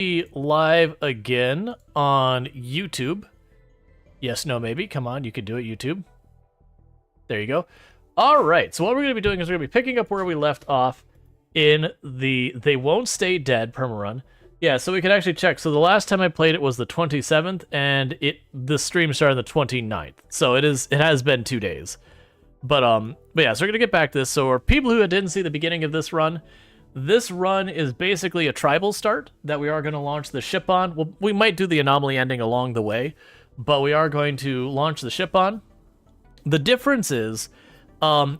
be live again on YouTube. Yes, no, maybe. Come on, you can do it, YouTube. There you go. All right, so what we're going to be doing is we're going to be picking up where we left off in the They Won't Stay Dead permarun. Yeah, so we can actually check. So the last time I played it was the 27th, and the stream started on the 29th. So it has been 2 days. But yeah, so we're going to get back to this. So for people who didn't see the beginning of this run is basically a tribal start that we are going to launch the ship on. Well, we might do the anomaly ending along the way, but we are going to launch the ship on. The difference is,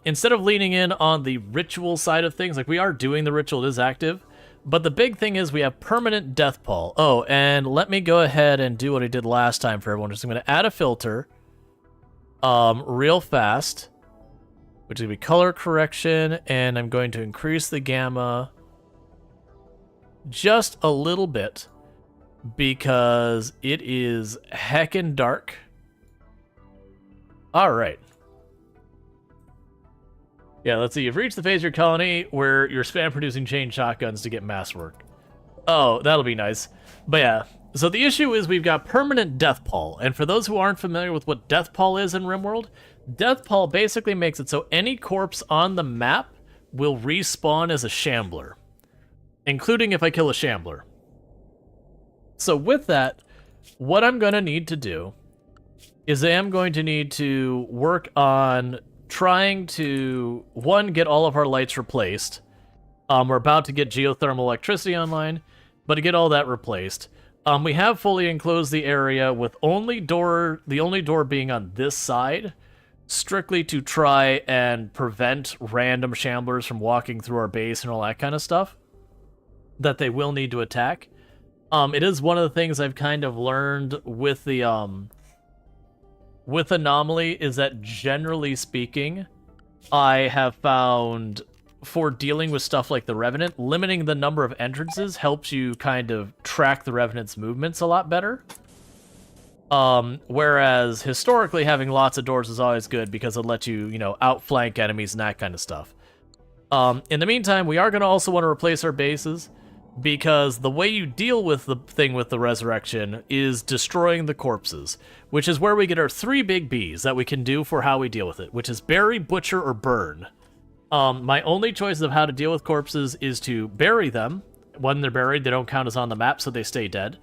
instead of leaning in on the ritual side of things, like we are doing the ritual, it is active, but the big thing is we have permanent death pall. Oh, and let me go ahead and do what I did last time for everyone. Just I'm going to add a filter real fast, which is going to be color correction, and I'm going to increase the gamma just a little bit because it is heckin' dark. All right. Yeah, let's see. You've reached the phase of your colony where you're spam producing chain shotguns to get mass work. Oh, that'll be nice. But yeah, so the issue is we've got permanent death pall. And for those who aren't familiar with what death pall is in RimWorld, death pall basically makes it so any corpse on the map will respawn as a shambler, including if I kill a shambler. So with that, what I'm going to need to do is I am going to need to work on trying to, one, get all of our lights replaced. We're about to get geothermal electricity online, but to get all that replaced, we have fully enclosed the area with the only door being on this side, strictly to try and prevent random shamblers from walking through our base and all that kind of stuff that they will need to attack. It is one of the things I've kind of learned with the with Anomaly is that, generally speaking, I have found for dealing with stuff like the Revenant, limiting the number of entrances helps you kind of track the Revenant's movements a lot better. Whereas historically having lots of doors is always good because it lets you, outflank enemies and that kind of stuff. In the meantime, we are going to also want to replace our bases, because the way you deal with the thing with the resurrection is destroying the corpses, which is where we get our 3 big Bs that we can do for how we deal with it, which is bury, butcher, or burn. My only choice of how to deal with corpses is to bury them. When they're buried, they don't count as on the map, so they stay dead.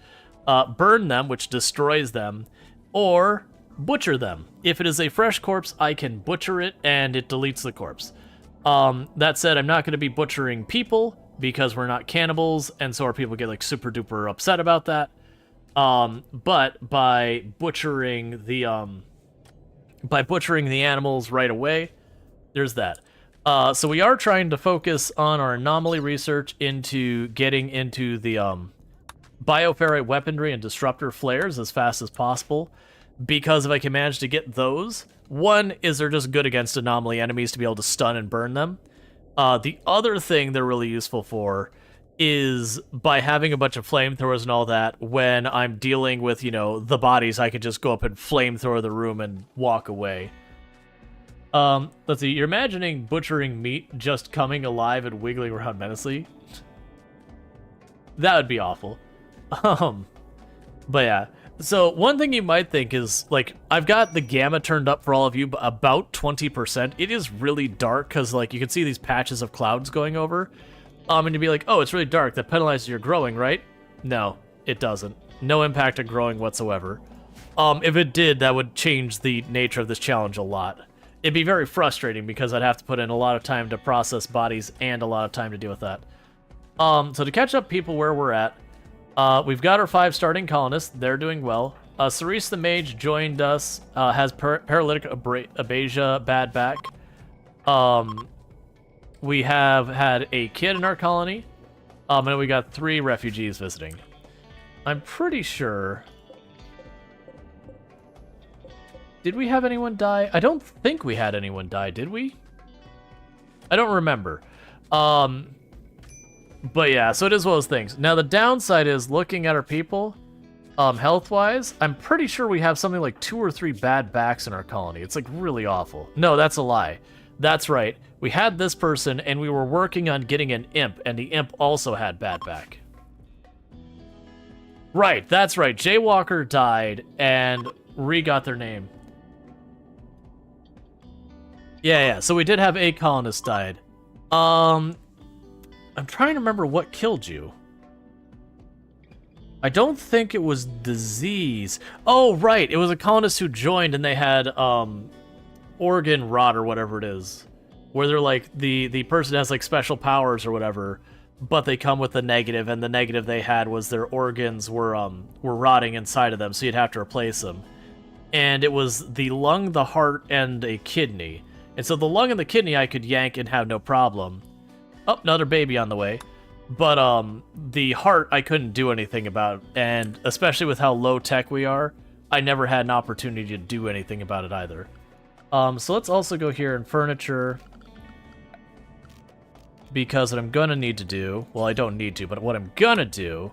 Burn them, which destroys them, or butcher them. If it is a fresh corpse, I can butcher it, and it deletes the corpse. That said, I'm not going to be butchering people, because we're not cannibals, and so our people get like super duper upset about that. But by butchering the animals right away, there's that. So we are trying to focus on our anomaly research into getting into the bioferrite weaponry and disruptor flares as fast as possible, because if I can manage to get those, one is they're just good against anomaly enemies to be able to stun and burn them. The other thing they're really useful for is by having a bunch of flamethrowers and all that, when I'm dealing with, the bodies, I could just go up and flamethrower the room and walk away. Let's see, you're imagining butchering meat just coming alive and wiggling around menacingly? That would be awful. But yeah. So one thing you might think is, like, I've got the gamma turned up for all of you, but about 20%. It is really dark, because, like, you can see these patches of clouds going over. And you'd be like, oh, it's really dark. That penalizes your growing, right? No, it doesn't. No impact on growing whatsoever. If it did, that would change the nature of this challenge a lot. It'd be very frustrating, because I'd have to put in a lot of time to process bodies and a lot of time to deal with that. So to catch up people where we're at, we've got our 5 starting colonists. They're doing well. Cerise the Mage joined us, has paralytic abasia, bad back. We have had a kid in our colony, and we got 3 refugees visiting. I'm pretty sure... Did we have anyone die? I don't think we had anyone die, did we? I don't remember. But yeah, so it is one of those things. Now, the downside is, looking at our people, health-wise, I'm pretty sure we have something like 2 or 3 bad backs in our colony. It's, like, really awful. No, that's a lie. That's right. We had this person, and we were working on getting an imp, and the imp also had bad back. Right, that's right. Jaywalker died, and re-got their name. Yeah, so we did have a colonist died. I'm trying to remember what killed you. I don't think it was disease. Oh, right, it was a colonist who joined, and they had, organ rot or whatever it is. Where they're like, the person has, like, special powers or whatever, but they come with a negative, and the negative they had was their organs were rotting inside of them, so you'd have to replace them. And it was the lung, the heart, and a kidney. And so the lung and the kidney I could yank and have no problem. Oh, another baby on the way. But the heart I couldn't do anything about, and especially with how low tech we are, I never had an opportunity to do anything about it either. So let's also go here in furniture, because what I'm gonna need to do, well, I don't need to, but what I'm gonna do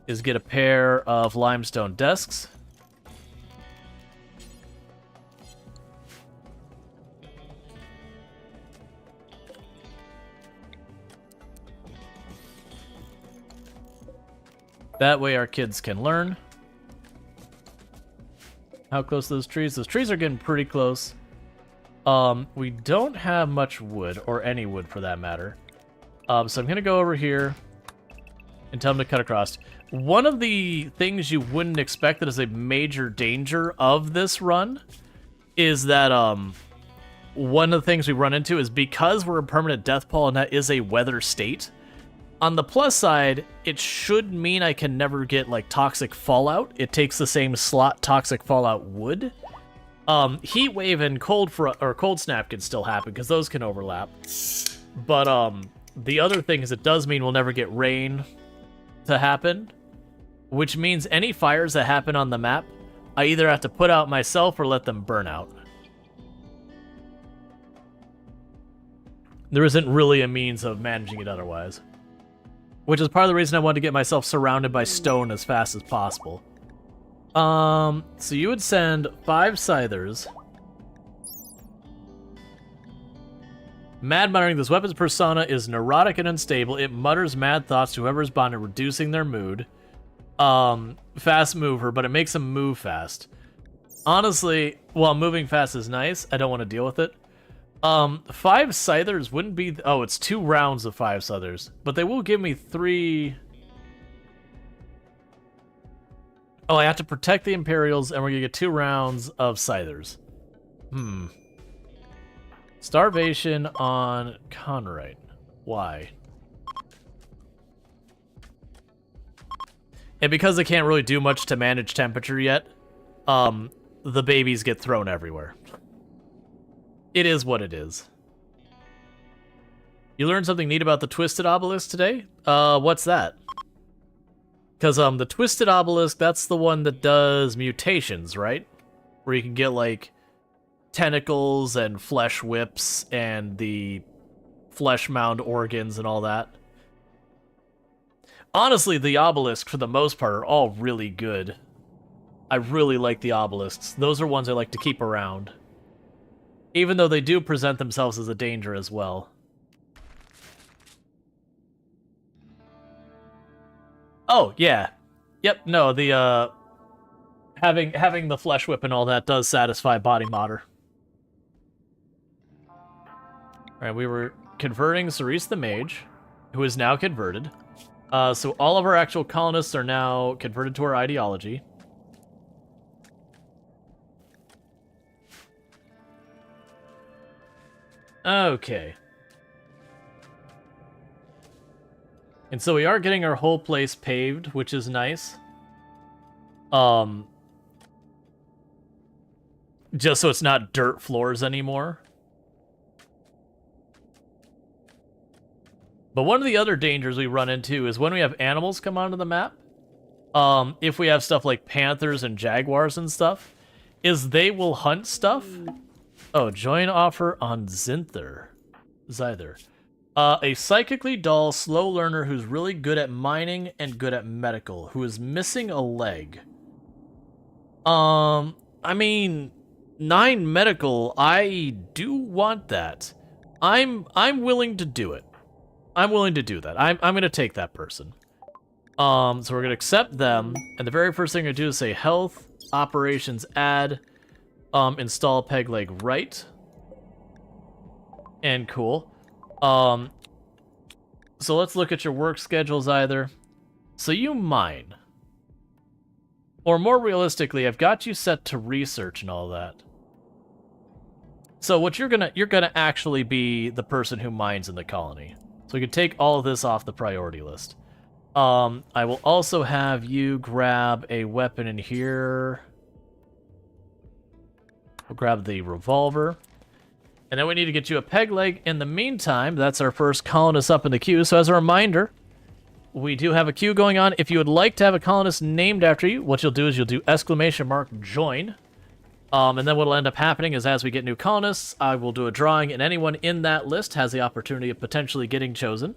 is get a pair of limestone desks. That way our kids can learn. How close are those trees? Those trees are getting pretty close. We don't have much wood, or any wood for that matter. So I'm gonna go over here and tell them to cut across. One of the things you wouldn't expect that is a major danger of this run is that, one of the things we run into is because we're a permanent death pole and that is a weather state, on the plus side, it should mean I can never get, like, toxic fallout. It takes the same slot toxic fallout would. Heat wave and cold snap can still happen, because those can overlap. But, the other thing is it does mean we'll never get rain to happen, which means any fires that happen on the map, I either have to put out myself or let them burn out. There isn't really a means of managing it otherwise. Which is part of the reason I wanted to get myself surrounded by stone as fast as possible. So you would send 5 scythers. Mad muttering. This weapon's persona is neurotic and unstable. It mutters mad thoughts to whoever's bonded, reducing their mood. Fast mover, but it makes them move fast. Honestly, while moving fast is nice, I don't want to deal with it. 5 scythers wouldn't be... Oh, it's 2 rounds of 5 scythers. But they will give me 3... Oh, I have to protect the Imperials, and we're gonna get 2 rounds of scythers. Starvation on Conrite. Why? And because they can't really do much to manage temperature yet, the babies get thrown everywhere. It is what it is. You learned something neat about the Twisted Obelisk today? What's that? Because, the Twisted Obelisk, that's the one that does mutations, right? Where you can get, like, tentacles and flesh whips and the flesh mound organs and all that. Honestly, the obelisks, for the most part, are all really good. I really like the obelisks. Those are ones I like to keep around. Even though they do present themselves as a danger as well. Oh, yeah. Yep, no, the, having the flesh whip and all that does satisfy body modder. Alright, we were converting Cerise the Mage, who is now converted. So all of our actual colonists are now converted to our ideology. Okay. And so we are getting our whole place paved, which is nice. Just so it's not dirt floors anymore. But one of the other dangers we run into is when we have animals come onto the map, if we have stuff like panthers and jaguars and stuff, is they will hunt stuff. Oh, join offer on Zyther. A psychically dull, slow learner who's really good at mining and good at medical, who is missing a leg. I mean, 9 medical, I do want that. I'm willing to do it. I'm willing to do that. I'm going to take that person. So we're going to accept them, and the very first thing we're going to do is say health, operations, add, install peg leg right. And cool. So let's look at your work schedules either. So you mine. Or more realistically, I've got you set to research and all that. So what you're gonna actually be the person who mines in the colony. So we can take all of this off the priority list. I will also have you grab a weapon in here. We'll grab the revolver. And then we need to get you a peg leg. In the meantime, that's our first colonist up in the queue. So as a reminder, we do have a queue going on. If you would like to have a colonist named after you, what you'll do is you'll do !join. And then what'll end up happening is as we get new colonists, I will do a drawing, and anyone in that list has the opportunity of potentially getting chosen.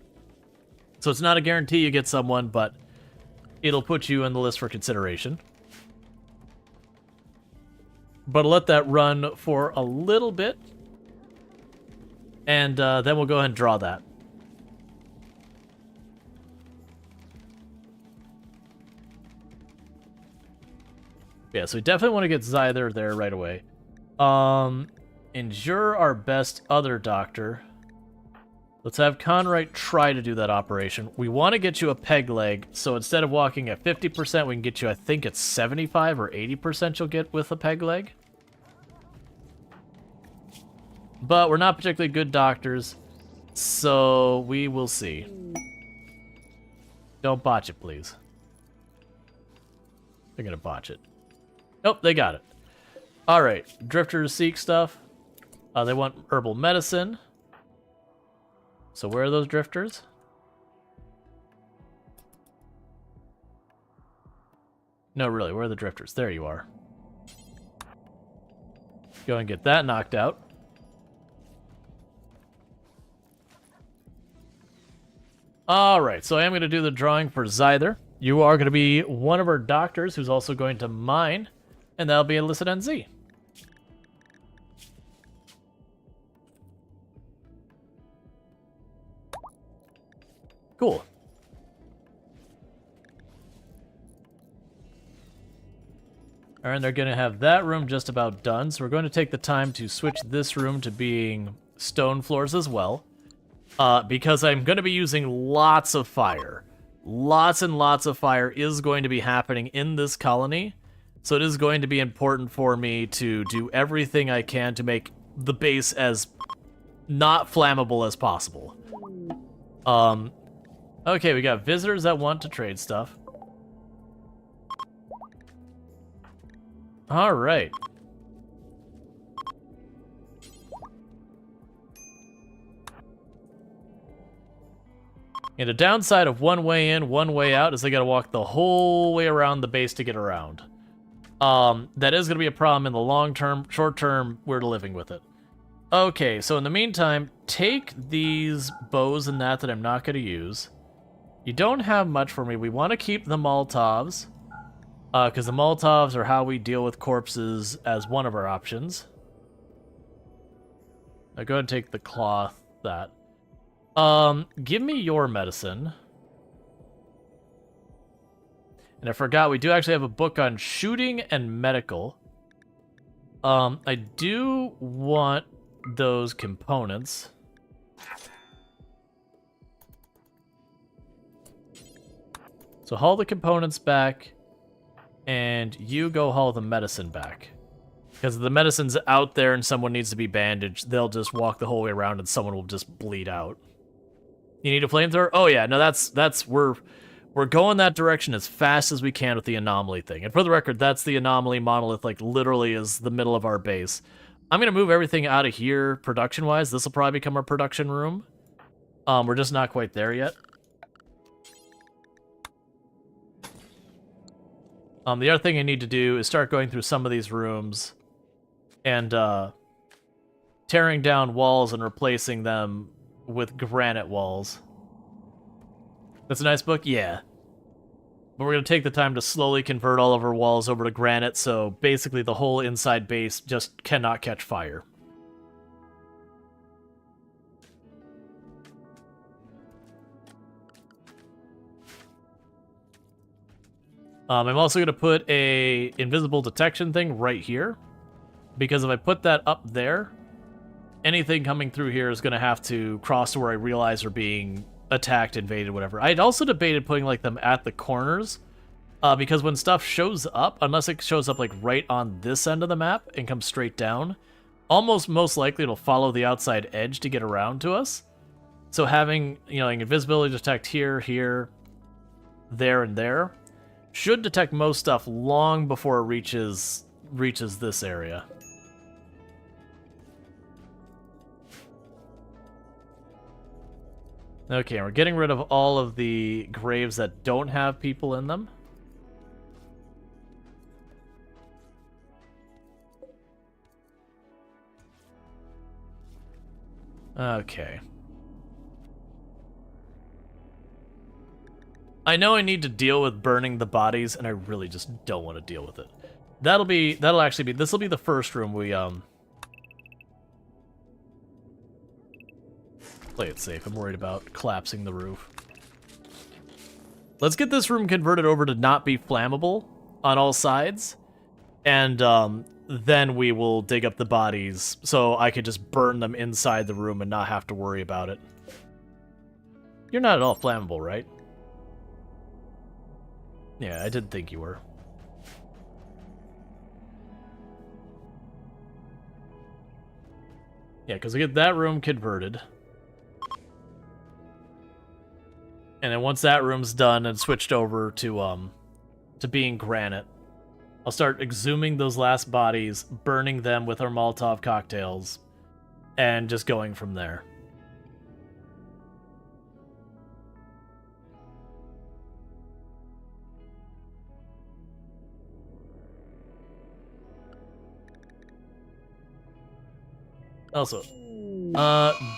So it's not a guarantee you get someone, but it'll put you in the list for consideration. But I'll let that run for a little bit. And then we'll go ahead and draw that. Yeah, so we definitely want to get Zyther there right away. Endure our best other doctor. Let's have Conrite try to do that operation. We want to get you a peg leg, so instead of walking at 50%, we can get you, I think it's 75 or 80% you'll get with a peg leg. But we're not particularly good doctors, so we will see. Don't botch it, please. They're gonna botch it. Nope, they got it. Alright, drifters seek stuff. They want herbal medicine. So where are those drifters? No, really, where are the drifters? There you are. Go and get that knocked out. Alright, so I am going to do the drawing for Zyther. You are going to be one of our doctors who's also going to mine, and that'll be Illicit NZ. Cool. Alright, and they're going to have that room just about done, so we're going to take the time to switch this room to being stone floors as well. Because I'm going to be using lots of fire. Lots and lots of fire is going to be happening in this colony. So it is going to be important for me to do everything I can to make the base as not flammable as possible. Okay, we got visitors that want to trade stuff. Alright. And the downside of one way in, one way out is they gotta walk the whole way around the base to get around. That is gonna be a problem in the long term. Short term, we're living with it. Okay, so in the meantime, take these bows and that I'm not gonna use. You don't have much for me. We want to keep the Molotovs, because the Molotovs are how we deal with corpses as one of our options. Now go ahead and take the cloth, that. Give me your medicine. And I forgot, we do actually have a book on shooting and medical. I do want those components. So haul the components back, and you go haul the medicine back. Because if the medicine's out there and someone needs to be bandaged, they'll just walk the whole way around and someone will just bleed out. You need a flamethrower? Oh yeah, no, we're going that direction as fast as we can with the anomaly thing. And for the record, that's the anomaly monolith, like literally is the middle of our base. I'm gonna move everything out of here production-wise. This will probably become our production room. We're just not quite there yet. The other thing I need to do is start going through some of these rooms and tearing down walls and replacing them with granite walls. That's a nice book? Yeah. But we're going to take the time to slowly convert all of our walls over to granite, so basically the whole inside base just cannot catch fire. I'm also going to put a invisible detection thing right here, because if I put that up there, anything coming through here is going to have to cross to where I realize are being attacked, invaded, whatever. I'd also debated putting like them at the corners, because when stuff shows up, unless it shows up like right on this end of the map and comes straight down, almost most likely it'll follow the outside edge to get around to us. So having, you know, like invisibility detect here, here, there, and there should detect most stuff long before it reaches this area. Okay, we're getting rid of all of the graves that don't have people in them. Okay. I know I need to deal with burning the bodies, and I really just don't want to deal with it. That'll actually be, this will be the first room we, play it safe. I'm worried about collapsing the roof. Let's get this room converted over to not be flammable on all sides, and, then we will dig up the bodies so I could just burn them inside the room and not have to worry about it. You're not at all flammable, right? Yeah, I didn't think you were. Yeah, because we get that room converted. And then once that room's done and switched over to being granite, I'll start exhuming those last bodies, burning them with our Molotov cocktails, and just going from there. Also,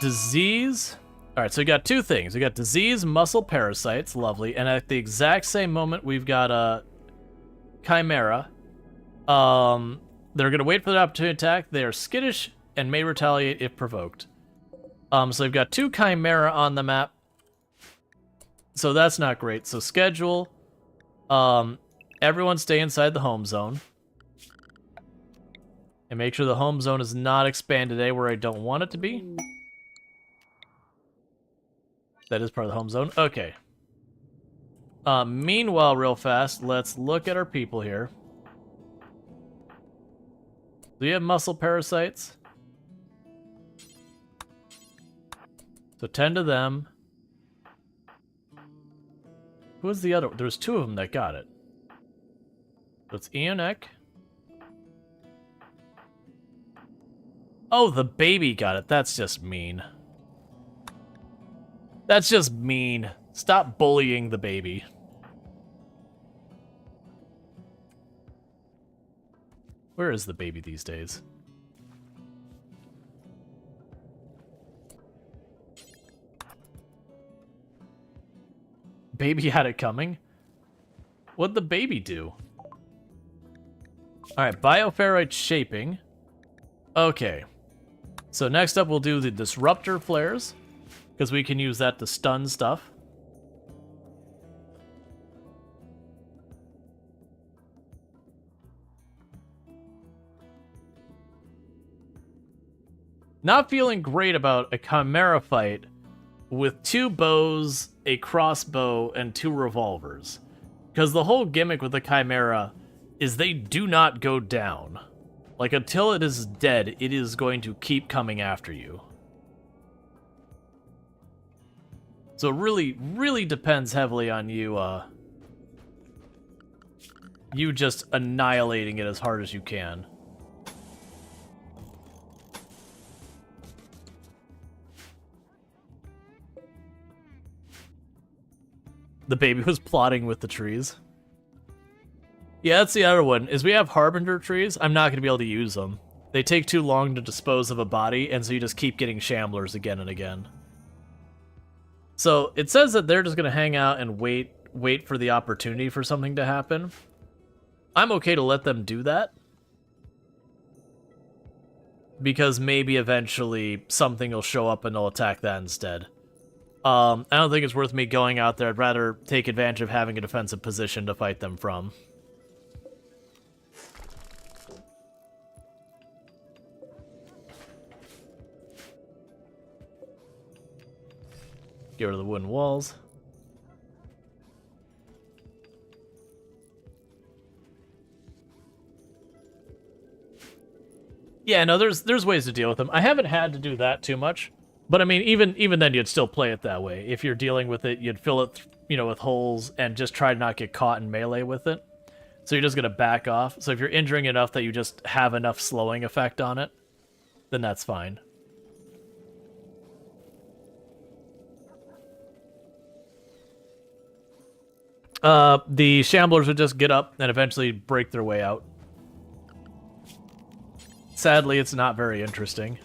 disease. Alright, so we got two things. We got disease, muscle parasites, lovely, and at the exact same moment we've got a chimera. They're gonna wait for the opportunity to attack. They are skittish and may retaliate if provoked. So we've got two chimera on the map. So that's not great. So schedule. Everyone stay inside the home zone. And make sure the home zone is not expanded where I don't want it to be. That is part of the home zone. Okay. Meanwhile, real fast, let's look at our people here. Do you have muscle parasites? So tend to them. Who was the other? There was two of them that got it. So it's Ionek. Oh, the baby got it. That's just mean. That's just mean. Stop bullying the baby. Where is the baby these days? Baby had it coming? What'd the baby do? Alright, bioferrite shaping. Okay. So next up we'll do the disruptor flares, because we can use that to stun stuff. Not feeling great about a chimera fight with two bows, a crossbow, and two revolvers. Because the whole gimmick with the chimera is they do not go down. Like, until it is dead, it is going to keep coming after you. So it really, really depends heavily on you, you just annihilating it as hard as you can. The baby was plotting with the trees. Yeah, that's the other one, is we have Harbinger trees. I'm not going to be able to use them. They take too long to dispose of a body, and so you just keep getting Shamblers again and again. So, it says that they're just going to hang out and wait for the opportunity for something to happen. I'm okay to let them do that. Because maybe eventually something will show up and they'll attack that instead. I don't think it's worth me going out there. I'd rather take advantage of having a defensive position to fight them from. Get rid of the wooden walls. Yeah, no, there's ways to deal with them. I haven't had to do that too much, but I mean, even then, you'd still play it that way. If you're dealing with it, you'd fill it, with holes and just try to not get caught in melee with it. So you're just gonna back off. So if you're injuring enough that you just have enough slowing effect on it, then that's fine. The Shamblers would just get up and eventually break their way out. Sadly, it's not very interesting.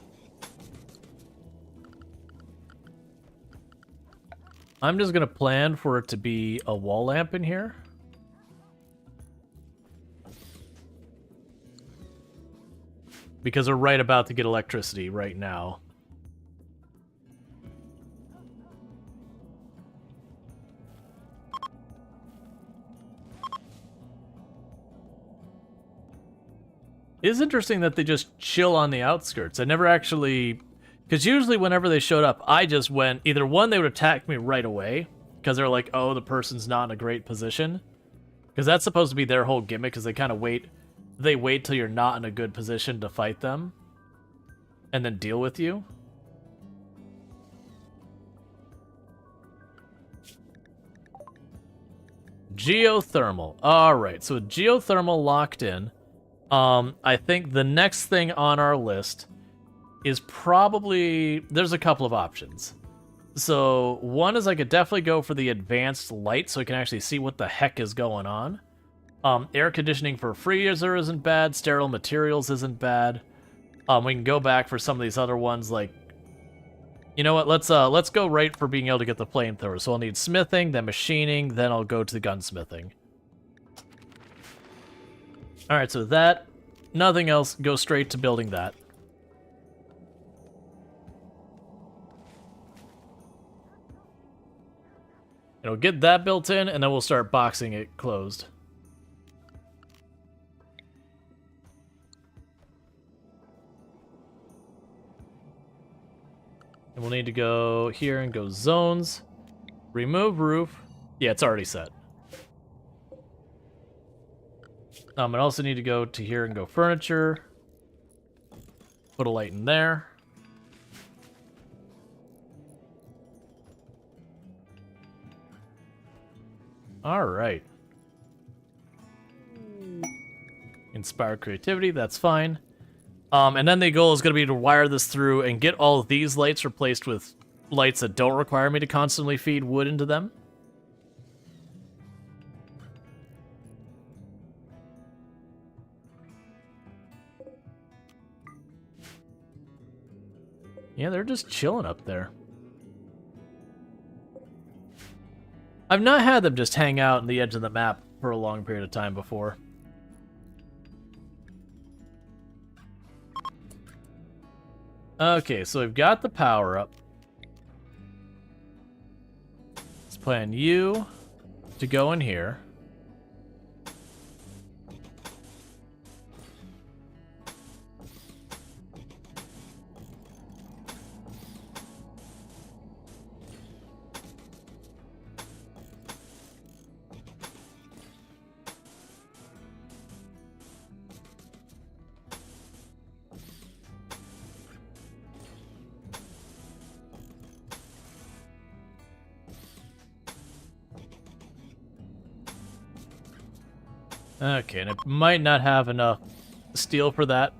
I'm just gonna plan for it to be a wall lamp in here. Because we're right about to get electricity right now. It is interesting that they just chill on the outskirts. I never actually... Because usually whenever they showed up, I just went... Either one, they would attack me right away, because they're like, oh, the person's not in a great position. Because that's supposed to be their whole gimmick, because they kind of wait... They wait till you're not in a good position to fight them, and then deal with you. Geothermal. Alright, so with geothermal locked in... I think the next thing on our list is probably... There's a couple of options. So, one is I could definitely go for the advanced light so I can actually see what the heck is going on. Air conditioning for freezer isn't bad. Sterile materials isn't bad. We can go back for some of these other ones like... You know what, let's go right for being able to get the flamethrower. So I'll need smithing, then machining, then I'll go to the gunsmithing. Alright, so that, nothing else, go straight to building that. And we'll get that built in, and then we'll start boxing it closed. And we'll need to go here and go zones. Remove roof. Yeah, it's already set. I also need to go to here and go furniture. Put a light in there. Alright. Inspire creativity, that's fine. And then the goal is going to be to wire this through and get all of these lights replaced with lights that don't require me to constantly feed wood into them. Yeah, they're just chilling up there. I've not had them just hang out on the edge of the map for a long period of time before. Okay, so we've got the power up. Let's plan you to go in here. Okay, and it might not have enough steel for that.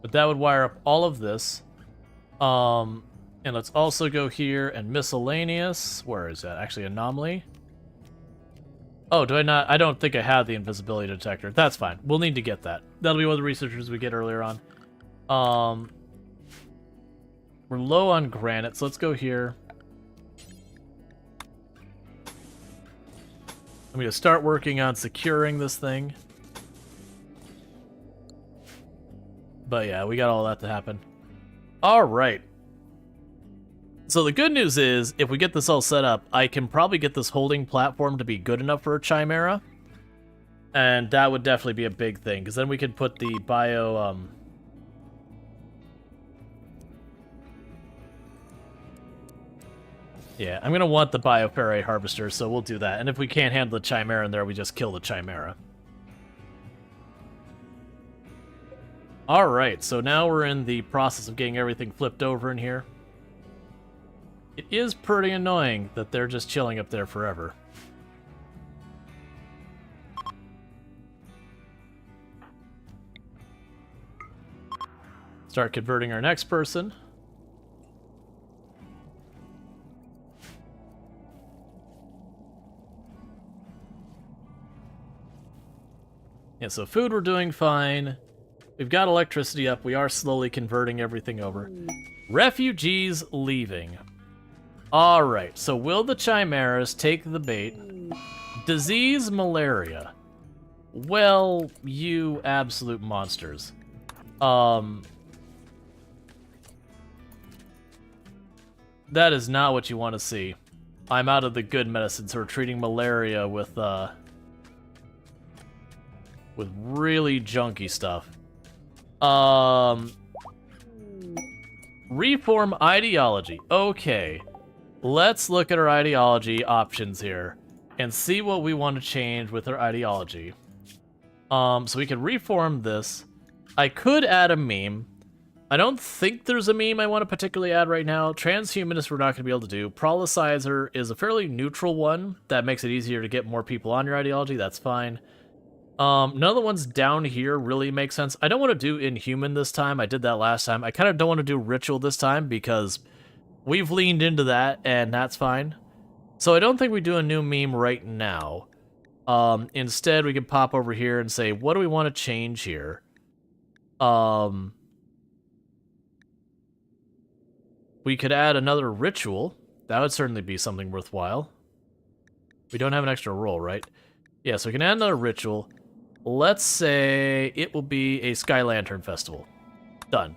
But that would wire up all of this. And let's also go here and miscellaneous. Where is that? Actually, anomaly. Oh, do I not? I don't think I have the invisibility detector. That's fine. We'll need to get that. That'll be one of the researchers we get earlier on. We're low on granite, so let's go here. I'm going to start working on securing this thing. But yeah, we got all that to happen. Alright. So the good news is, if we get this all set up, I can probably get this holding platform to be good enough for a Chimera. And that would definitely be a big thing, because then we could put the bio... Yeah, I'm going to want the Bioferrite Harvester, so we'll do that. And if we can't handle the Chimera in there, we just kill the Chimera. Alright, so now we're in the process of getting everything flipped over in here. It is pretty annoying that they're just chilling up there forever. Start converting our next person. Yeah, so food we're doing fine. We've got electricity up. We are slowly converting everything over. Refugees leaving. Alright, so will the Chimeras take the bait? Disease malaria. Well, you absolute monsters. That is not what you want to see. I'm out of the good medicine, so we're treating malaria with really junky stuff. Reform ideology. Okay. Let's look at our ideology options here and see what we want to change with our ideology. So we can reform this. I could add a meme. I don't think there's a meme I want to particularly add right now. Transhumanist we're not going to be able to do. Prolicizer is a fairly neutral one that makes it easier to get more people on your ideology. That's fine. None of the ones down here really make sense. I don't want to do Inhuman this time. I did that last time. I kind of don't want to do Ritual this time because we've leaned into that, and that's fine. So I don't think we do a new meme right now. Instead, we can pop over here and say, what do we want to change here? We could add another Ritual. That would certainly be something worthwhile. We don't have an extra roll, right? Yeah, so we can add another Ritual. Let's say it will be a Sky Lantern Festival. Done.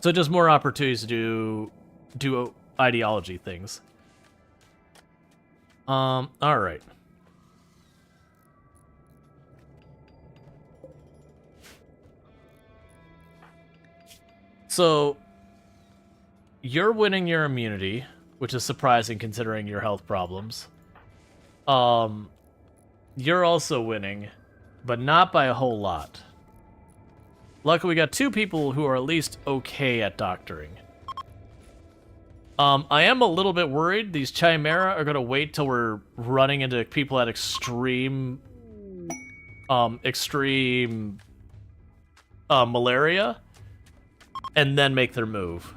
So just more opportunities to do ideology things. Alright. So, you're winning your immunity, which is surprising considering your health problems. You're also winning, but not by a whole lot. Luckily, we got two people who are at least okay at doctoring. I am a little bit worried these Chimera are going to wait till we're running into people at extreme malaria, and then make their move.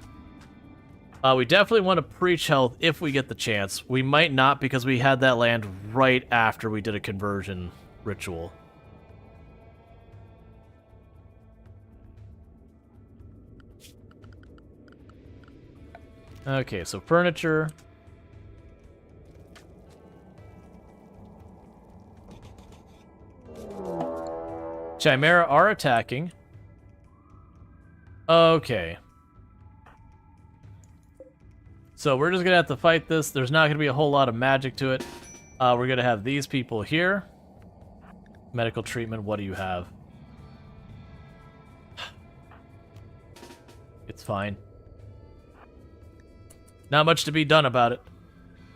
We definitely want to preach health if we get the chance. We might not because we had that land right after we did a conversion ritual. Okay, so furniture. Chimera are attacking. Okay. So we're just going to have to fight this. There's not going to be a whole lot of magic to it. We're going to have these people here. Medical treatment, what do you have? It's fine. Not much to be done about it.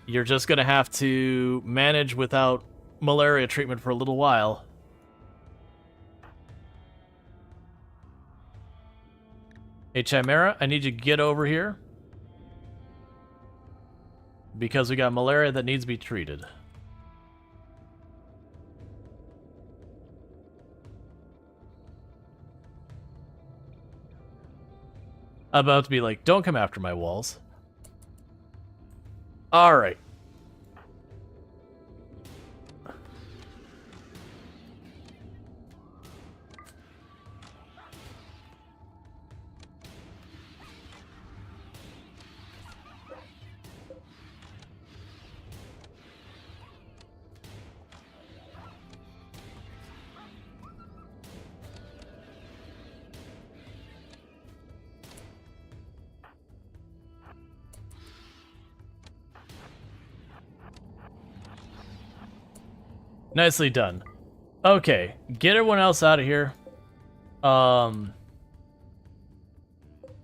You're just going to have to manage without malaria treatment for a little while. Hey, Chimera, I need you to get over here. Because we got malaria that needs to be treated. I'm about to be like, don't come after my walls. Alright. Nicely done. Okay, get everyone else out of here.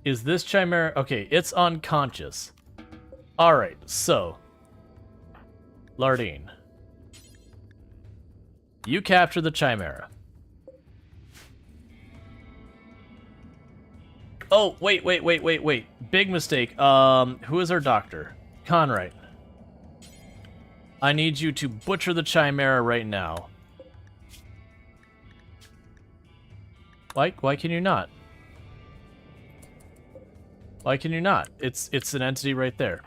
Is this Chimera? Okay, it's unconscious. Alright, so. Lardine. You capture the Chimera. Oh, wait. Big mistake. Who is our doctor? Conrite. I need you to butcher the Chimera right now. Why can you not? Why can you not? It's an entity right there.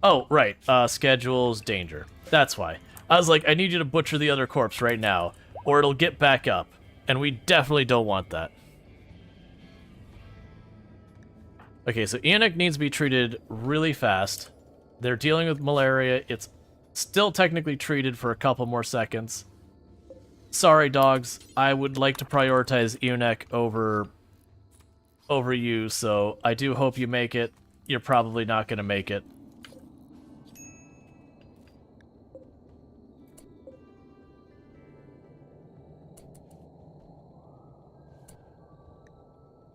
Oh, right. Schedules, danger. That's why. I was like, I need you to butcher the other corpse right now, or it'll get back up. And we definitely don't want that. Okay, so Enoch needs to be treated really fast. They're dealing with malaria. It's still technically treated for a couple more seconds. Sorry, dogs. I would like to prioritize Enoch over you, so I do hope you make it. You're probably not going to make it.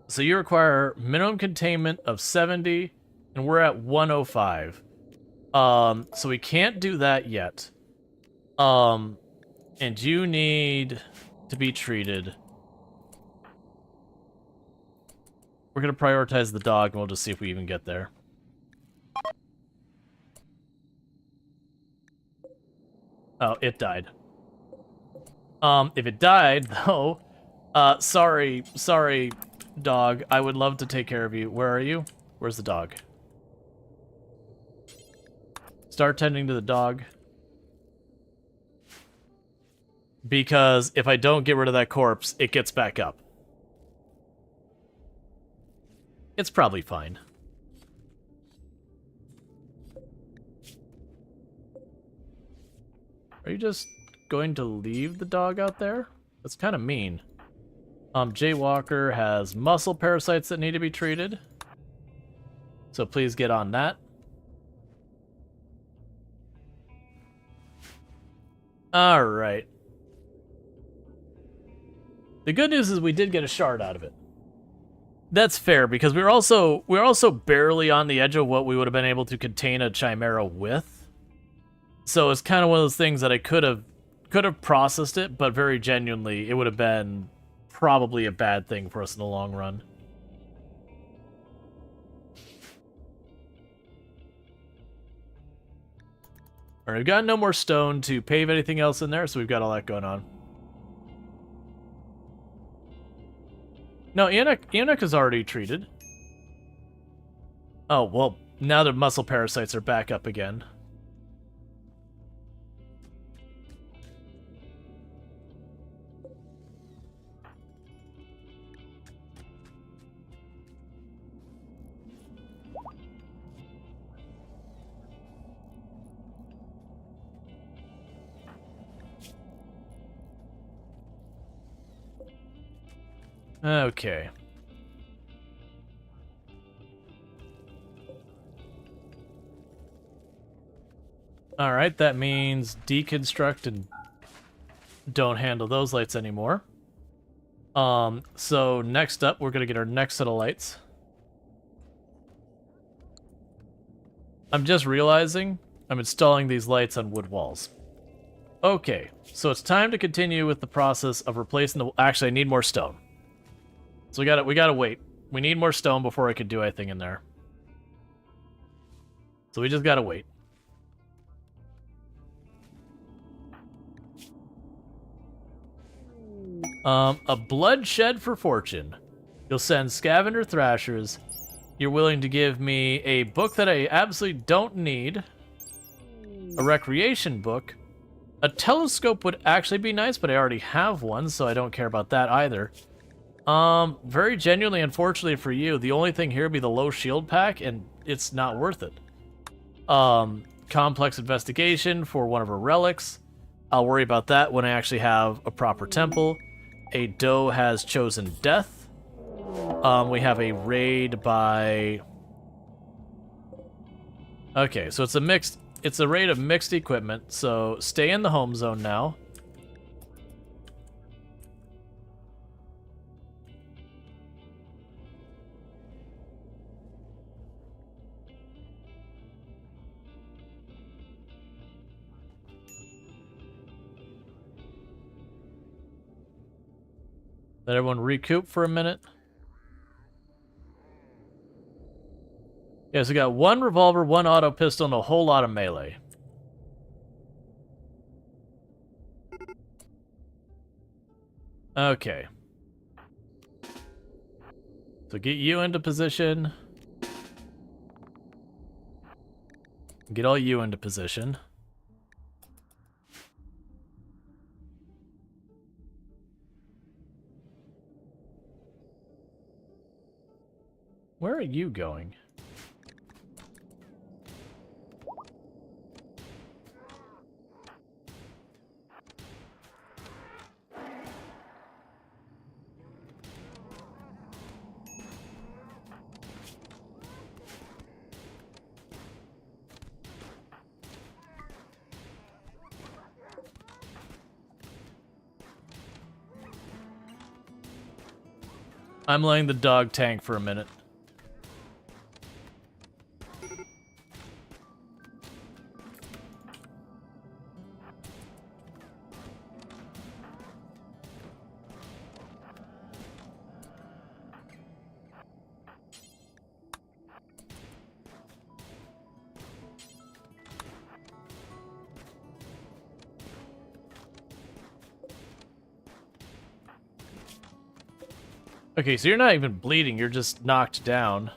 So you require minimum containment of 70, and we're at 105. So we can't do that yet. And you need to be treated. We're going to prioritize the dog, and we'll just see if we even get there. Oh, it died. If it died, though, sorry, dog. I would love to take care of you. Where are you? Where's the dog? Start tending to the dog. Because if I don't get rid of that corpse, it gets back up. It's probably fine. Are you just going to leave the dog out there? That's kind of mean. Jaywalker has muscle parasites that need to be treated. So please get on that. Alright. The good news is we did get a shard out of it. That's fair, because we're also barely on the edge of what we would have been able to contain a Chimera with. So it's kind of one of those things that I could have processed it, but very genuinely, it would have been probably a bad thing for us in the long run. Alright, we've got no more stone to pave anything else in there, so we've got all that going on. No, Enoch is already treated. Oh, well, now the muscle parasites are back up again. Okay. Alright, that means deconstruct and don't handle those lights anymore. So next up, we're gonna get our next set of lights. I'm just realizing I'm installing these lights on wood walls. Okay, so it's time to continue with the process of replacing the... Actually, I need more stone. So we gotta wait. We need more stone before I can do anything in there. So we just gotta wait. A bloodshed for fortune. You'll send scavenger thrashers. You're willing to give me a book that I absolutely don't need. A recreation book. A telescope would actually be nice, but I already have one, so I don't care about that either. Very genuinely, unfortunately for you, the only thing here would be the low shield pack, and it's not worth it. Complex investigation for one of her relics. I'll worry about that when I actually have a proper temple. A doe has chosen death. We have a raid by... Okay, so it's a mixed it's a raid of mixed equipment, so stay in the home zone now. Let everyone recoup for a minute. Yeah, so we got one revolver, one auto pistol, and a whole lot of melee. Okay. So get you into position. Get all you into position. Where are you going? I'm letting the dog tank for a minute. Okay, so you're not even bleeding, you're just knocked down.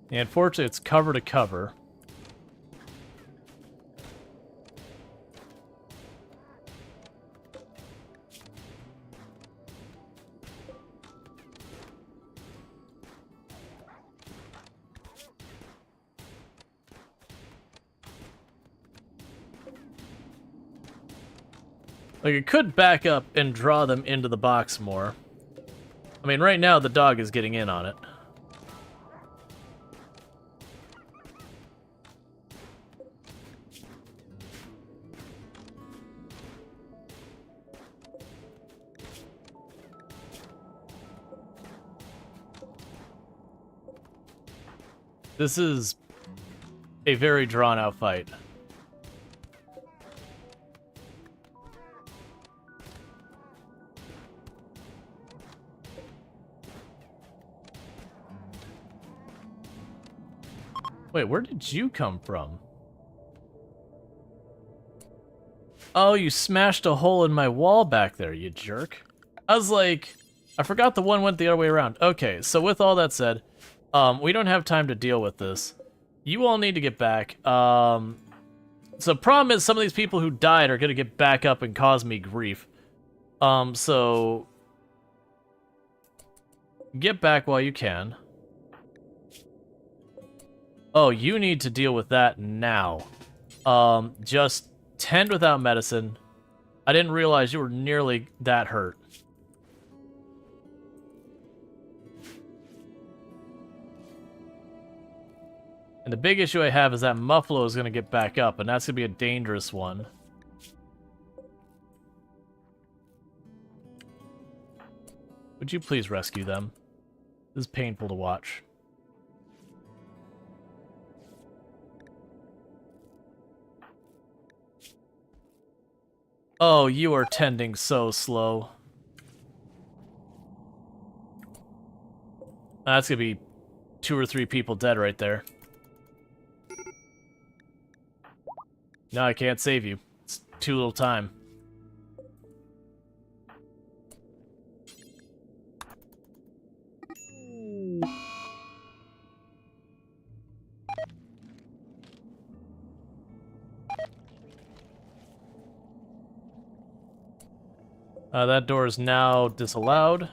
And unfortunately, it's cover to cover. Like, it could back up and draw them into the box more. I mean, right now, the dog is getting in on it. This is a very drawn-out fight. Wait, where did you come from? Oh, you smashed a hole in my wall back there, you jerk. I was like, I forgot the one went the other way around. Okay, so with all that said, we don't have time to deal with this. You all need to get back. So problem is some of these people who died are gonna get back up and cause me grief. So get back while you can. Oh, you need to deal with that now. Just tend without medicine. I didn't realize you were nearly that hurt. And the big issue I have is that Muffalo is going to get back up, and that's going to be a dangerous one. Would you please rescue them? This is painful to watch. Oh, you are tending so slow. That's gonna be 2 or 3 people dead right there. No, I can't save you. It's too little time. That door is now disallowed.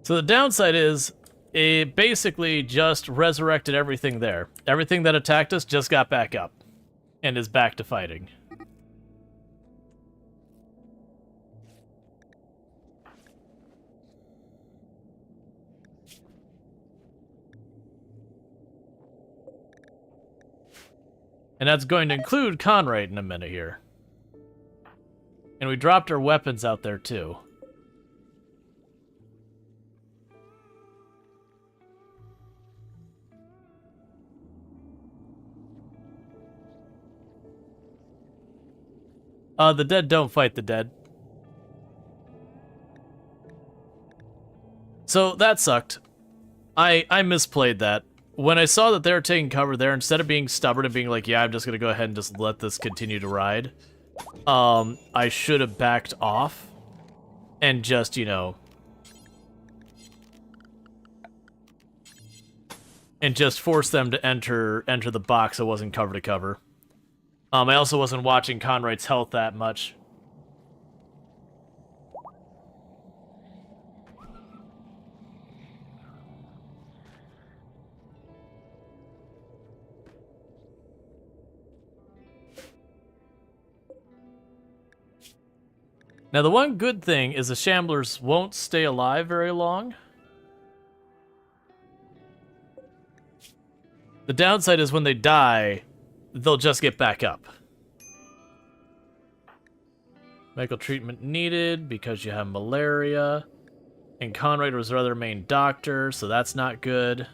So the downside is, it basically just resurrected everything there. Everything that attacked us just got back up, and is back to fighting. And that's going to include Conrad in a minute here. And we dropped our weapons out there too. The dead don't fight the dead. So that sucked. I misplayed that. When I saw that they were taking cover there, instead of being stubborn and being like, yeah, I'm just gonna go ahead and just let this continue to ride, I should have backed off and just, you know, and just forced them to enter the box that wasn't cover to cover. I also wasn't watching Conrad's health that much. Now, the one good thing is the Shamblers won't stay alive very long. The downside is when they die, they'll just get back up. Medical treatment needed because you have malaria. And Conrad was their other main doctor, so that's not good.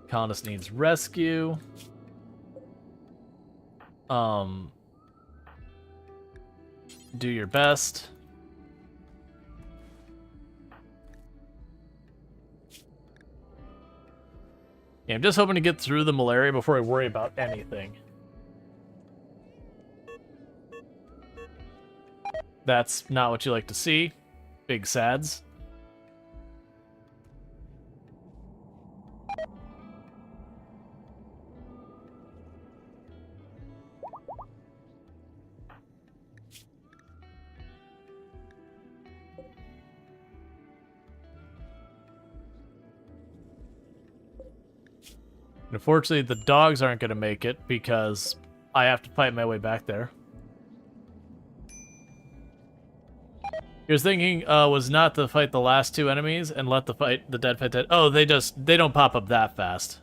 Colonist needs rescue. Do your best. Yeah, I'm just hoping to get through the malaria before I worry about anything. That's not what you like to see. Big sads. Unfortunately, the dogs aren't going to make it because I have to fight my way back there. He was thinking was not to fight the last two enemies and let the dead fight dead. Oh, they don't pop up that fast.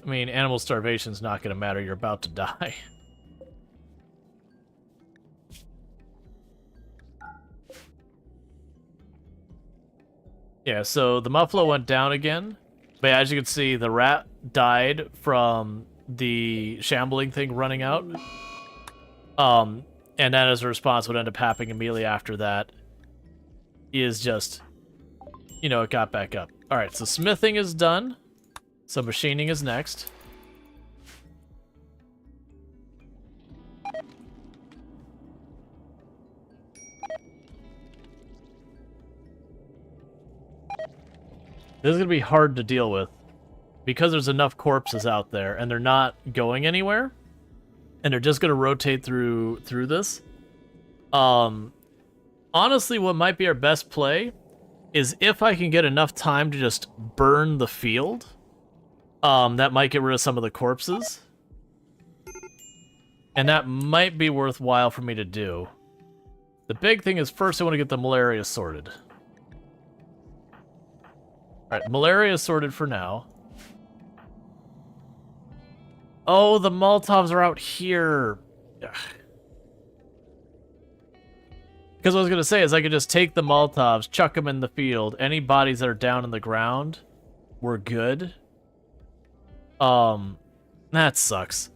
I mean, animal starvation's not going to matter. You're about to die. Yeah, so the Muffalo went down again. But as you can see, the rat died from the shambling thing running out. And then as a response, what ended up happening immediately after that is just, you know, it got back up. Alright, so smithing is done. So machining is next. This is going to be hard to deal with because there's enough corpses out there and they're not going anywhere and they're just going to rotate through this. Honestly, what might be our best play is if I can get enough time to just burn the field, that might get rid of some of the corpses. And that might be worthwhile for me to do. The big thing is first I want to get the malaria sorted. Alright, malaria is sorted for now. Oh, the Molotovs are out here. Ugh. Because what I was going to say is I could just take the Molotovs, chuck them in the field. Any bodies that are down in the ground, we're good. That sucks.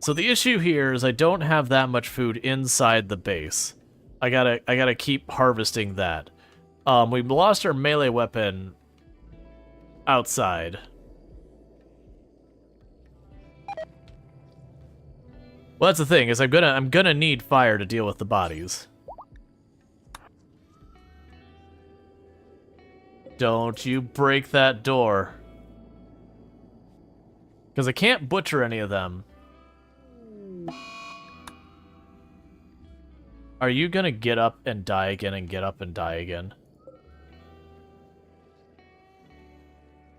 So the issue here is I don't have that much food inside the base. I gotta keep harvesting that. We lost our melee weapon outside. Well, that's the thing, is I'm gonna need fire to deal with the bodies. Don't you break that door. Because I can't butcher any of them. Are you gonna get up and die again and get up and die again?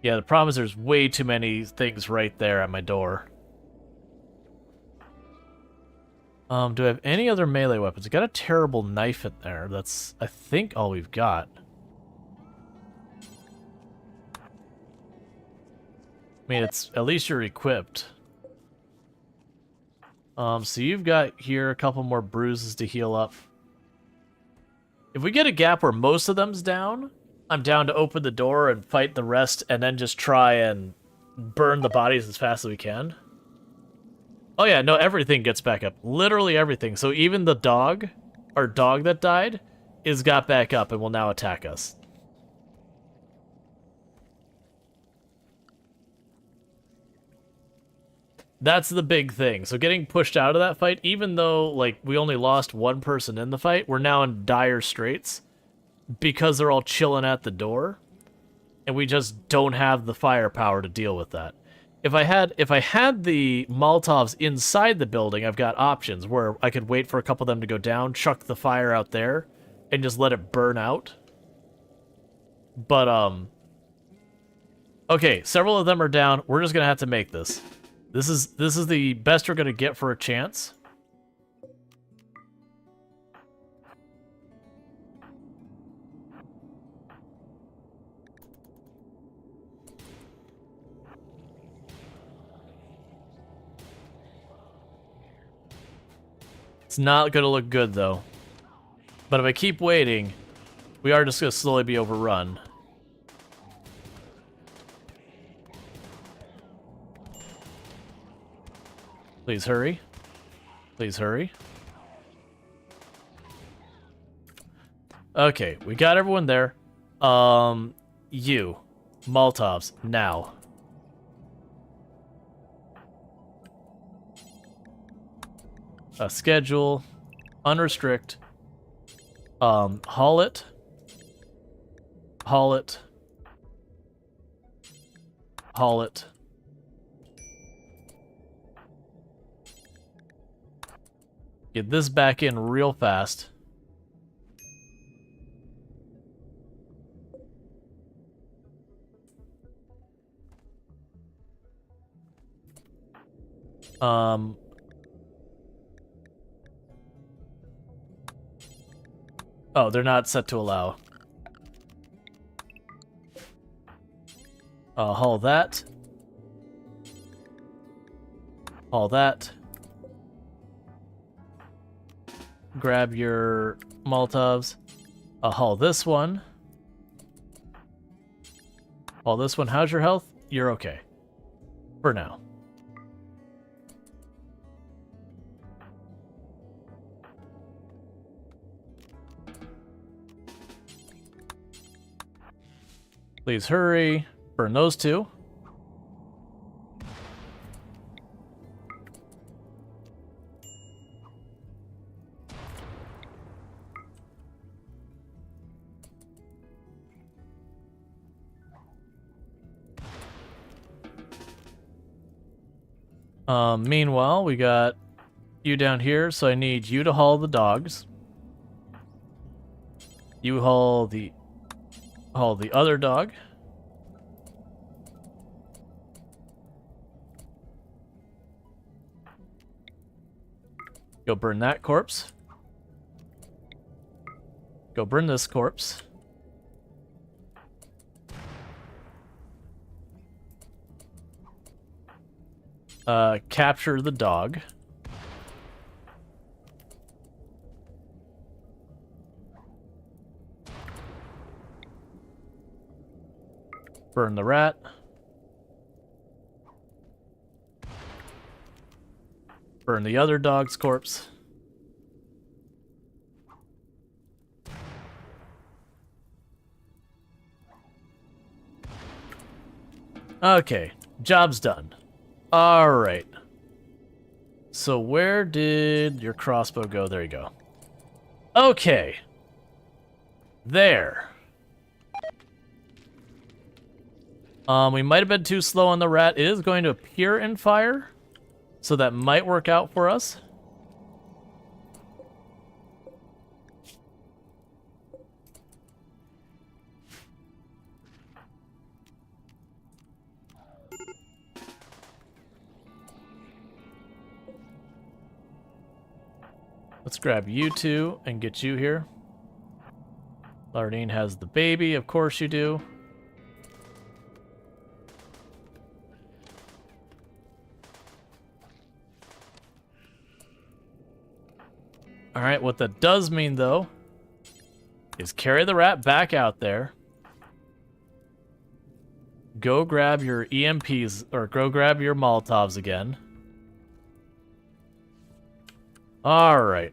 Yeah, the problem is there's way too many things right there at my door. Do I have any other melee weapons? I got a terrible knife in there. That's, I think, all we've got. I mean, it's at least you're equipped. So you've got here a couple more bruises to heal up. If we get a gap where most of them's down, I'm down to open the door and fight the rest and then just try and burn the bodies as fast as we can. Oh yeah, no, everything gets back up. Literally everything. So even the dog, our dog that died, is got back up and will now attack us. That's the big thing. So getting pushed out of that fight, even though like we only lost one person in the fight, we're now in dire straits because they're all chilling at the door, and we just don't have the firepower to deal with that. If I had the Molotovs inside the building, I've got options where I could wait for a couple of them to go down, chuck the fire out there, and just let it burn out. But okay, several of them are down. We're just gonna have to make this. This is the best we're gonna get for a chance. It's not gonna look good though. But if I keep waiting, we are just gonna slowly be overrun. Please hurry. Please hurry. Okay, we got everyone there. You. Molotovs, now. Schedule. Unrestrict. Haul it. Haul it. Haul it. Get this back in real fast. Oh, they're not set to allow. Haul that. Haul that. Grab your Molotovs. Haul this one. Haul this one. How's your health? You're okay. For now. Please hurry. Burn those two. Meanwhile, we got you down here, so I need you to haul the dogs. You haul the other dog. Go burn that corpse. Go burn this corpse. Capture the dog. Burn the rat. Burn the other dog's corpse. Okay, job's done. Alright. So where did your crossbow go? There you go. Okay. There. We might have been too slow on the rat. It is going to appear in fire, so that might work out for us. Let's grab you two and get you here. Lardine has the baby, of course you do. Alright, what that does mean, though, is carry the rat back out there. Go grab your EMPs, or go grab your Molotovs again. Alright.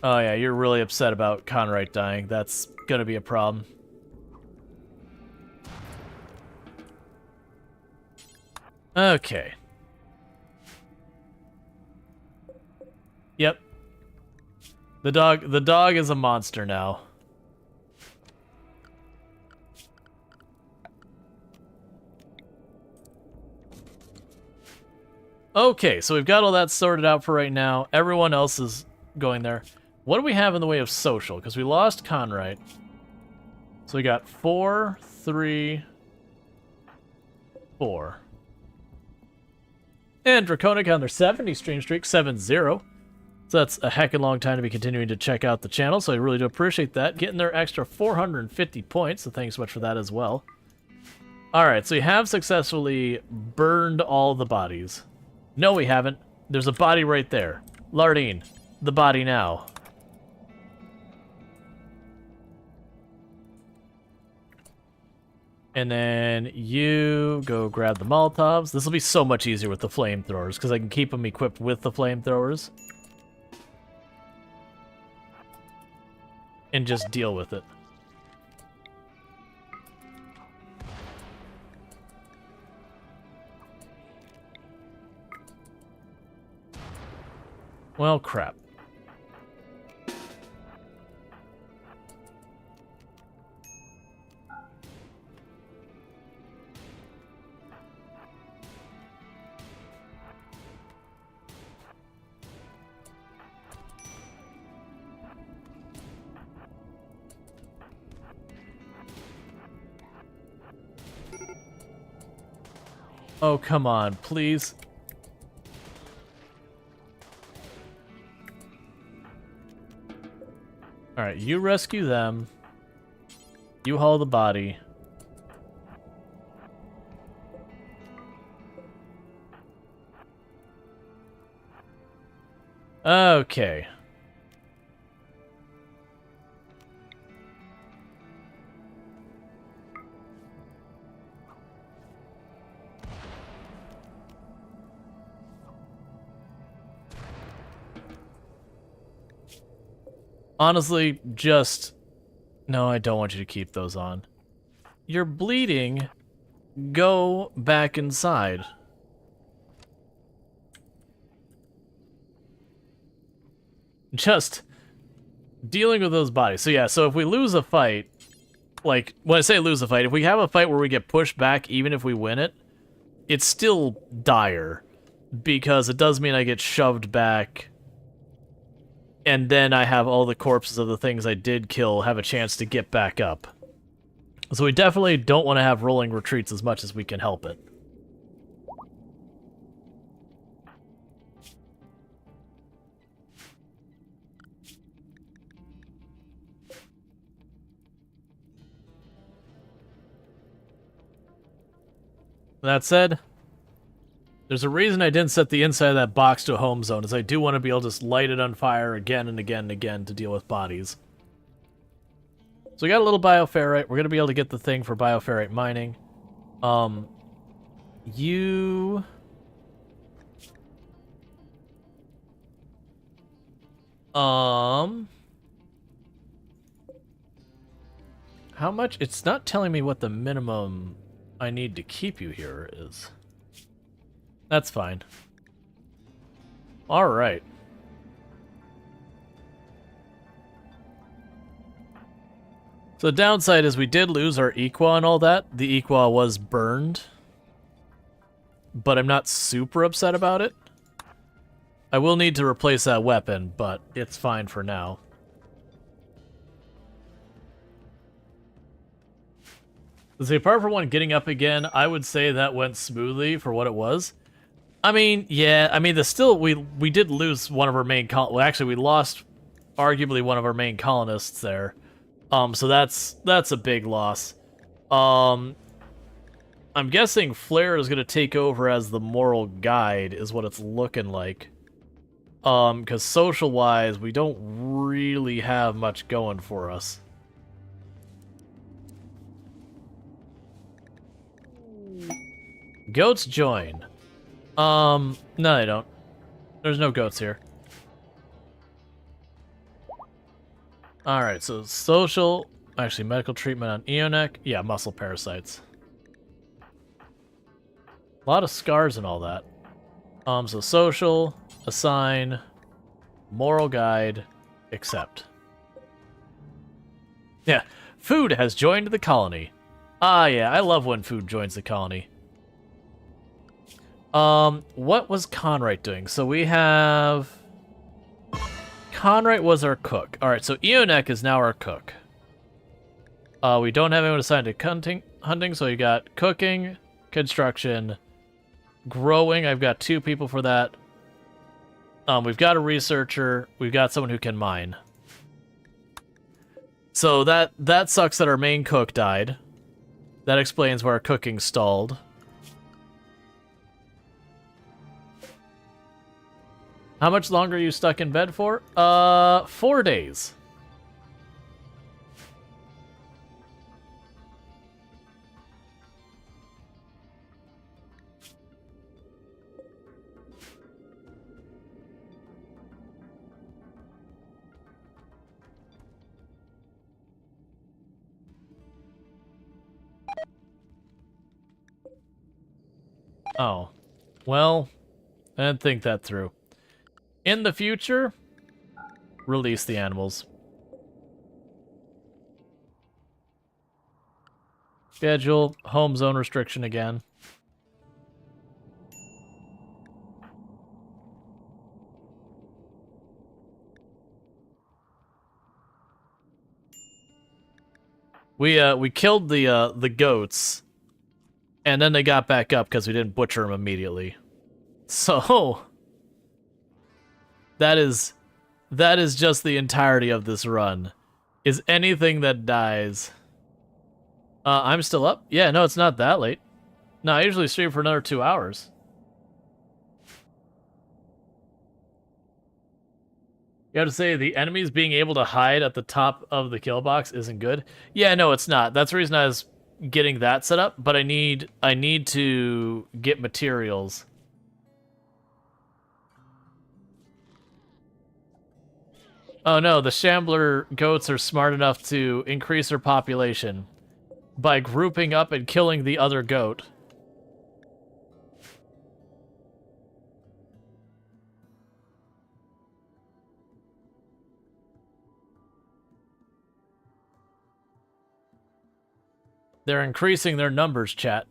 Oh yeah, you're really upset about Conrite dying. That's gonna be a problem. Okay. Yep. The dog is a monster now. Okay, so we've got all that sorted out for right now. Everyone else is going there. What do we have in the way of social? Because we lost Conrite. So we got 4, 3, 4. And Draconic on their 70 stream streak, 7-0. So that's a heckin' long time to be continuing to check out the channel, so I really do appreciate that. Getting their extra 450 points, so thanks so much for that as well. Alright, so we have successfully burned all the bodies. No, we haven't. There's a body right there. Lardine, the body now. And then you go grab the Molotovs. This will be so much easier with the flamethrowers, because I can keep them equipped with the flamethrowers. And just deal with it. Well, crap. Oh, come on, please. Alright, you rescue them. You haul the body. Okay. Honestly, just... No, I don't want you to keep those on. You're bleeding. Go back inside. Just dealing with those bodies. So yeah, so if we lose a fight, like, when I say lose a fight, if we have a fight where we get pushed back, even if we win it, it's still dire. Because it does mean I get shoved back... And then I have all the corpses of the things I did kill have a chance to get back up. So we definitely don't want to have rolling retreats as much as we can help it. That said, there's a reason I didn't set the inside of that box to a home zone, is I do want to be able to just light it on fire again and again and again to deal with bodies. So we got a little bioferrite. We're going to be able to get the thing for bioferrite mining. You... How much? It's not telling me what the minimum I need to keep you here is. That's fine. Alright. So the downside is we did lose our Equa and all that. The Equa was burned. But I'm not super upset about it. I will need to replace that weapon, but it's fine for now. See, apart from one getting up again, I would say that went smoothly for what it was. I mean, yeah, I mean, we did lose one of our main well, actually, we lost arguably one of our main colonists there. So that's a big loss. I'm guessing Flair is gonna take over as the moral guide, is what it's looking like. Because social-wise, we don't really have much going for us. Goats join. No, they don't. There's no goats here. Alright, so social... Actually, medical treatment on Eonek. Yeah, muscle parasites. A lot of scars and all that. So social, assign, moral guide, accept. Yeah, food has joined the colony. Ah, yeah, I love when food joins the colony. What was Conrite doing? So we have... Conrite was our cook. Alright, so Eonek is now our cook. We don't have anyone assigned to hunting, so you got cooking, construction, growing. I've got 2 people for that. We've got a researcher. We've got someone who can mine. So that sucks that our main cook died. That explains why our cooking stalled. How much longer are you stuck in bed for? 4 days. Oh. Well, I didn't think that through. In the future, release the animals. Schedule, home zone restriction again. We killed the goats, and then they got back up because we didn't butcher them immediately. So that is just the entirety of this run. Is anything that dies. I'm still up? Yeah, no, it's not that late. No, I usually stream for another 2 hours. You have to say, the enemies being able to hide at the top of the kill box isn't good. Yeah, no, it's not. That's the reason I was getting that set up, but I need to get materials. Oh no, the Shambler goats are smart enough to increase their population by grouping up and killing the other goat. They're increasing their numbers, chat.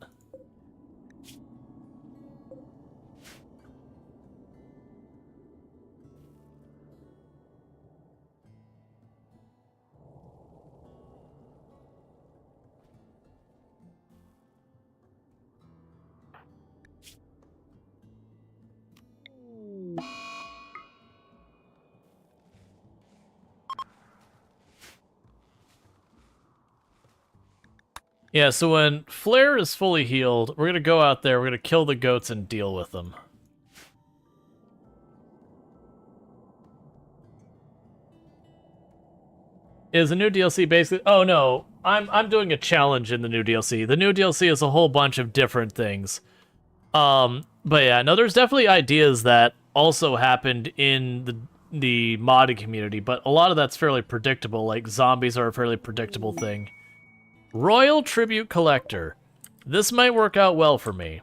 Yeah, so when Flare is fully healed, we're gonna go out there, we're gonna kill the goats and deal with them. Is the new DLC basically... Oh no, I'm doing a challenge in the new DLC. The new DLC is a whole bunch of different things. But yeah, no, there's definitely ideas that also happened in the modding community, but a lot of that's fairly predictable, like zombies are a fairly predictable thing. Royal Tribute Collector. This might work out well for me.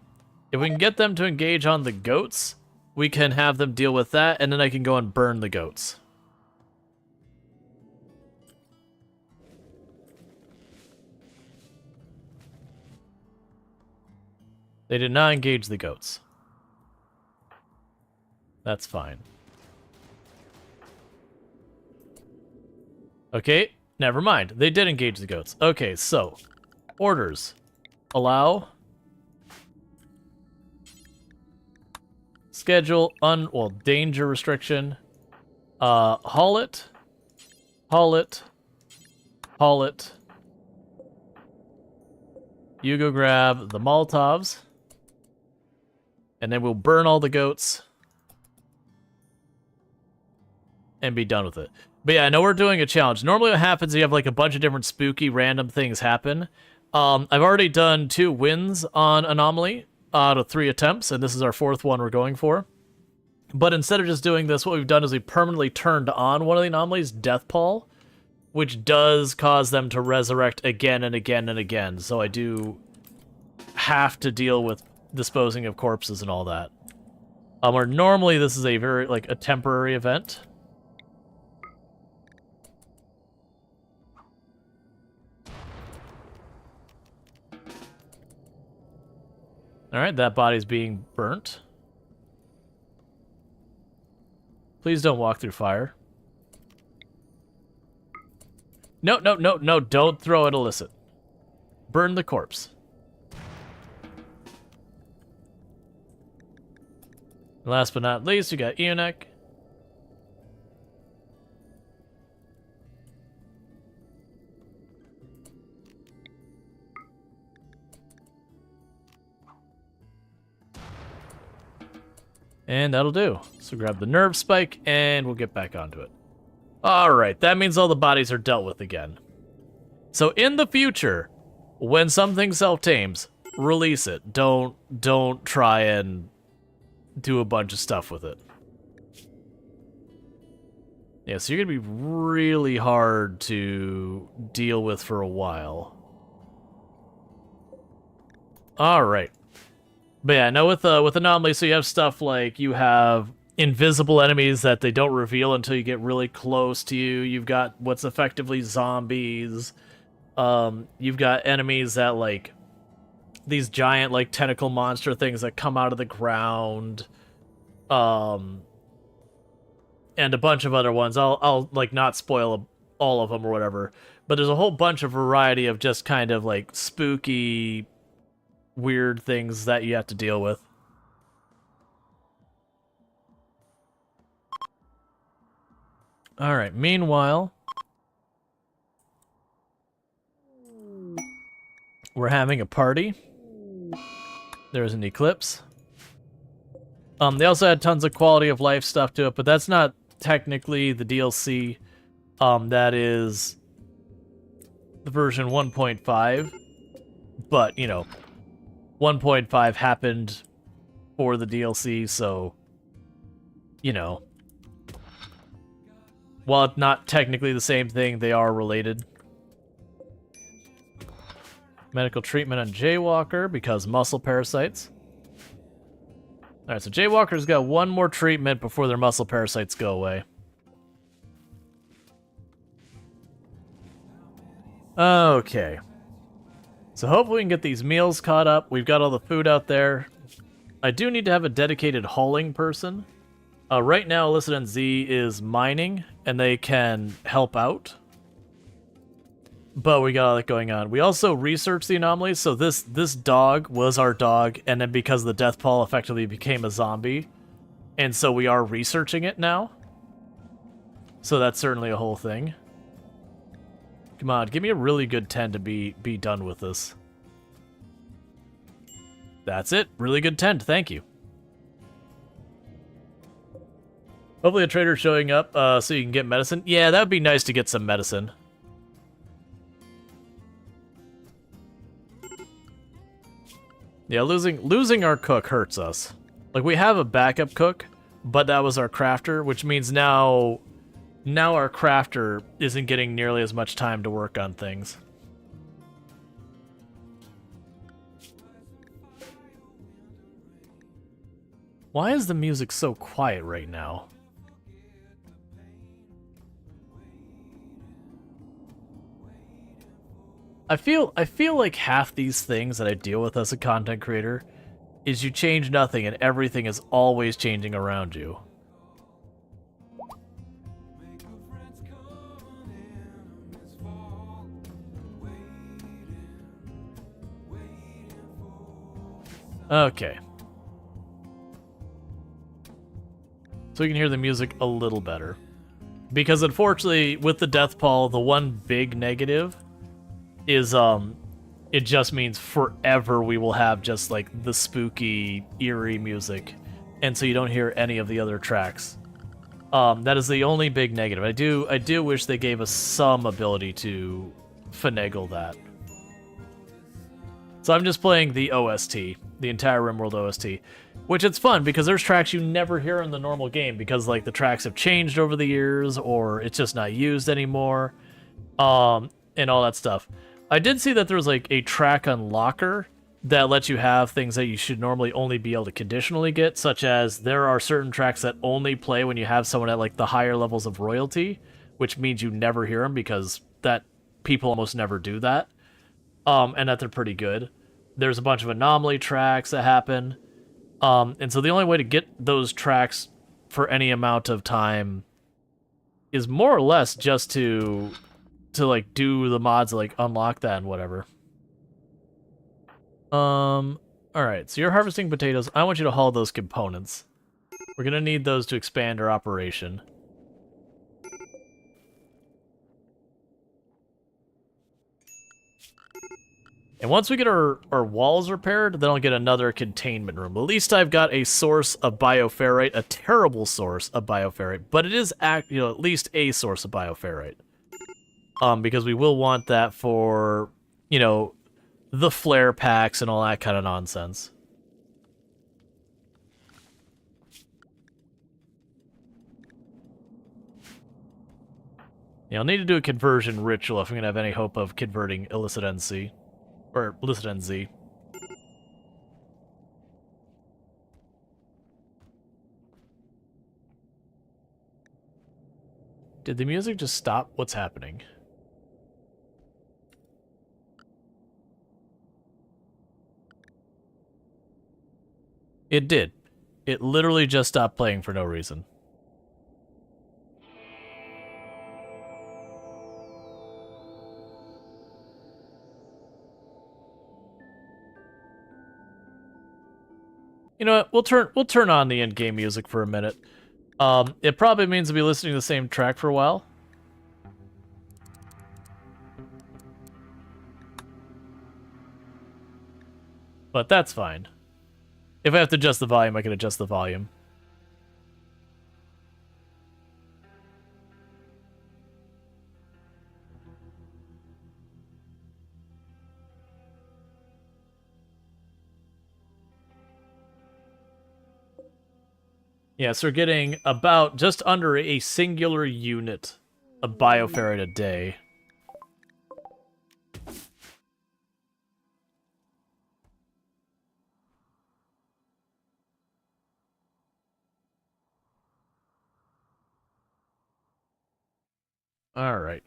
If we can get them to engage on the goats, we can have them deal with that, and then I can go and burn the goats. They did not engage the goats. That's fine. Okay, never mind. They did engage the goats. Okay, so Orders. Allow. Schedule. Danger restriction. Haul it. Haul it. Haul it. You go grab the Molotovs. And then we'll burn all the goats. And be done with it. But yeah, I know we're doing a challenge. Normally what happens is you have like a bunch of different spooky random things happen. I've already done 2 wins on Anomaly out of 3 attempts, and this is our 4th one we're going for. But instead of just doing this, what we've done is we permanently turned on one of the anomalies, Death Pall, which does cause them to resurrect again and again and again. So I do have to deal with disposing of corpses and all that. Where normally this is a very, like, a temporary event. Alright, that body's being burnt. Please don't walk through fire. No, no, no, no, don't throw it illicit. Burn the corpse. And last but not least, we got Eonek. And that'll do. So grab the nerve spike, and we'll get back onto it. Alright, that means all the bodies are dealt with again. So in the future, when something self-tames, release it. Don't try and do a bunch of stuff with it. Yeah, so you're gonna be really hard to deal with for a while. Alright. But yeah, no, with Anomaly, so you have stuff like you have invisible enemies that they don't reveal until you get really close to you. You've got what's effectively zombies. You've got enemies that, like, these giant, like, tentacle monster things that come out of the ground. And a bunch of other ones. I'll like, not spoil all of them or whatever. But there's a whole bunch of variety of just kind of, like, spooky, weird things that you have to deal with. Alright, meanwhile, we're having a party. There's an eclipse. They also had tons of quality of life stuff to it, but that's not technically the DLC. That is the version 1.5. But, you know, 1.5 happened for the DLC, so, you know, while it's not technically the same thing, they are related. Medical treatment on Jaywalker because muscle parasites. Alright, so Jaywalker's got one more treatment before their muscle parasites go away. Okay. So hopefully we can get these meals caught up. We've got all the food out there. I do need to have a dedicated hauling person. Right now, Illicit NZ is mining, and they can help out. But we got all that going on. We also researched the anomalies, so this dog was our dog, and then because of the death pall, effectively became a zombie. And so we are researching it now. So that's certainly a whole thing. Come on, give me a really good 10 to be done with this. That's it. Really good 10, thank you. Hopefully a trader's showing up so you can get medicine. Yeah, that would be nice to get some medicine. Yeah, losing our cook hurts us. Like, we have a backup cook, but that was our crafter, which means now our crafter isn't getting nearly as much time to work on things. Why is the music so quiet right now? I feel like half these things that I deal with as a content creator is you change nothing and everything is always changing around you. Okay. So we can hear the music a little better. Because unfortunately, with the death pall, the one big negative is it just means forever we will have just like the spooky, eerie music, and so you don't hear any of the other tracks. That is the only big negative. I do wish they gave us some ability to finagle that. So I'm just playing the OST, the entire RimWorld OST, which it's fun because there's tracks you never hear in the normal game because like the tracks have changed over the years or it's just not used anymore, and all that stuff. I did see that there was like a track unlocker that lets you have things that you should normally only be able to conditionally get, such as there are certain tracks that only play when you have someone at like the higher levels of royalty, which means you never hear them because that people almost never do that, and that they're pretty good. There's a bunch of anomaly tracks that happen, and so the only way to get those tracks for any amount of time is more or less just to like do the mods to, like unlock that and whatever. Alright, so you're harvesting potatoes. I want you to haul those components. We're gonna need those to expand our operation. And once we get our walls repaired, then I'll get another containment room. At least I've got a source of bioferrite, a terrible source of bioferrite, but it is at least a source of bioferrite. Because we will want that for, the flare packs and all that kind of nonsense. Yeah, I'll need to do a conversion ritual if I'm going to have any hope of converting illicit NC. Or illicit NZ. Did the music just stop? What's happening? It did. It literally just stopped playing for no reason. You know what? We'll turn on the in-game music for a minute. It probably means we'll be listening to the same track for a while. But that's fine. If I have to adjust the volume, I can adjust the volume. Yeah, so we're getting about just under a singular unit of bioferrite a day. Alright.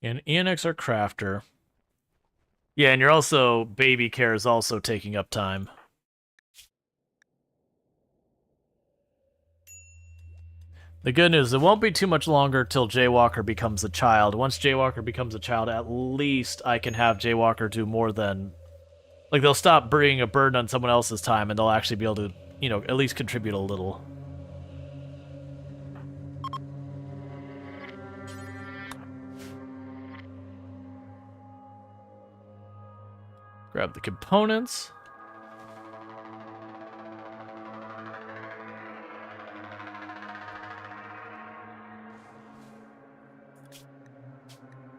And ENX our crafter. Yeah, and you're also... baby care is also taking up time. The good news, it won't be too much longer till Jaywalker becomes a child. Once Jaywalker becomes a child, at least I can have Jaywalker do more than... Like, they'll stop bringing a burden on someone else's time, and they'll actually be able to, at least contribute a little. Grab the components.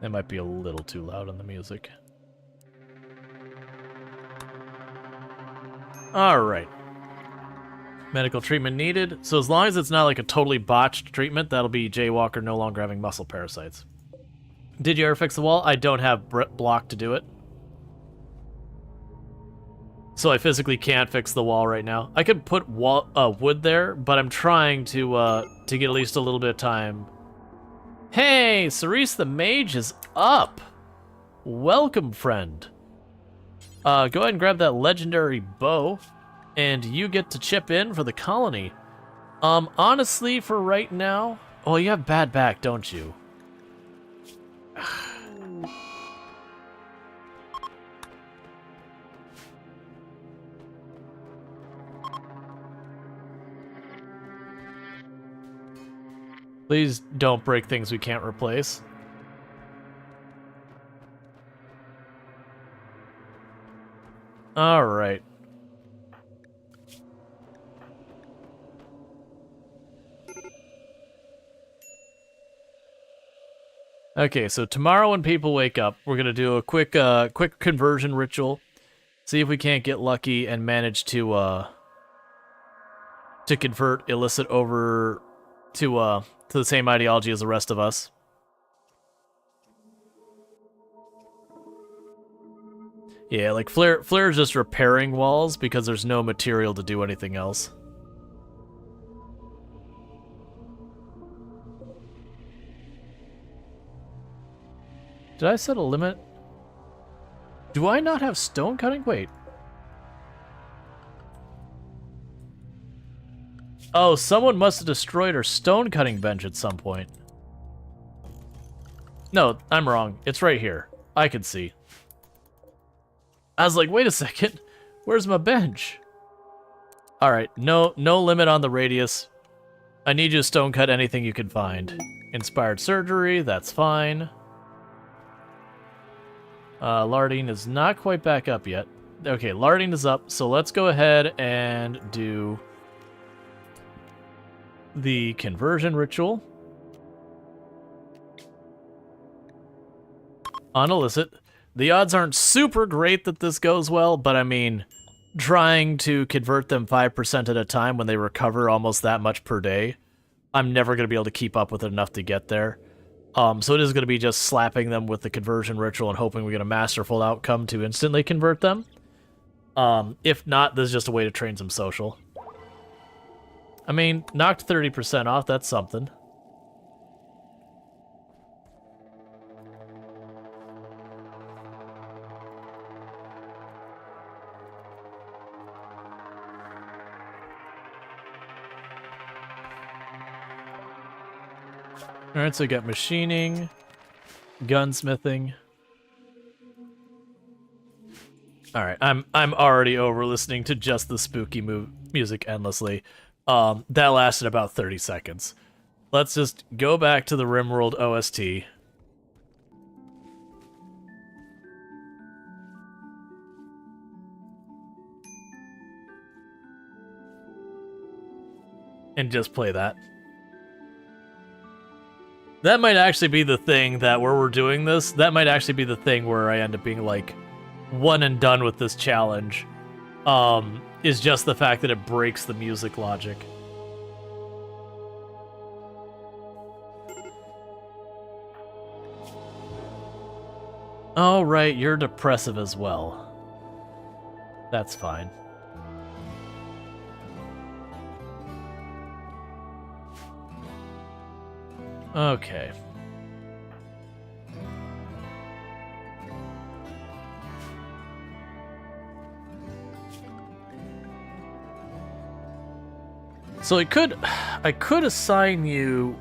That might be a little too loud on the music. Alright. Medical treatment needed. So as long as it's not like a totally botched treatment, that'll be Jaywalker no longer having muscle parasites. Did you ever fix the wall? I don't have block to do it. So I physically can't fix the wall right now. I could put wood there, but I'm trying to get at least a little bit of time. Hey, Cerise the Mage is up! Welcome, friend. Go ahead and grab that legendary bow, and you get to chip in for the colony. Honestly, for right now... Oh, you have bad back, don't you? Please don't break things we can't replace. Alright. Okay, so tomorrow when people wake up, we're gonna do a quick conversion ritual. See if we can't get lucky and manage to convert illicit over to the same ideology as the rest of us. Yeah, like Flare is just repairing walls because there's no material to do anything else. Did I set a limit? Do I not have stone cutting? Wait. Oh, someone must have destroyed our stone cutting bench at some point. No, I'm wrong. It's right here. I can see. I was like, wait a second. Where's my bench? Alright, no limit on the radius. I need you to stone cut anything you can find. Inspired surgery, that's fine. Larding is not quite back up yet. Okay, larding is up, so let's go ahead and do the conversion ritual on illicit. The odds aren't super great that this goes well, but I mean, trying to convert them 5% at a time when they recover almost that much per day, I'm never going to be able to keep up with it enough to get there. So it is going to be just slapping them with the conversion ritual and hoping we get a masterful outcome to instantly convert them. If not, this is just a way to train some social. I mean, knocked 30% off, that's something. Alright, so we got machining, gunsmithing. Alright, I'm already over listening to just the spooky music endlessly. That lasted about 30 seconds. Let's just go back to the RimWorld OST. And just play that. That might actually be the thing that where we're doing this, that might actually be the thing where I end up being like one and done with this challenge. Is just the fact that it breaks the music logic. Oh, right, you're depressive as well. That's fine. Okay. So I could assign you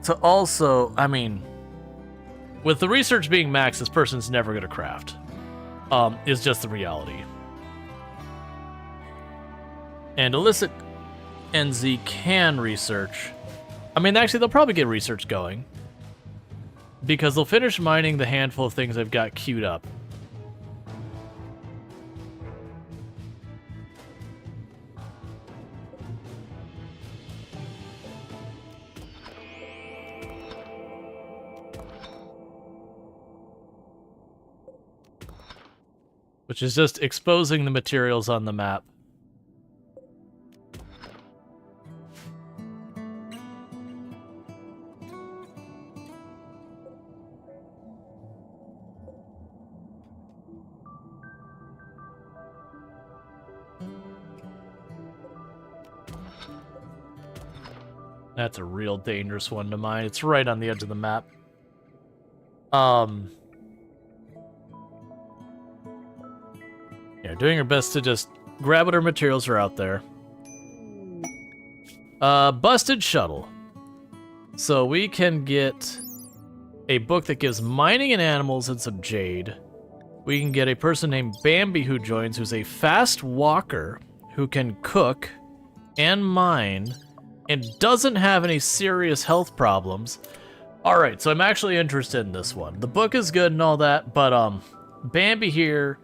to also, I mean, with the research being max, this person's never going to craft. Is just the reality. And illicit NZ can research. I mean, actually, they'll probably get research going. Because they'll finish mining the handful of things I've got queued up. Which is just exposing the materials on the map. That's a real dangerous one to mine. It's right on the edge of the map. Yeah, doing our best to just grab whatever materials are out there. Busted shuttle. So we can get a book that gives mining and animals and some jade. We can get a person named Bambi who joins, who's a fast walker who can cook and mine and doesn't have any serious health problems. Alright, so I'm actually interested in this one. The book is good and all that, but Bambi here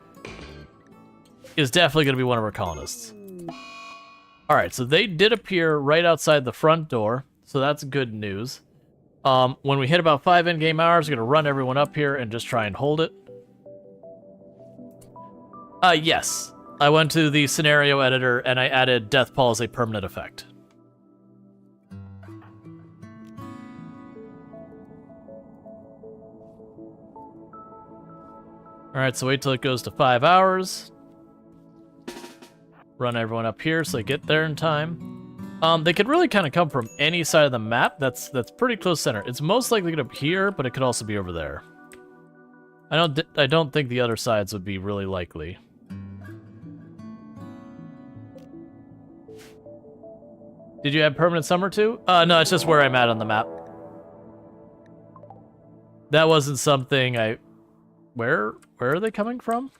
is definitely going to be one of our colonists. Alright, so they did appear right outside the front door, so that's good news. When we hit about 5 in-game hours, we're going to run everyone up here and just try and hold it. Yes. I went to the scenario editor and I added Death Pall as a permanent effect. Alright, so wait till it goes to 5 hours. Run everyone up here so they get there in time. They could really kind of come from any side of the map. That's pretty close center. It's most likely going to be here, but it could also be over there. I don't think the other sides would be really likely. Did you add permanent summer too? No, it's just where I'm at on the map. That wasn't something I... Where are they coming from?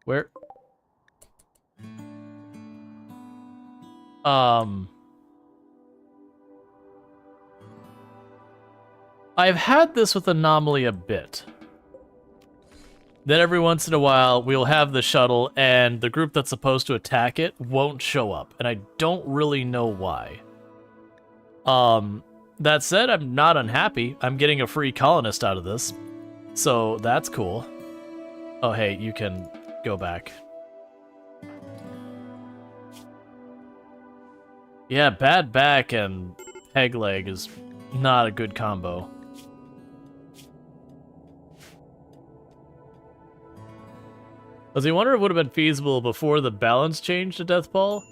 Where? I've had this with Anomaly a bit. That every once in a while, we'll have the shuttle, and the group that's supposed to attack it won't show up, and I don't really know why. That said, I'm not unhappy. I'm getting a free colonist out of this, so that's cool. Oh, hey, you can go back. Yeah, bad back and peg leg is not a good combo. Does he wonder if it would have been feasible before the balance changed to Death Pall,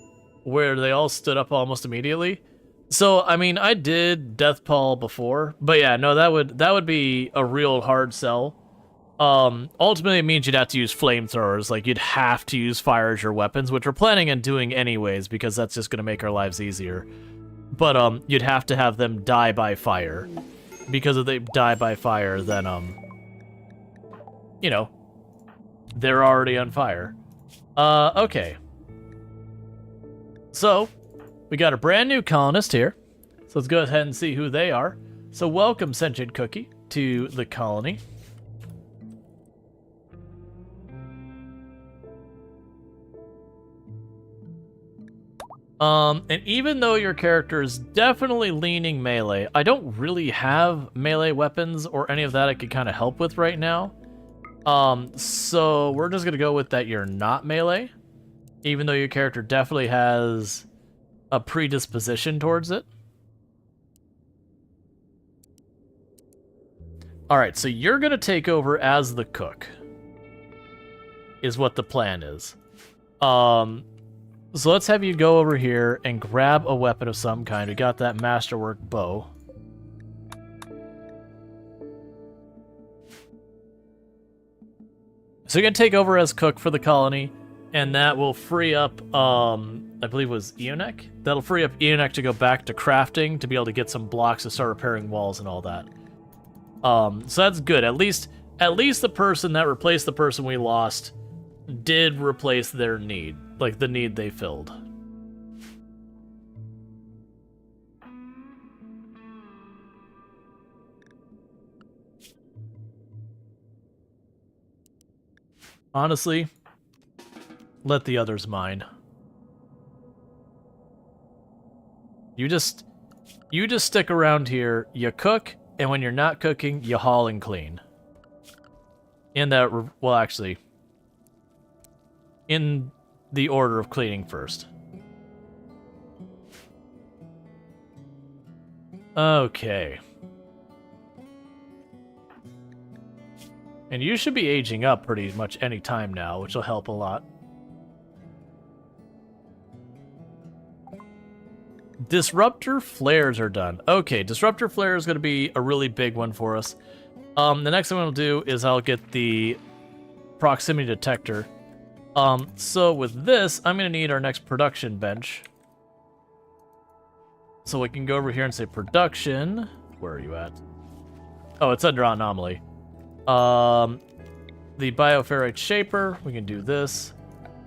where they all stood up almost immediately? So, I mean, I did Death Pall before, but yeah, no, that would be a real hard sell. Ultimately, it means you'd have to use flamethrowers, like you'd have to use fire as your weapons, which we're planning on doing anyways, because that's just going to make our lives easier. But, you'd have to have them die by fire, because if they die by fire, then, you know, they're already on fire. Okay. So, we got a brand new colonist here. So let's go ahead and see who they are. So welcome, Sentient Cookie, to the colony. And even though your character is definitely leaning melee, I don't really have melee weapons or any of that I could kind of help with right now. So we're just gonna go with that you're not melee, even though your character definitely has a predisposition towards it. Alright, so you're gonna take over as the cook, is what the plan is. So let's have you go over here and grab a weapon of some kind. We got that masterwork bow. So you're going to take over as cook for the colony, and that will free up, I believe it was Eonek? That'll free up Eonek to go back to crafting, to be able to get some blocks to start repairing walls and all that. So that's good. At least the person that replaced the person we lost did replace their need, like the need they filled. Honestly, let the others mine. You just stick around here, you cook, and when you're not cooking, you haul and clean. In that, well, actually, in the order of cleaning first. Okay. And you should be aging up pretty much any time now, which will help a lot. Disruptor flares are done. Okay, disruptor flare is going to be a really big one for us. The next thing I'll do is I'll get the proximity detector. So with this, I'm going to need our next production bench. So we can go over here and say production. Where are you at? Oh, it's under anomaly. The bioferrite shaper, we can do this.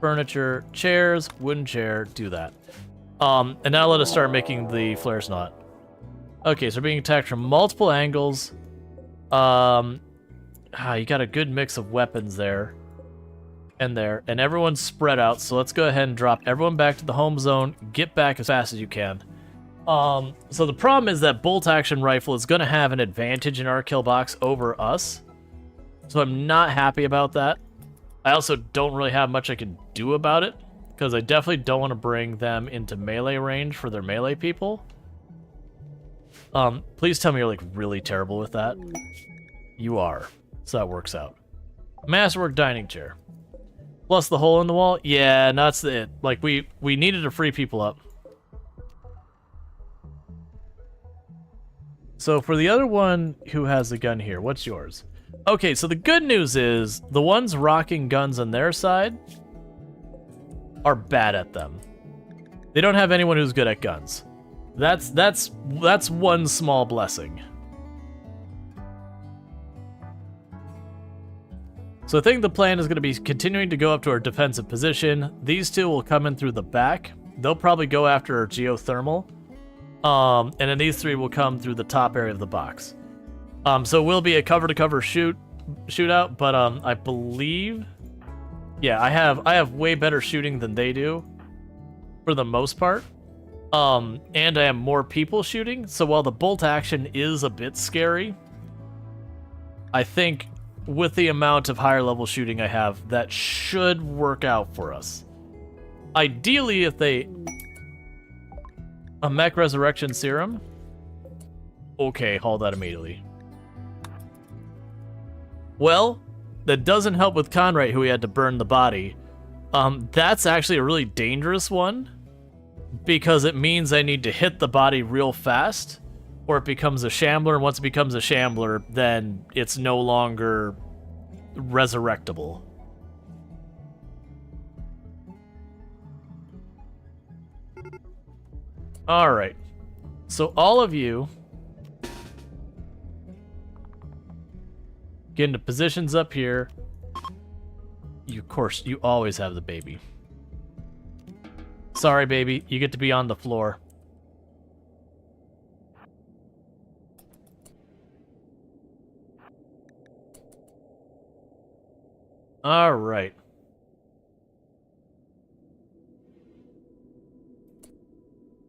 furniture, chairs, wooden chair, do that. And now let us start making the flares knot. Okay, so we're being attacked from multiple angles. You got a good mix of weapons there. And there. And everyone's spread out, so let's go ahead and drop everyone back to the home zone. Get back as fast as you can. So the problem is that bolt-action rifle is going to have an advantage in our kill box over us. So I'm not happy about that. I also don't really have much I can do about it, because I definitely don't want to bring them into melee range for their melee people. Please tell me you're, like, really terrible with that. You are. So that works out. Masterwork dining chair. Plus the hole in the wall? Yeah, that's it. Like, we needed to free people up. So for the other one who has the gun here, what's yours? Okay, so the good news is the ones rocking guns on their side are bad at them. They don't have anyone who's good at guns. That's one small blessing. So I think the plan is going to be continuing to go up to our defensive position. These two will come in through the back. They'll probably go after our geothermal. And then these three will come through the top area of the box. So it will be a cover-to-cover shootout, but I believe... Yeah, I have way better shooting than they do, for the most part. And I have more people shooting, so while the bolt action is a bit scary, I think with the amount of higher level shooting I have, that should work out for us. Ideally, if they... A mech resurrection serum? Okay, haul that immediately. Well, that doesn't help with Conrad, who we had to burn the body. That's actually a really dangerous one, because it means I need to hit the body real fast, or it becomes a shambler, and once it becomes a shambler, then it's no longer resurrectable. Alright, so all of you get into positions up here. Of course, you always have the baby. Sorry, baby, you get to be on the floor. Alright.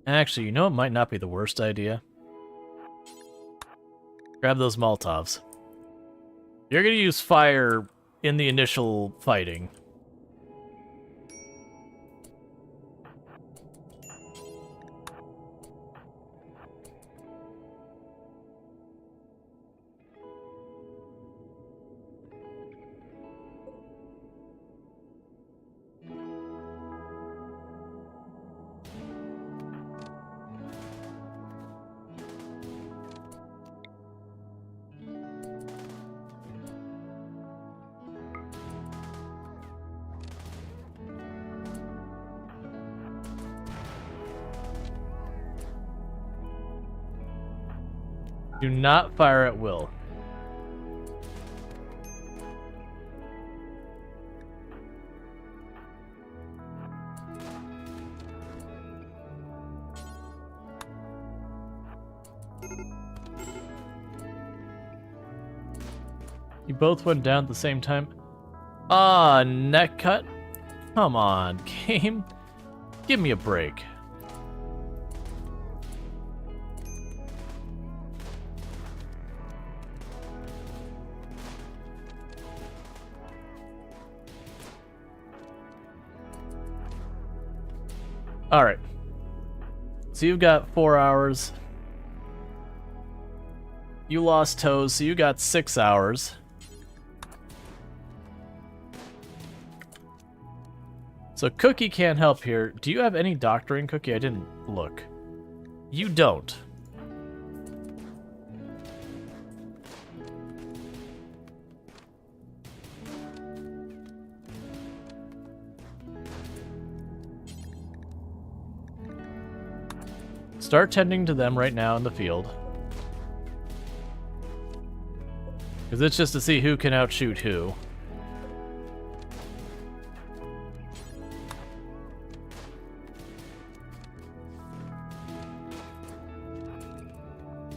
Actually, you know it might not be the worst idea? Grab those Molotovs. You're gonna use fire in the initial fighting. Do not fire at will. You both went down at the same time? Ah, neck cut? Come on, game. Give me a break. Alright. So you've got 4 hours. You lost toes, so you got 6 hours. So Cookie can't help here. Do you have any doctoring, Cookie? I didn't look. You don't. Start tending to them right now in the field. Because it's just to see who can outshoot who.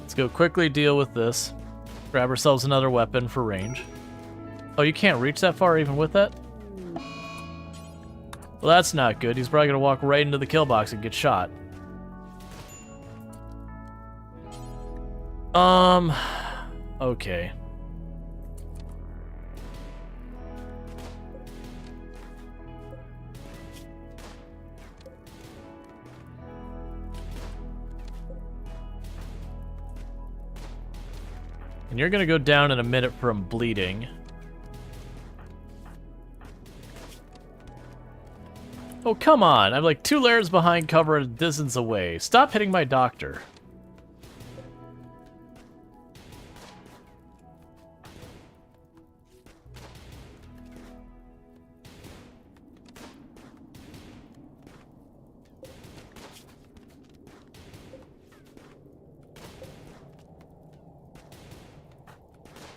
Let's go quickly deal with this. Grab ourselves another weapon for range. Oh, you can't reach that far even with that? Well, that's not good. He's probably gonna walk right into the kill box and get shot. Okay. And you're gonna go down in a minute from bleeding. Oh, come on. I'm like 2 layers behind cover a distance away. Stop hitting my doctor.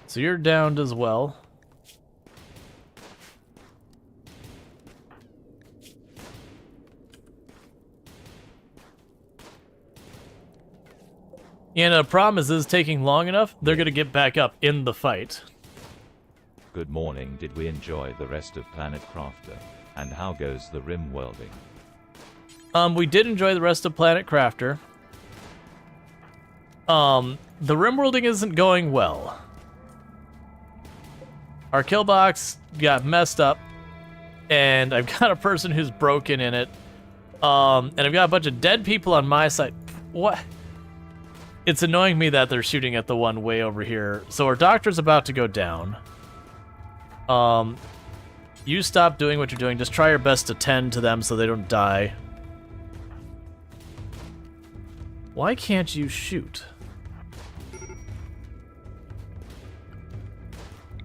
So you're downed as well. And the problem is this is taking long enough, they're going to get back up in the fight. Good morning. Did we enjoy the rest of Planet Crafter? And how goes the RimWorlding? We did enjoy the rest of Planet Crafter. The RimWorlding isn't going well. Our kill box got messed up, and I've got a person who's broken in it. And I've got a bunch of dead people on my side. What? It's annoying me that they're shooting at the one way over here. So our doctor's about to go down. You stop doing what you're doing. Just try your best to tend to them so they don't die. Why can't you shoot?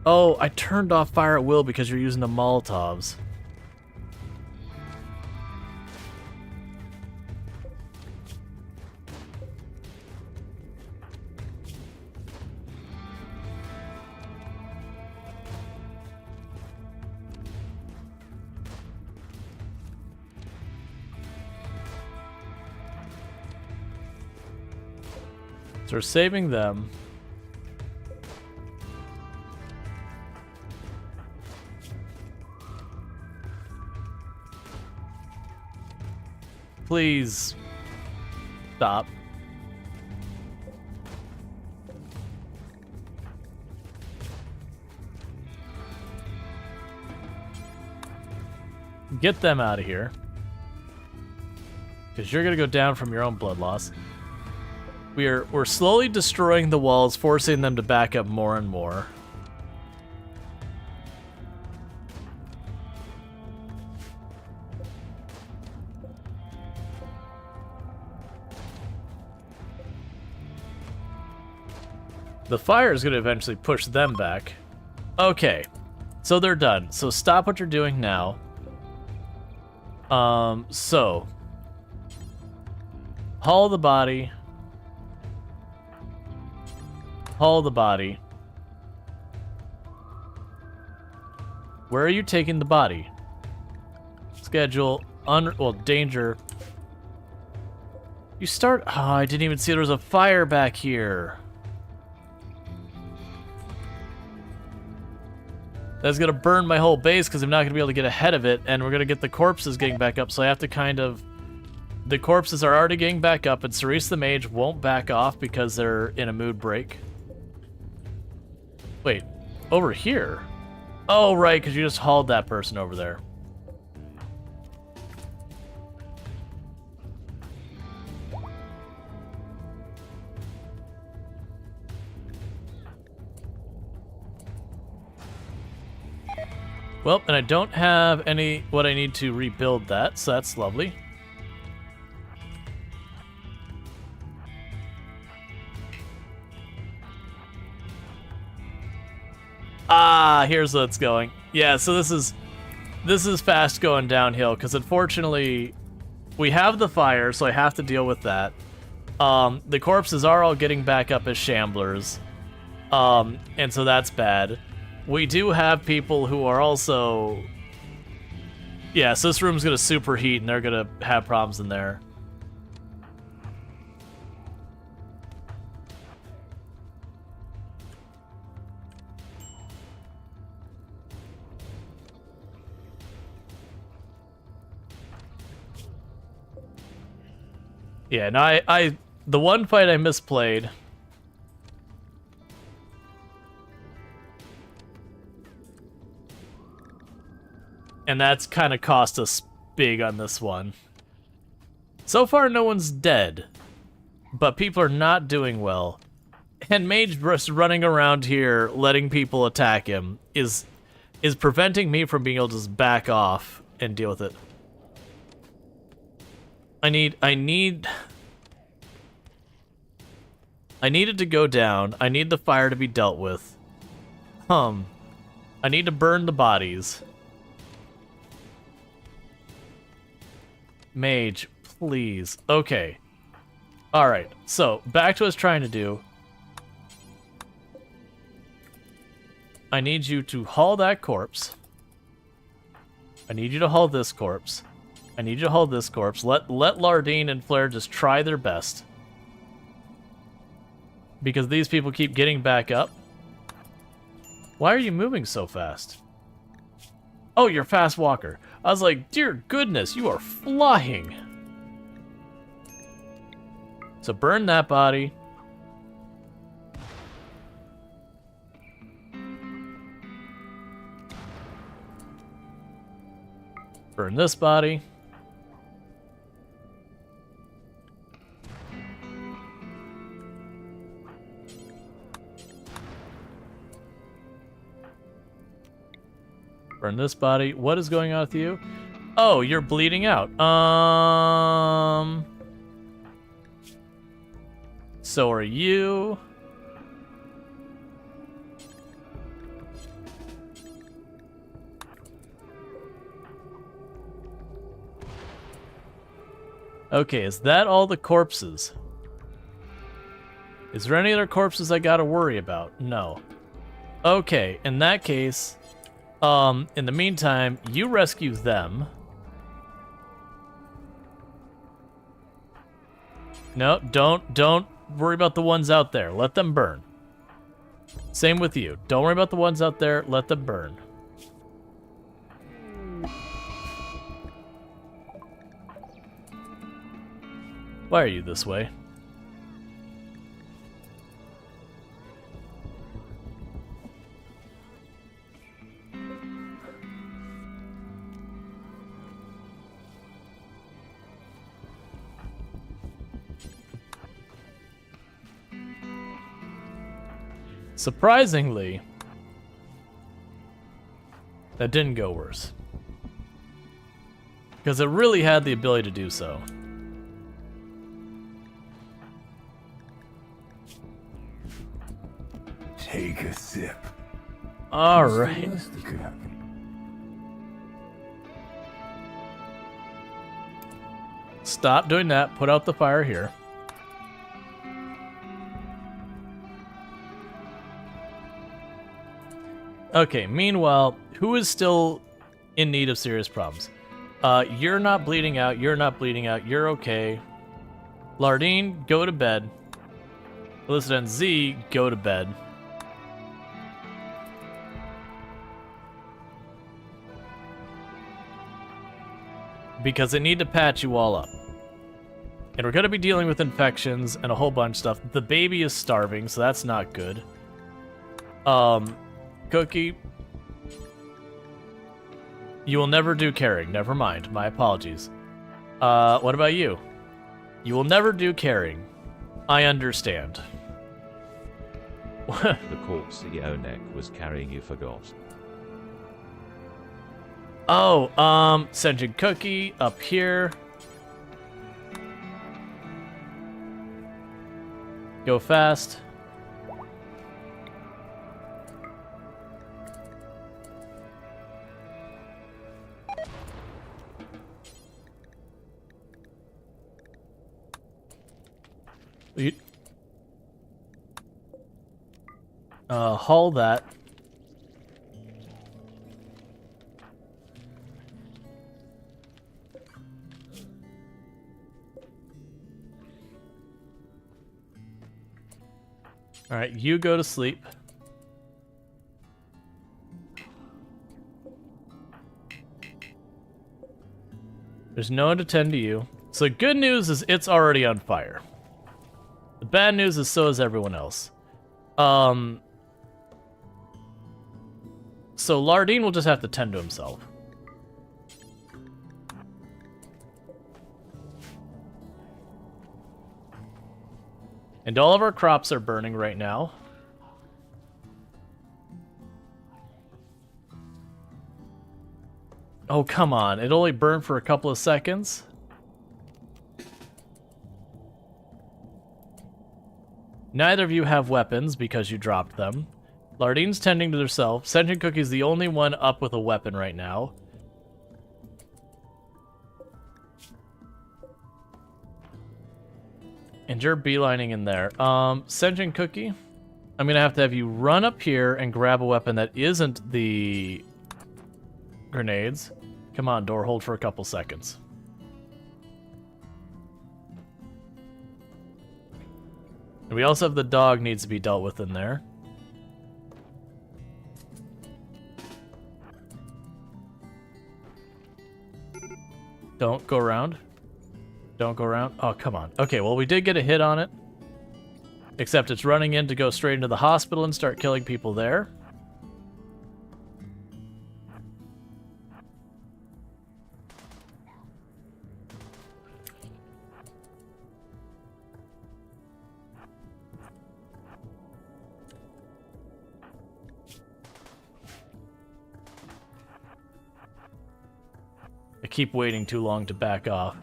Oh, I turned off fire at will because you're using the Molotovs. So we're saving them. Please stop. Get them out of here. Because you're going to go down from your own blood loss. We're slowly destroying the walls, forcing them to back up more and more. The fire is going to eventually push them back. Okay, so they're done. So stop what you're doing now. So haul the body. Haul the body. Where are you taking the body? Schedule. Well, danger. You start. Oh, I didn't even see there was a fire back here. That's gonna burn my whole base because I'm not gonna be able to get ahead of it, and we're gonna get the corpses getting back up, so I have to kind of... The corpses are already getting back up, and Cerise the Mage won't back off because they're in a mood break. Wait, over here? Oh, right, because you just hauled that person over there. Well, and I don't have what I need to rebuild that, so that's lovely. Ah, here's what's going. Yeah, so this is fast going downhill, because unfortunately we have the fire, so I have to deal with that. The corpses are all getting back up as shamblers. And so that's bad. We do have people who are also... Yeah, so this room's gonna superheat and they're gonna have problems in there. Yeah, and the one fight I misplayed. And that's kind of cost us big on this one. So far, no one's dead, but people are not doing well. And Mage just running around here, letting people attack him, is preventing me from being able to just back off and deal with it. I need it to go down. I need the fire to be dealt with. I need to burn the bodies. Mage, please. Okay. Alright, so back to what I was trying to do. I need you to haul that corpse. I need you to haul this corpse. I need you to haul this corpse. Let Lardine and Flare just try their best. Because these people keep getting back up. Why are you moving so fast? Oh, you're a fast walker. I was like, dear goodness, you are flying. So burn that body. Burn this body. Burn this body. What is going on with you? Oh, you're bleeding out. So are you. Okay, is that all the corpses? Is there any other corpses I gotta worry about? No. Okay, in that case, in the meantime, you rescue them. No, don't worry about the ones out there. Let them burn. Same with you. Don't worry about the ones out there. Let them burn. Why are you this way? Surprisingly, that didn't go worse. Because it really had the ability to do so. Take a sip. All right. What's the worst that could happen? Stop doing that. Put out the fire here. Okay, meanwhile, who is still in need of serious problems? You're not bleeding out. You're not bleeding out. You're okay. Lardine, go to bed. Felicity and Z, go to bed. Because I need to patch you all up. And we're going to be dealing with infections and a whole bunch of stuff. The baby is starving, so that's not good. Cookie. You will never do carrying. Never mind. My apologies. What about you? You will never do carrying. I understand. The corpse Ionek was carrying you forgot. Oh, Sentient Cookie up here. Go fast. Haul that. All right, you go to sleep. There's no one to tend to you. So good news is it's already on fire. The bad news is so is everyone else. So Lardine will just have to tend to himself. And all of our crops are burning right now. Oh, come on. It only burned for a couple of seconds. Neither of you have weapons because you dropped them. Lardine's tending to herself. Sentient Cookie's the only one up with a weapon right now. And you're beelining in there. Sentient Cookie, I'm gonna have to have you run up here and grab a weapon that isn't the grenades. Come on, door, hold for a couple seconds. And we also have the dog needs to be dealt with in there. Don't go around. Don't go around. Oh, come on. Okay, well, we did get a hit on it. Except it's running in to go straight into the hospital and start killing people there. I keep waiting too long to back off.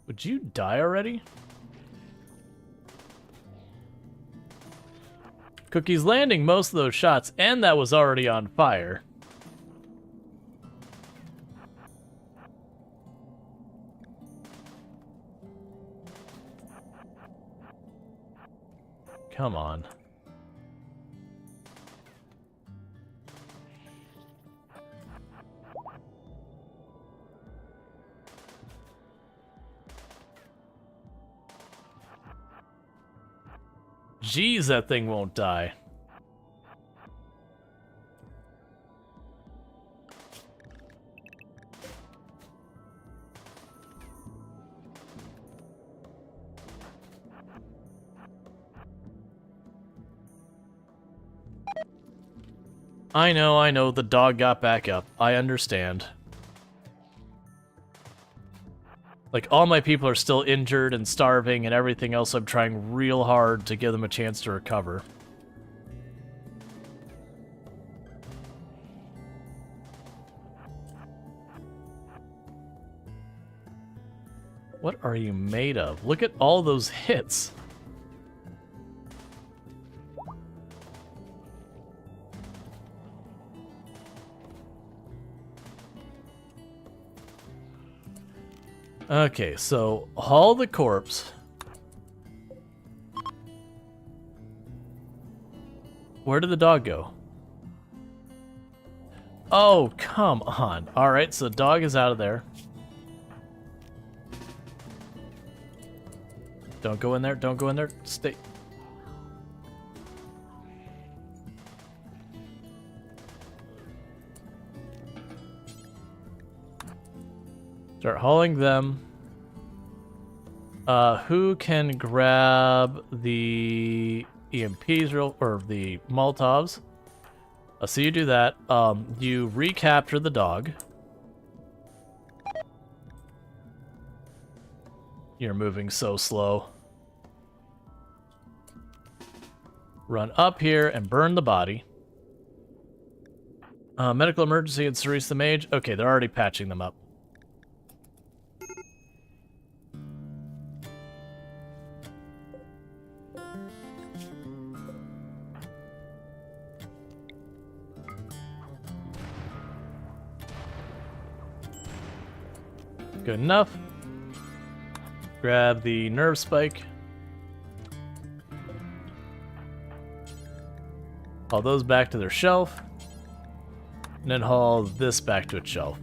Would you die already? Cookie's landing most of those shots, and that was already on fire. Come on. Jeez, that thing won't die. I know, the dog got back up. I understand. Like, all my people are still injured and starving and everything else. I'm trying real hard to give them a chance to recover. What are you made of? Look at all those hits. Okay, so haul the corpse. Where did the dog go? Oh, come on. Alright, so dog is out of there. Don't go in there, don't go in there. Stay. Start hauling them. Who can grab the EMPs or the Molotovs? So you do that. You recapture the dog. You're moving so slow. Run up here and burn the body. Medical emergency and Cerise the Mage. Okay, they're already patching them up. Good enough. Grab the nerve spike. Haul those back to their shelf. And then haul this back to its shelf.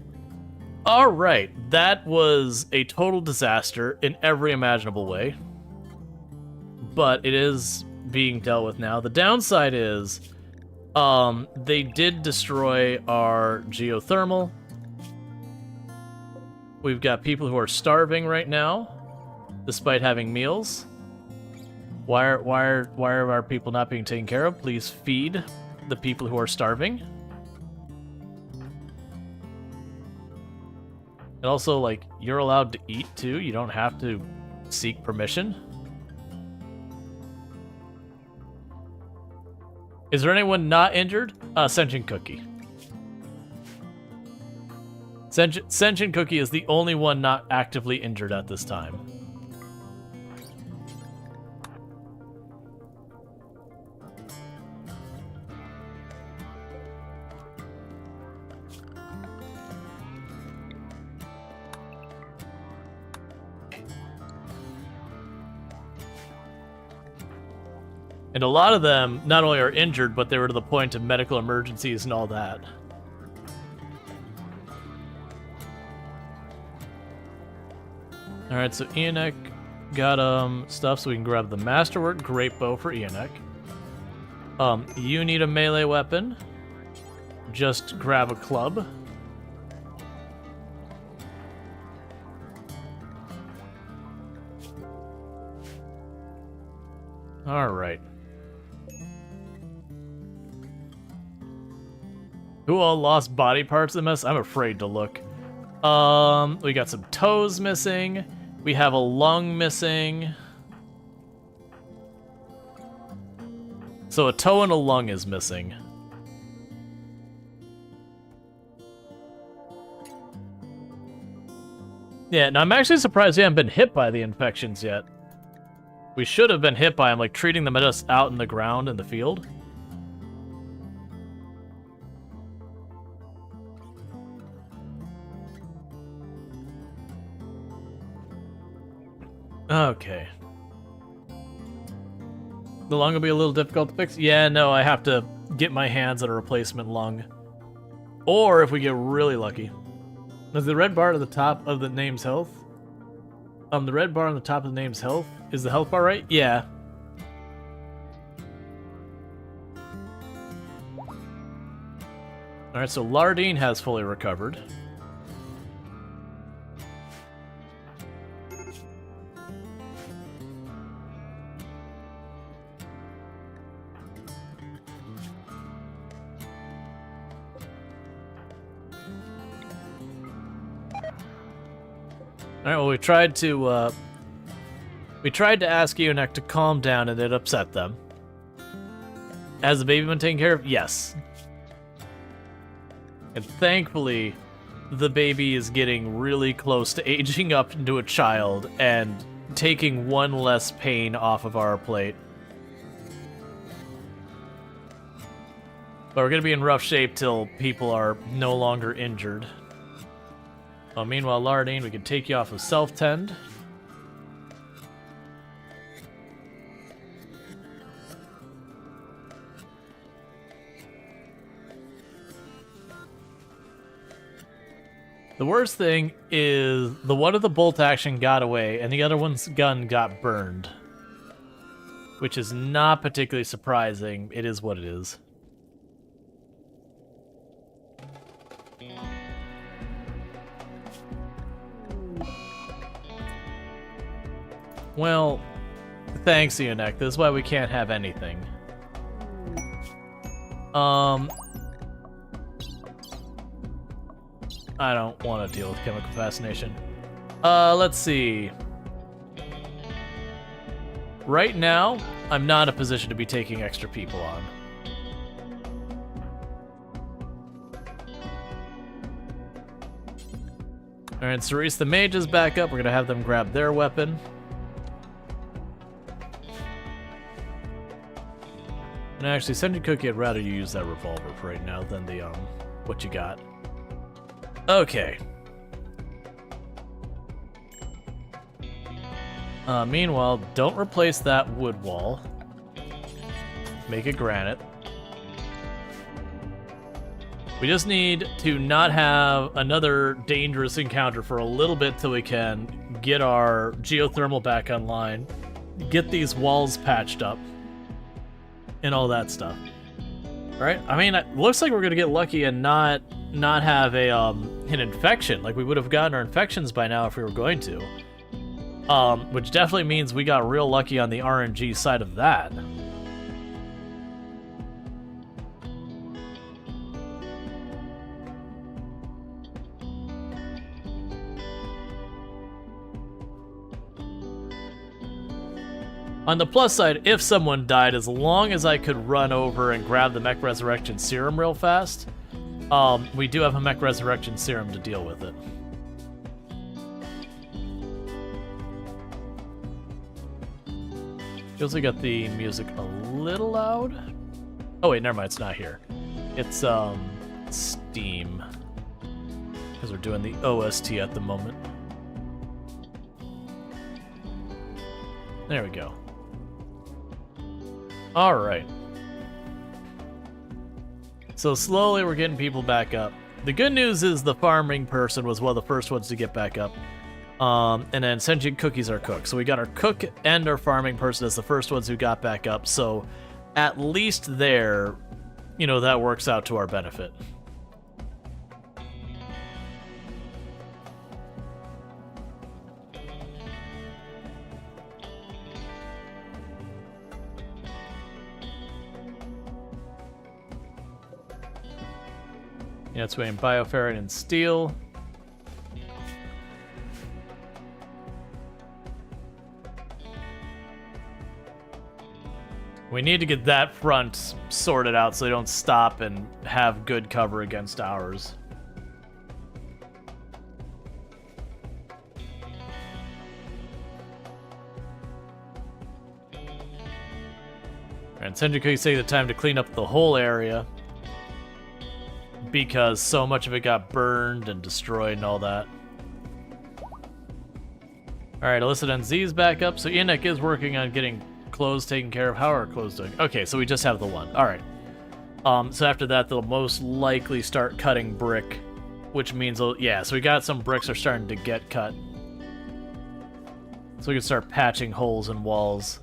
Alright, that was a total disaster in every imaginable way. but it is being dealt with now. The downside is they did destroy our geothermal. We've got people who are starving right now, despite having meals. Why are our people not being taken care of? Please feed the people who are starving. And also, like, you're allowed to eat too. You don't have to seek permission. Is there anyone not injured? Sentient Cookie. Sentient Cookie is the only one not actively injured at this time. And a lot of them not only are injured, but they were to the point of medical emergencies and all that. Alright, so Ionek got stuff so we can grab the Masterwork Great Bow for Ionek. You need a melee weapon. Just grab a club. Alright. Who all lost body parts in the mess? I'm afraid to look. We got some toes missing. We have a lung missing. So a toe and a lung is missing. Yeah, now I'm actually surprised we haven't been hit by the infections yet. We should have been hit by them, like treating them just out in the ground in the field. Okay. The lung will be a little difficult to fix? Yeah, no, I have to get my hands on a replacement lung. Or if we get really lucky. Is the red bar at the top of the name's health? The red bar on the top of the name's health? Is the health bar right? Yeah. Alright, so Lardine has fully recovered. Alright, well, we tried to ask Ionek to calm down and it upset them. Has the baby been taken care of? Yes. And thankfully, the baby is getting really close to aging up into a child and taking one less pain off of our plate. But we're gonna be in rough shape till people are no longer injured. Well, meanwhile, Lardine, we can take you off of self-tend. The worst thing is the one of the bolt action got away and the other one's gun got burned. Which is not particularly surprising. It is what it is. Well, thanks, Ionek. This is why we can't have anything. I don't want to deal with chemical fascination. Let's see. Right now, I'm not in a position to be taking extra people on. Alright, Cerise the Mage is back up. We're gonna have them grab their weapon. And actually, Sentient Cookie, I'd rather you use that revolver for right now than the, what you got. Okay. Meanwhile, don't replace that wood wall. Make it granite. We just need to not have another dangerous encounter for a little bit till we can get our geothermal back online. get these walls patched up, and all that stuff. All right. I mean, it looks like we're gonna get lucky and not have a an infection. Like we would have gotten our infections by now if we were going to. Which definitely means we got real lucky on the RNG side of that. On the plus side, if someone died, as long as I could run over and grab the Mech Resurrection Serum real fast, we do have a Mech Resurrection Serum to deal with it. You also got the music a little loud. Oh wait, never mind, it's not here. It's Steam. Because we're doing the OST at the moment. There we go. Alright. So slowly we're getting people back up. The good news is the farming person was one of the first ones to get back up. And then sentient cookies are cooked. So we got our cook and our farming person as the first ones who got back up. So at least there, you know, that works out to our benefit. Yeah, it's weighing bioferrite and steel. We need to get that front sorted out so they don't stop and have good cover against ours. And Senjuku say the time to clean up the whole area, because so much of it got burned and destroyed and all that. Alright, Illicit NZ's back up, so Enoch is working on getting clothes taken care of. How are our clothes doing? Okay, so we just have the one. Alright. So after that, they'll most likely start cutting brick, which means, yeah, so we got some bricks are starting to get cut. So we can start patching holes in walls.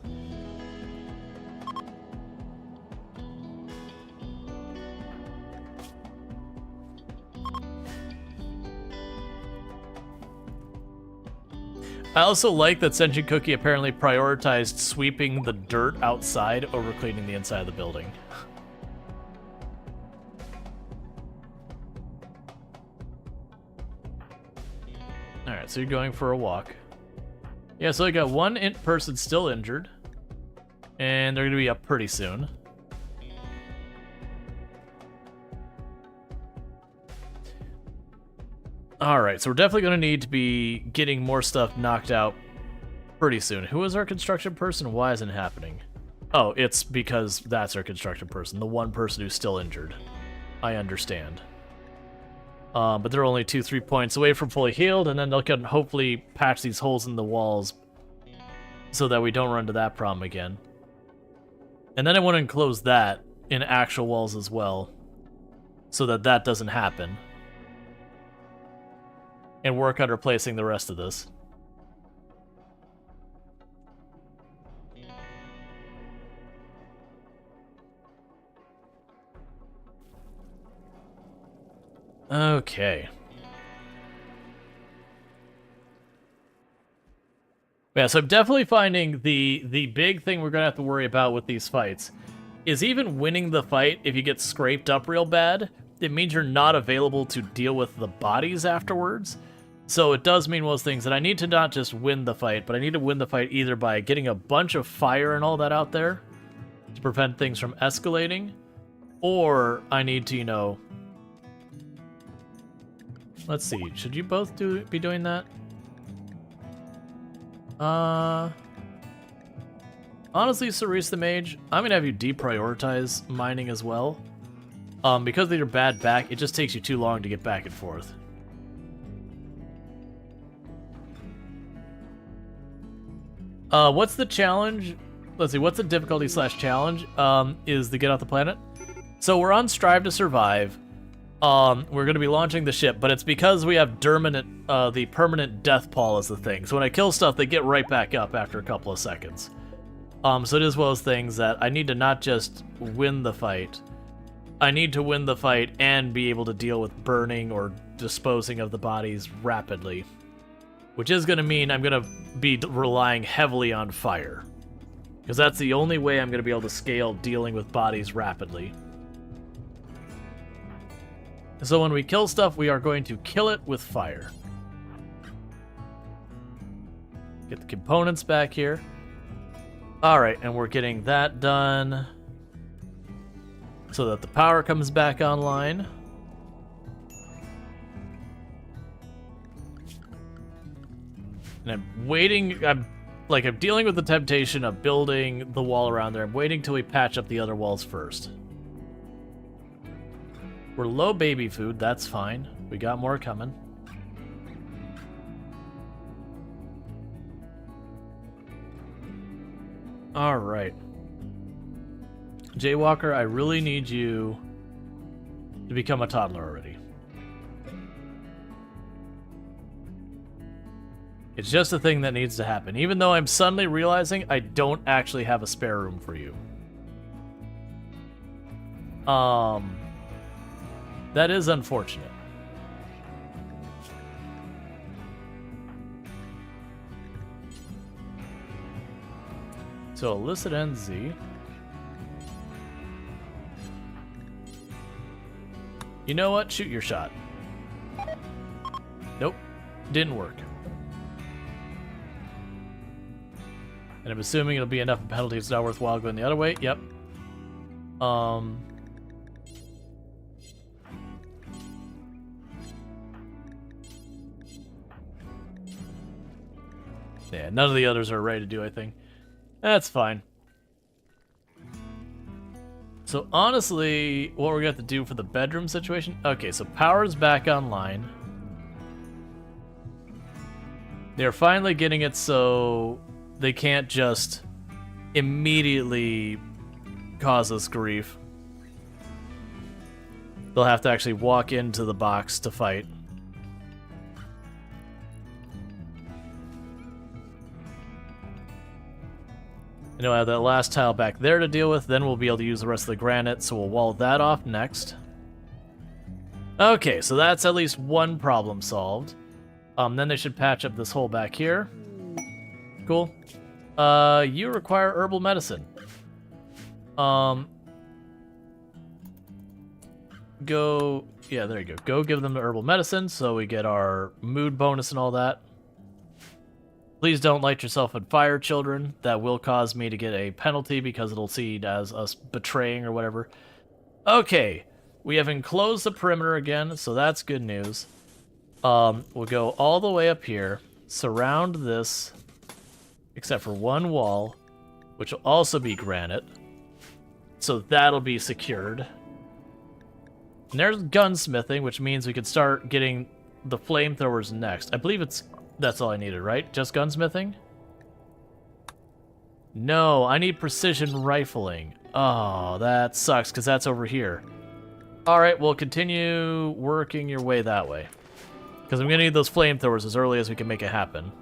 I also like that Sentient Cookie apparently prioritized sweeping the dirt outside over cleaning the inside of the building. Alright, so you're going for a walk. Yeah, so I got one person still injured. And they're going to be up pretty soon. Alright, so we're definitely going to need to be getting more stuff knocked out pretty soon. Who is our construction person? Why isn't it happening? Oh, it's because that's our construction person. The one person who's still injured. I understand. But they're only 2-3 points away from fully healed, and then they'll can hopefully patch these holes in the walls so that we don't run into that problem again. And then I want to enclose that in actual walls as well, so that that doesn't happen. And work on replacing the rest of this. Okay. Yeah, so I'm definitely finding the big thing we're gonna have to worry about with these fights is even winning the fight. If you get scraped up real bad, it means you're not available to deal with the bodies afterwards. So it does mean one of those things that I need to not just win the fight, but I need to win the fight either by getting a bunch of fire and all that out there to prevent things from escalating, or I need to, you know... Let's see, should you both be doing that? Honestly, Cerise the Mage, I'm gonna have you deprioritize mining as well. Because of your bad back, it just takes you too long to get back and forth. What's the challenge? Let's see, what's the difficulty / challenge? Is to get off the planet. So we're on Strive to Survive. We're going to be launching the ship, but it's because we have the permanent death pall as the thing. So when I kill stuff, they get right back up after a couple of seconds. So it is one of those things that I need to not just win the fight. I need to win the fight and be able to deal with burning or disposing of the bodies rapidly. Which is going to mean I'm going to be relying heavily on fire. Because that's the only way I'm going to be able to scale dealing with bodies rapidly. So when we kill stuff, we are going to kill it with fire. Get the components back here. Alright, and we're getting that done so that the power comes back online. And I'm waiting, I'm dealing with the temptation of building the wall around there. I'm waiting till we patch up the other walls first. We're low baby food, that's fine. We got more coming. Alright. Jaywalker, I really need you to become a toddler already. It's just a thing that needs to happen, even though I'm suddenly realizing I don't actually have a spare room for you. That is unfortunate. So illicit NZ. You know what? Shoot your shot. Nope. Didn't work. And I'm assuming it'll be enough of a penalty it's not worthwhile going the other way. Yep. Yeah, none of the others are ready to do anything. That's fine. So honestly, what we're going to have to do for the bedroom situation... Okay, so power's back online. They're finally getting it so they can't just immediately cause us grief. They'll have to actually walk into the box to fight. You know, I have that last tile back there to deal with, then we'll be able to use the rest of the granite, so we'll wall that off next. Okay, so that's at least one problem solved. Then they should patch up this hole back here. Cool. You require herbal medicine. Go... Yeah, there you go. Go give them the herbal medicine, so we get our mood bonus and all that. Please don't light yourself on fire, children. That will cause me to get a penalty because it'll see it as us betraying or whatever. Okay, we have enclosed the perimeter again, so that's good news. We'll go all the way up here, surround this, except for one wall, which will also be granite. So that'll be secured. And there's gunsmithing, which means we can start getting the flamethrowers next. I believe that's all I needed, right? Just gunsmithing? No, I need precision rifling. Oh, that sucks, because that's over here. Alright, we'll continue working your way that way. Because I'm going to need those flamethrowers as early as we can make it happen.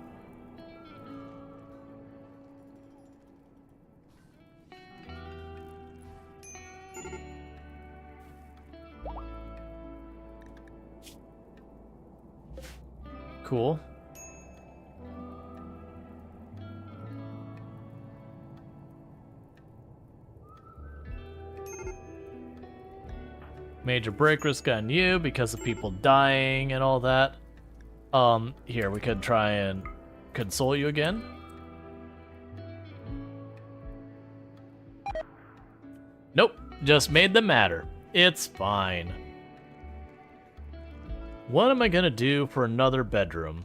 Cool. Major break risk on you because of people dying and all that. Here, we could try and console you again. Nope, just made them matter. It's fine. What am I gonna do for another bedroom?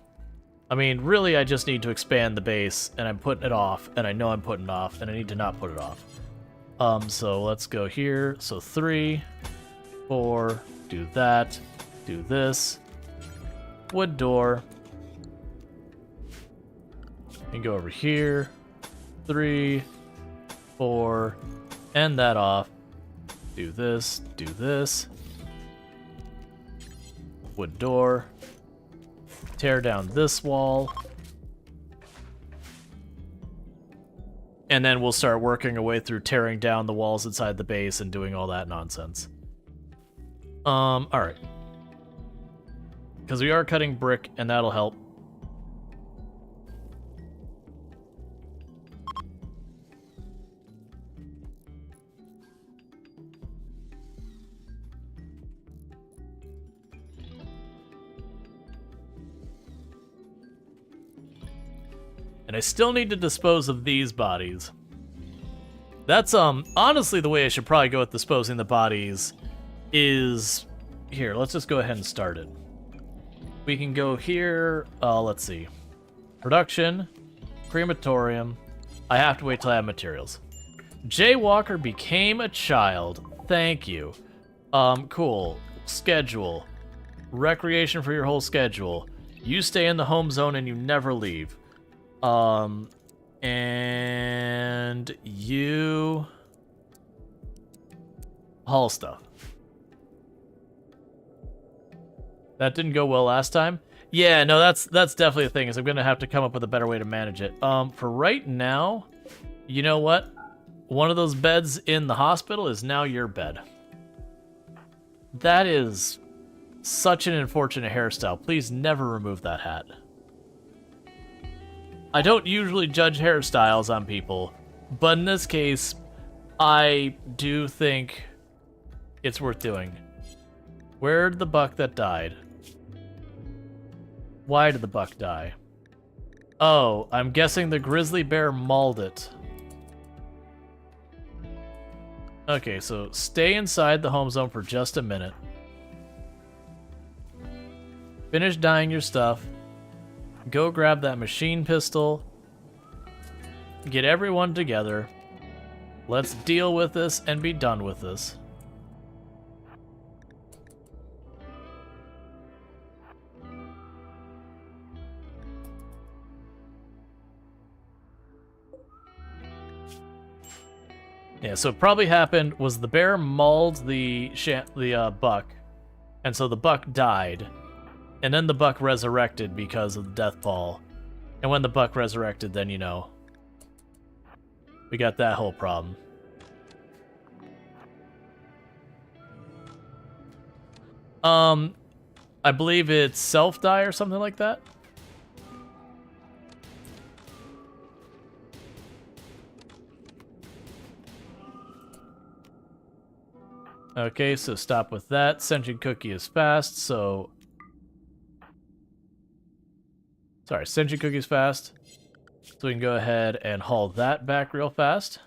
I mean, really, I just need to expand the base, and I'm putting it off, and I know I'm putting it off, and I need to not put it off. So let's go here. So 3, 4, do that, do this, wood door, and go over here, 3, 4, end that off, do this, wood door, tear down this wall, And then we'll start working our way through tearing down the walls inside the base and doing all that nonsense. Alright. Because we are cutting brick, and that'll help. And I still need to dispose of these bodies. That's, honestly the way I should probably go with disposing the bodies is... Here, let's just go ahead and start it. We can go here, let's see. Production, crematorium. I have to wait till I have materials. Jaywalker became a child. Thank you. Cool. Schedule. Recreation for your whole schedule. You stay in the home zone and you never leave. And you haul stuff. That didn't go well last time. Yeah, no, that's definitely a thing, is I'm gonna have to come up with a better way to manage it. For right now, you know what? One of those beds in the hospital is now your bed. That is such an unfortunate hairstyle. Please never remove that hat. I don't usually judge hairstyles on people, but in this case, I do think it's worth doing. Where'd the buck that died? Why did the buck die? Oh, I'm guessing the grizzly bear mauled it. Okay, so stay inside the home zone for just a minute. Finish dyeing your stuff. Go grab that machine pistol. Get everyone together. Let's deal with this and be done with this. Yeah, so what probably happened was the bear mauled the buck, and so the buck died. And then the buck resurrected because of the death ball. And when the buck resurrected, then, you know, we got that whole problem. I believe it's self-die or something like that. Okay, so stop with that. Sentient Cookie is fast, so... Sorry, Sentient Cookie's fast. So we can go ahead and haul that back real fast.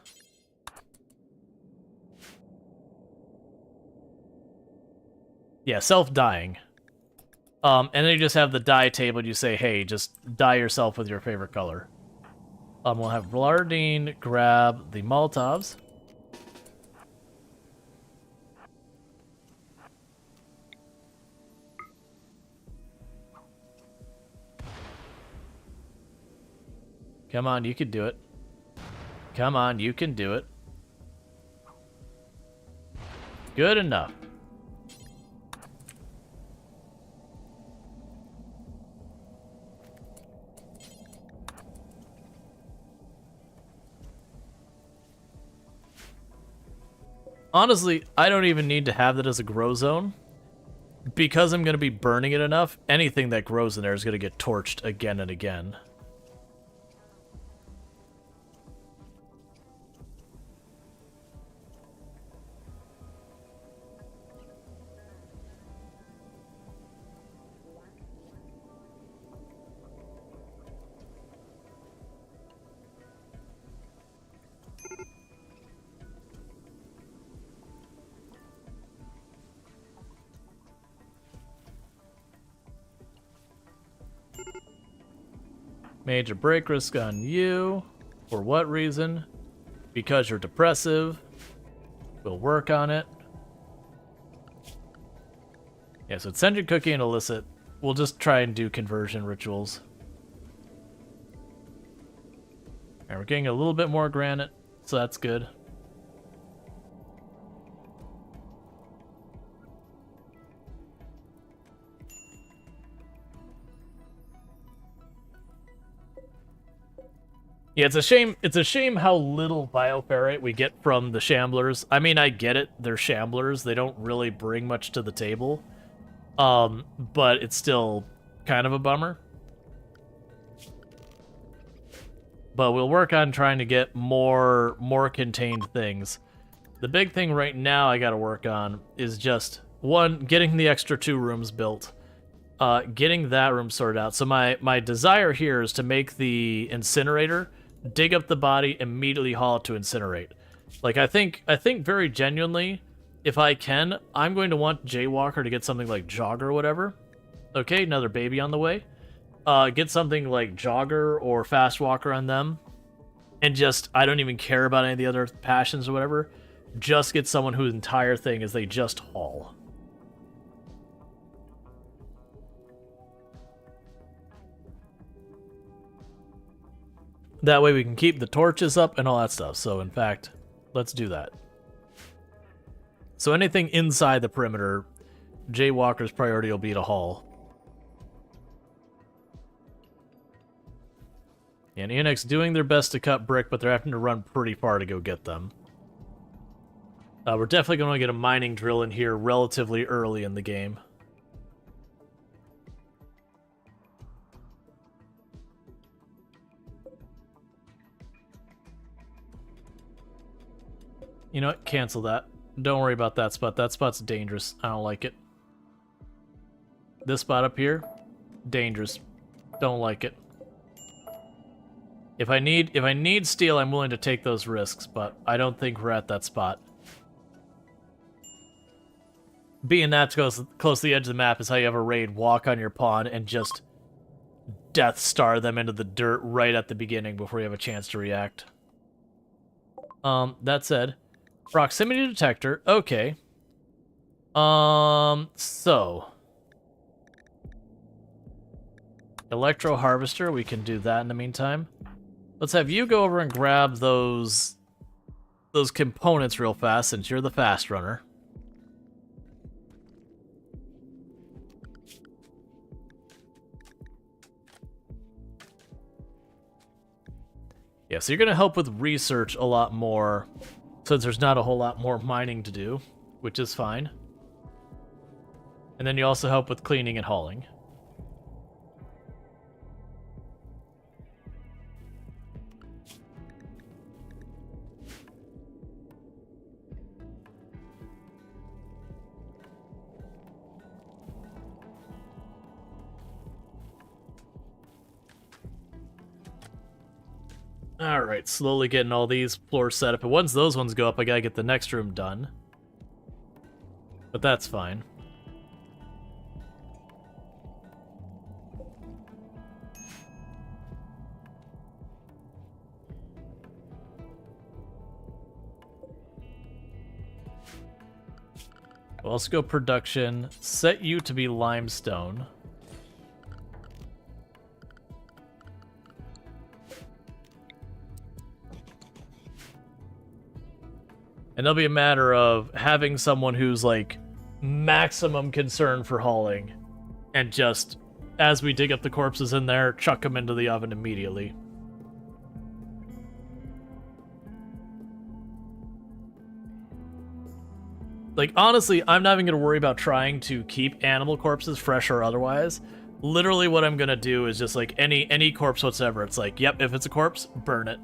Yeah, self-dying. And then you just have the dye table and you say, hey, just dye yourself with your favorite color. We'll have Blardine grab the Molotovs. Come on, you can do it. Come on, you can do it. Good enough. Honestly, I don't even need to have that as a grow zone. Because I'm going to be burning it enough, anything that grows in there is going to get torched again and again. Major break risk on you. For what reason? Because you're depressive. We'll work on it. Yeah, so it's Sentient Cookie and Illicit. We'll just try and do conversion rituals. And we're getting a little bit more granite, so that's good. Yeah, it's a shame. It's a shame how little bioferrite we get from the shamblers. I mean, I get it. They're shamblers. They don't really bring much to the table. But it's still kind of a bummer. But we'll work on trying to get more contained things. The big thing right now I got to work on is just, one, getting the extra 2 rooms built. Getting that room sorted out. So my desire here is to make the incinerator, dig up the body, immediately haul it to incinerate. Like, I think very genuinely, if I can, I'm going to want Jaywalker to get something like Jogger or whatever. Okay, another baby on the way. Get something like Jogger or Fast Walker on them. And just, I don't even care about any of the other passions or whatever. Just get someone whose entire thing is they just haul. That way we can keep the torches up and all that stuff. So, in fact, let's do that. So anything inside the perimeter, Jaywalker's priority will be to haul. And ENX doing their best to cut brick, but they're having to run pretty far to go get them. We're definitely going to get a mining drill in here relatively early in the game. You know what? Cancel that. Don't worry about that spot. That spot's dangerous. I don't like it. This spot up here, dangerous. Don't like it. If I need steel, I'm willing to take those risks, but I don't think we're at that spot. Being that close to the edge of the map is how you have a raid walk on your pawn and just Death Star them into the dirt right at the beginning before you have a chance to react. That said, proximity detector, okay. So electro harvester, we can do that in the meantime. Let's have you go over and grab those components real fast since you're the fast runner. Yeah, so you're going to help with research a lot more since there's not a whole lot more mining to do, which is fine. And then you also help with cleaning and hauling. Alright, slowly getting all these floors set up. And once those ones go up, I gotta get the next room done. But that's fine. We'll also go production. Set you to be limestone. And it'll be a matter of having someone who's like maximum concern for hauling and just, as we dig up the corpses in there, chuck them into the oven immediately. Like, honestly, I'm not even going to worry about trying to keep animal corpses fresh or otherwise. Literally what I'm going to do is just like any corpse whatsoever. It's like, yep, if it's a corpse, burn it.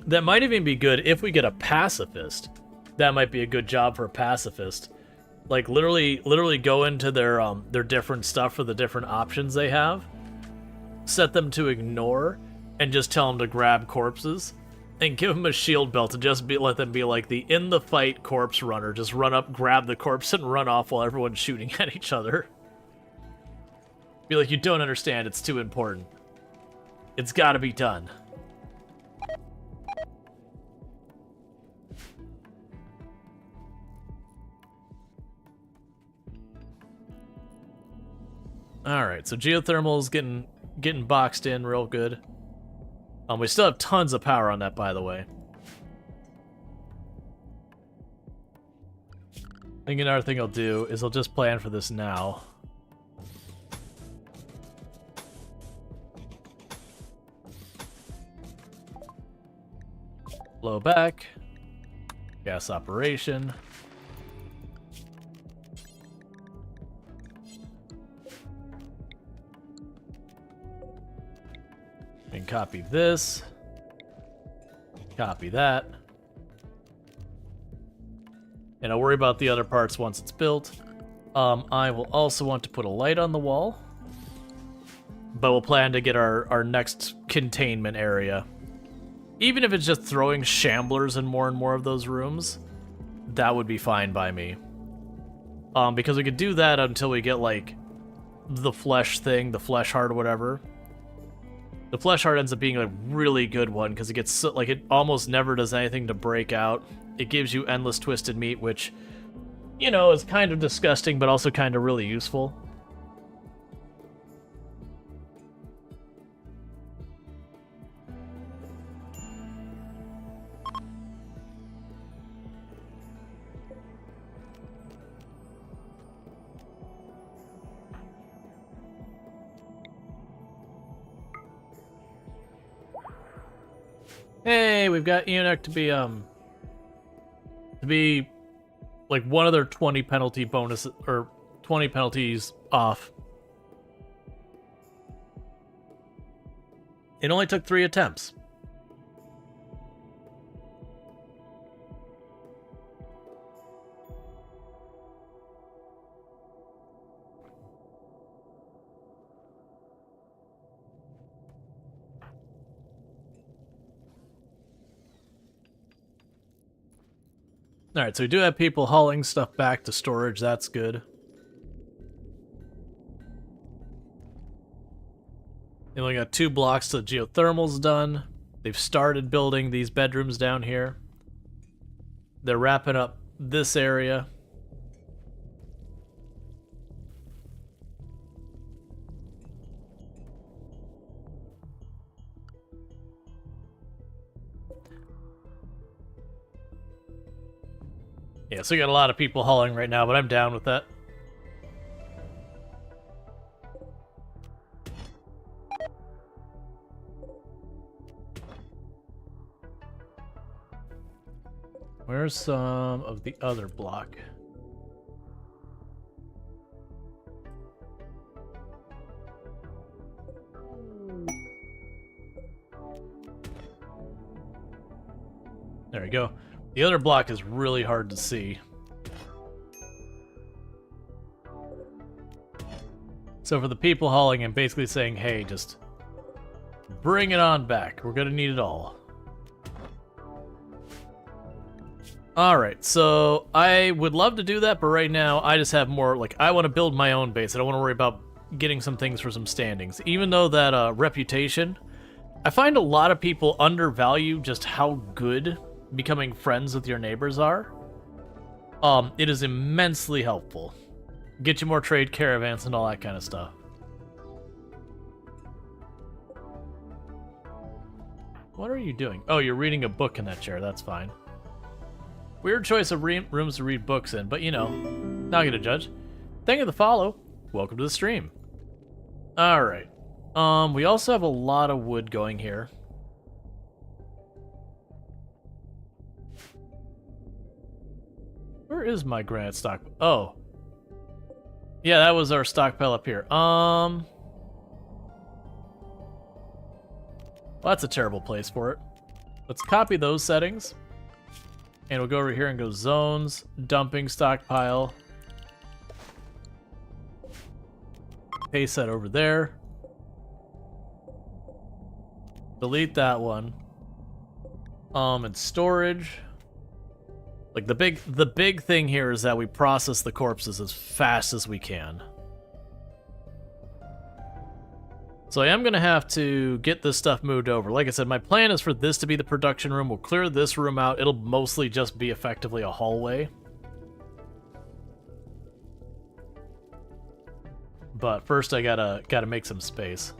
That might even be good if we get a pacifist. That might be a good job for a pacifist. Like, literally go into their different stuff for the different options they have. Set them to ignore, and just tell them to grab corpses. And give them a shield belt and just let them be like the in-the-fight corpse runner. Just run up, grab the corpse, and run off while everyone's shooting at each other. Be like, you don't understand, it's too important. It's gotta be done. Alright, so geothermal's getting boxed in real good. We still have tons of power on that, by the way. I think another thing I'll do is I'll just plan for this now. Blow back. Gas operation. And copy this. Copy that. And I'll worry about the other parts once it's built. I will also want to put a light on the wall. But we'll plan to get our next containment area. Even if it's just throwing shamblers in more and more of those rooms, that would be fine by me. Because we could do that until we get, like, the flesh thing, the flesh heart or whatever. The flesh heart ends up being a really good one, because it gets, so, like, it almost never does anything to break out. It gives you endless twisted meat, which, you know, is kind of disgusting, but also kind of really useful. Hey, we've got Eunuch to be like one of their 20 penalty bonuses, or 20 penalties off. It only took 3 attempts. Alright, so we do have people hauling stuff back to storage, that's good. They only got 2 blocks to the geothermal's done. They've started building these bedrooms down here. They're wrapping up this area. Yeah, so we got a lot of people hauling right now, but I'm down with that. Where's some of the other block? There we go. The other block is really hard to see. So for the people hauling, I'm basically saying, hey, just bring it on back. We're gonna need it all. Alright, so I would love to do that, but right now I just have more, like, I want to build my own base. I don't want to worry about getting some things for some standings. Even though that reputation, I find a lot of people undervalue just how good becoming friends with your neighbors are. It is immensely helpful. Get you more trade caravans and all that kind of stuff. What are you doing? Oh, you're reading a book in that chair. That's fine. Weird choice of rooms to read books in, but you know, not gonna judge. Thank you for the follow. Welcome to the stream. Alright. We also have a lot of wood going here. Where is my granite stock? Oh. Yeah, that was our stockpile up here. Well, that's a terrible place for it. Let's copy those settings. And we'll go over here and go zones, dumping stockpile. Paste that over there. Delete that one. And storage. Like the big thing here is that we process the corpses as fast as we can. So I am going to have to get this stuff moved over. Like I said, my plan is for this to be the production room. We'll clear this room out. It'll mostly just be effectively a hallway. But first I gotta make some space.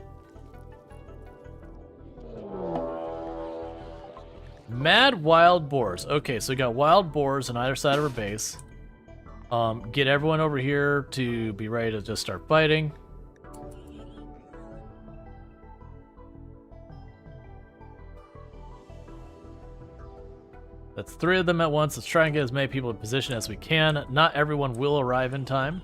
Mad wild boars. Okay, so we got wild boars on either side of our base. Get everyone over here to be ready to just start fighting. That's 3 of them at once. Let's try and get as many people in position as we can. Not everyone will arrive in time.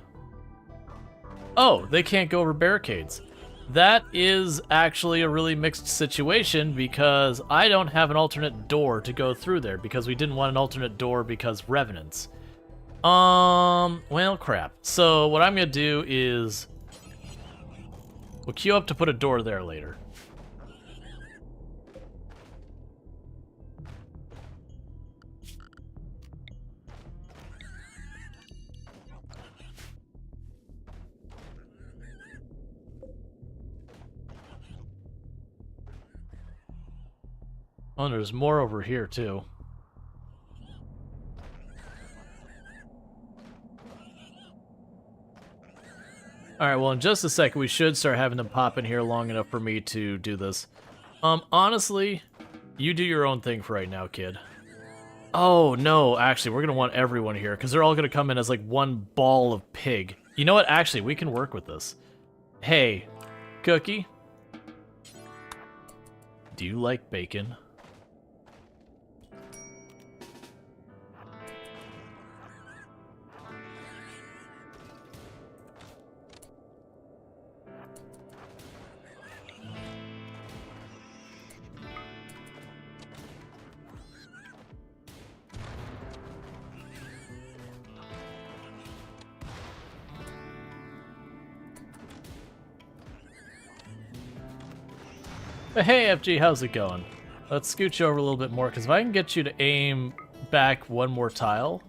Oh, they can't go over barricades. That is actually a really mixed situation because I don't have an alternate door to go through there because we didn't want an alternate door because revenants. Well, crap. So what I'm gonna do is we'll queue up to put a door there later. Oh, and there's more over here, too. Alright, well, in just a second, we should start having them pop in here long enough for me to do this. Honestly, you do your own thing for right now, kid. Oh, no, actually, we're gonna want everyone here, because they're all gonna come in as, like, one ball of pig. You know what? Actually, we can work with this. Hey, Cookie. Do you like bacon? But hey, FG, how's it going? Let's scoot you over a little bit more, because if I can get you to aim back one more tile...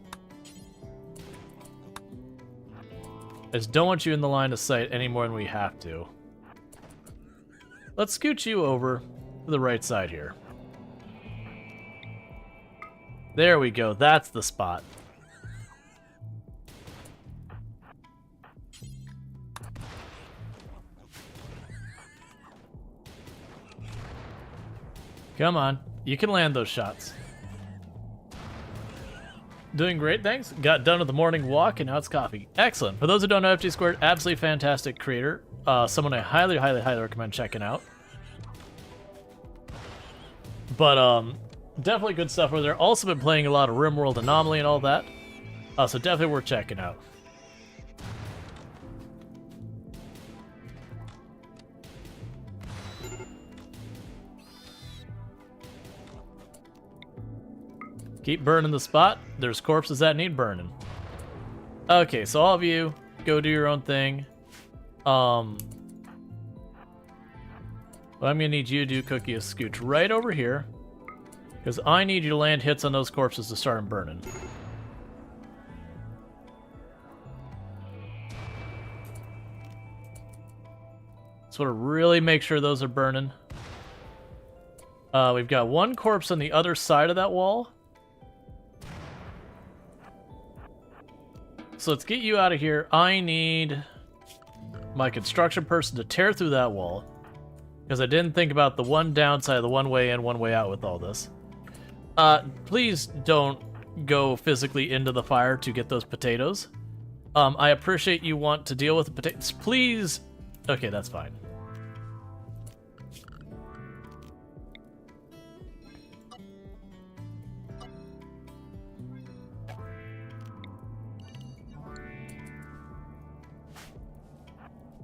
I just don't want you in the line of sight any more than we have to. Let's scoot you over to the right side here. There we go, that's the spot. Come on, you can land those shots. Doing great, thanks. Got done with the morning walk and now it's coffee. Excellent. For those who don't know, FG Squared, absolutely fantastic creator. Someone I highly, highly, highly recommend checking out. But definitely good stuff over there. Also been playing a lot of RimWorld Anomaly and all that. So definitely worth checking out. Keep burning the spot. There's corpses that need burning. Okay, so all of you, go do your own thing. What I'm gonna need you to do, Cookie, is scooch right over here. Because I need you to land hits on those corpses to start them burning. Just want to really make sure those are burning. We've got one corpse on the other side of that wall. So let's get you out of here. I need my construction person to tear through that wall. Because I didn't think about the one downside, the one way in, one way out with all this. Please don't go physically into the fire to get those potatoes. I appreciate you want to deal with the potatoes. Please. Okay, that's fine.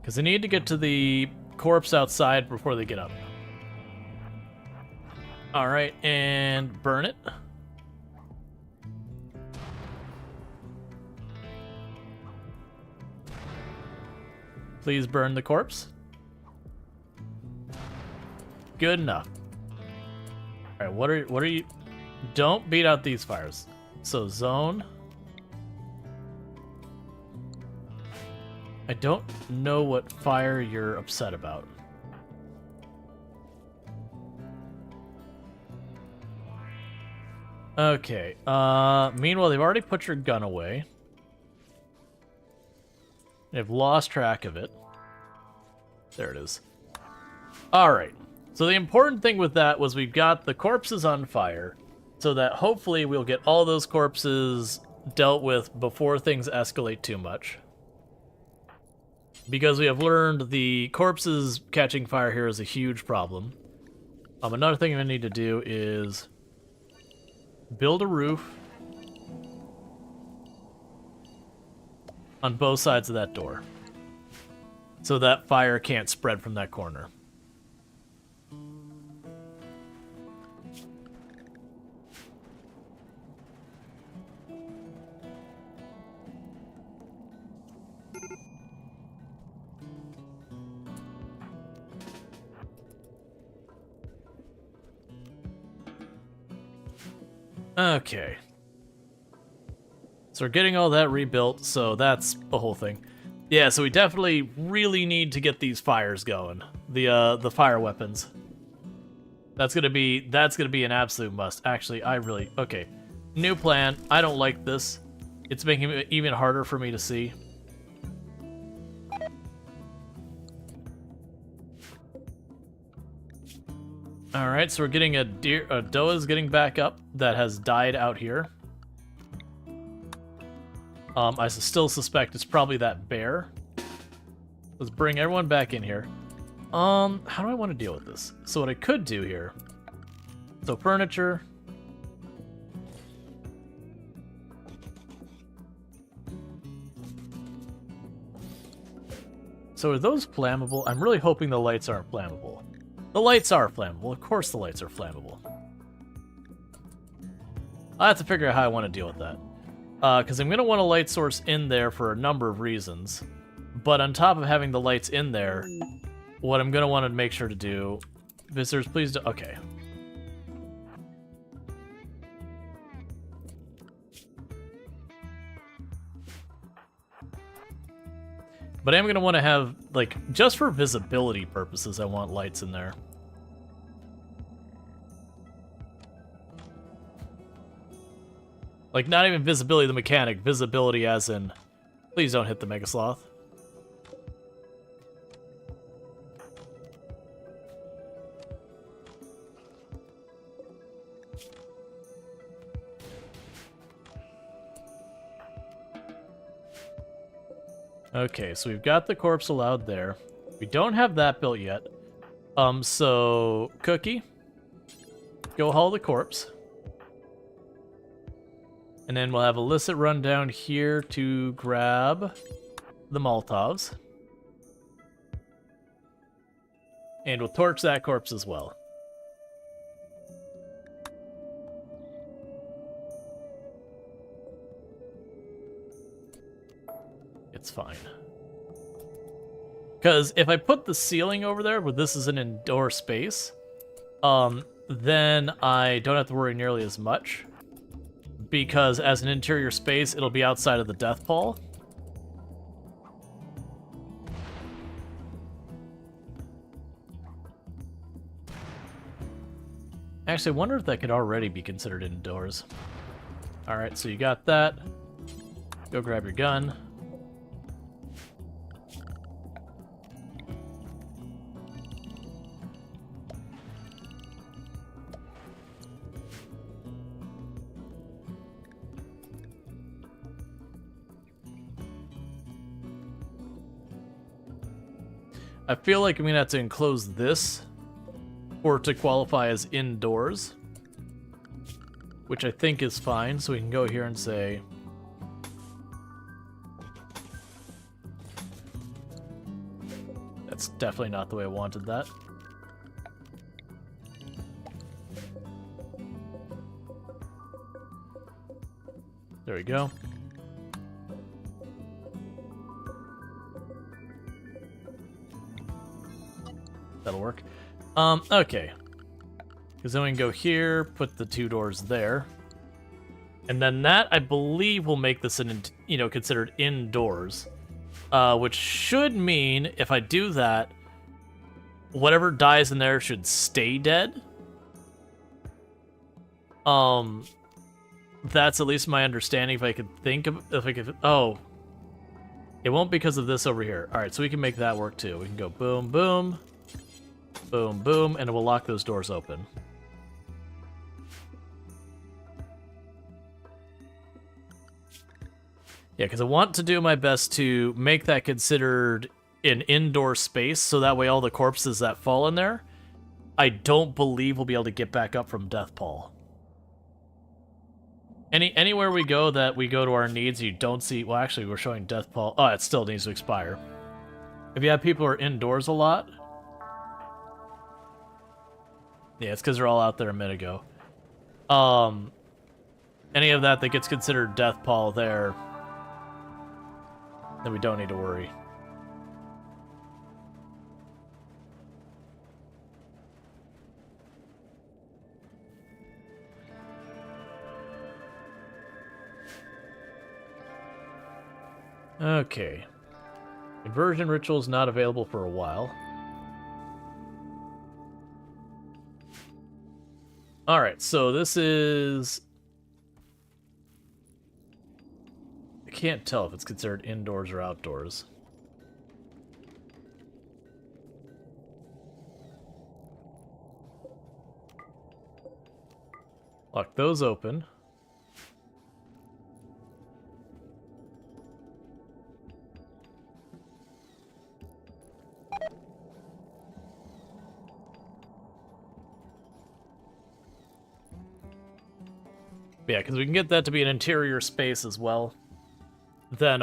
Because I need to get to the corpse outside before they get up. Alright, and burn it. Please burn the corpse. Good enough. Alright, what are you... Don't beat out these fires. So, zone... I don't know what fire you're upset about. Okay, meanwhile, they've already put your gun away. They've lost track of it. There it is. Alright, so the important thing with that was we've got the corpses on fire, so that hopefully we'll get all those corpses dealt with before things escalate too much. Because we have learned the corpses catching fire here is a huge problem. Another thing I need to do is build a roof on both sides of that door so that fire can't spread from that corner. Okay. So we're getting all that rebuilt, so that's the whole thing. Yeah, so we definitely really need to get these fires going. The fire weapons. That's gonna be an absolute must. Actually, okay. New plan. I don't like this. It's making it even harder for me to see. Alright, so we're getting a Doa's getting back up that has died out here. I still suspect it's probably that bear. Let's bring everyone back in here. How do I want to deal with this? So what I could do here... So furniture... So are those flammable? I'm really hoping the lights aren't flammable. The lights are flammable. Of course the lights are flammable. I have to figure out how I want to deal with that. Because I'm going to want a light source in there for a number of reasons. But on top of having the lights in there, what I'm going to want to make sure to do... Visitors, please do... Okay. But I'm going to want to have, like, just for visibility purposes, I want lights in there. Like, not even visibility of the mechanic, visibility as in, please don't hit the Mega Sloth. Okay, so we've got the corpse allowed there. We don't have that built yet. So, Cookie, go haul the corpse. And then we'll have Illicit run down here to grab the Molotovs. And we'll torch that corpse as well. It's fine. Because if I put the ceiling over there, but this is an indoor space, then I don't have to worry nearly as much. Because as an interior space, it'll be outside of the death pall. Actually, I wonder if that could already be considered indoors. Alright, so you got that. Go grab your gun. I feel like I'm gonna have to enclose this for it to qualify as indoors, which I think is fine. So we can go here and say, that's definitely not the way I wanted that. There we go. That'll work. Okay. Because then we can go here, put the two doors there. And then that, I believe, will make this considered indoors. Which should mean, if I do that, whatever dies in there should stay dead. That's at least my understanding. If I could think of, oh. It won't because of this over here. Alright, so we can make that work too. We can go boom, boom. Boom, boom, and it will lock those doors open. Yeah, because I want to do my best to make that considered an indoor space, so that way all the corpses that fall in there, I don't believe we'll be able to get back up from Death Pall. Anywhere we go that we go to our needs, you don't see... Well, actually, we're showing Death Pall. Oh, it still needs to expire. If you have people who are indoors a lot... Yeah, it's because they're all out there a minute ago. Any of that gets considered Death Pall there, then we don't need to worry. Okay. Conversion ritual is not available for a while. Alright, so this is... I can't tell if it's considered indoors or outdoors. Lock those open. Yeah, because we can get that to be an interior space as well. Then,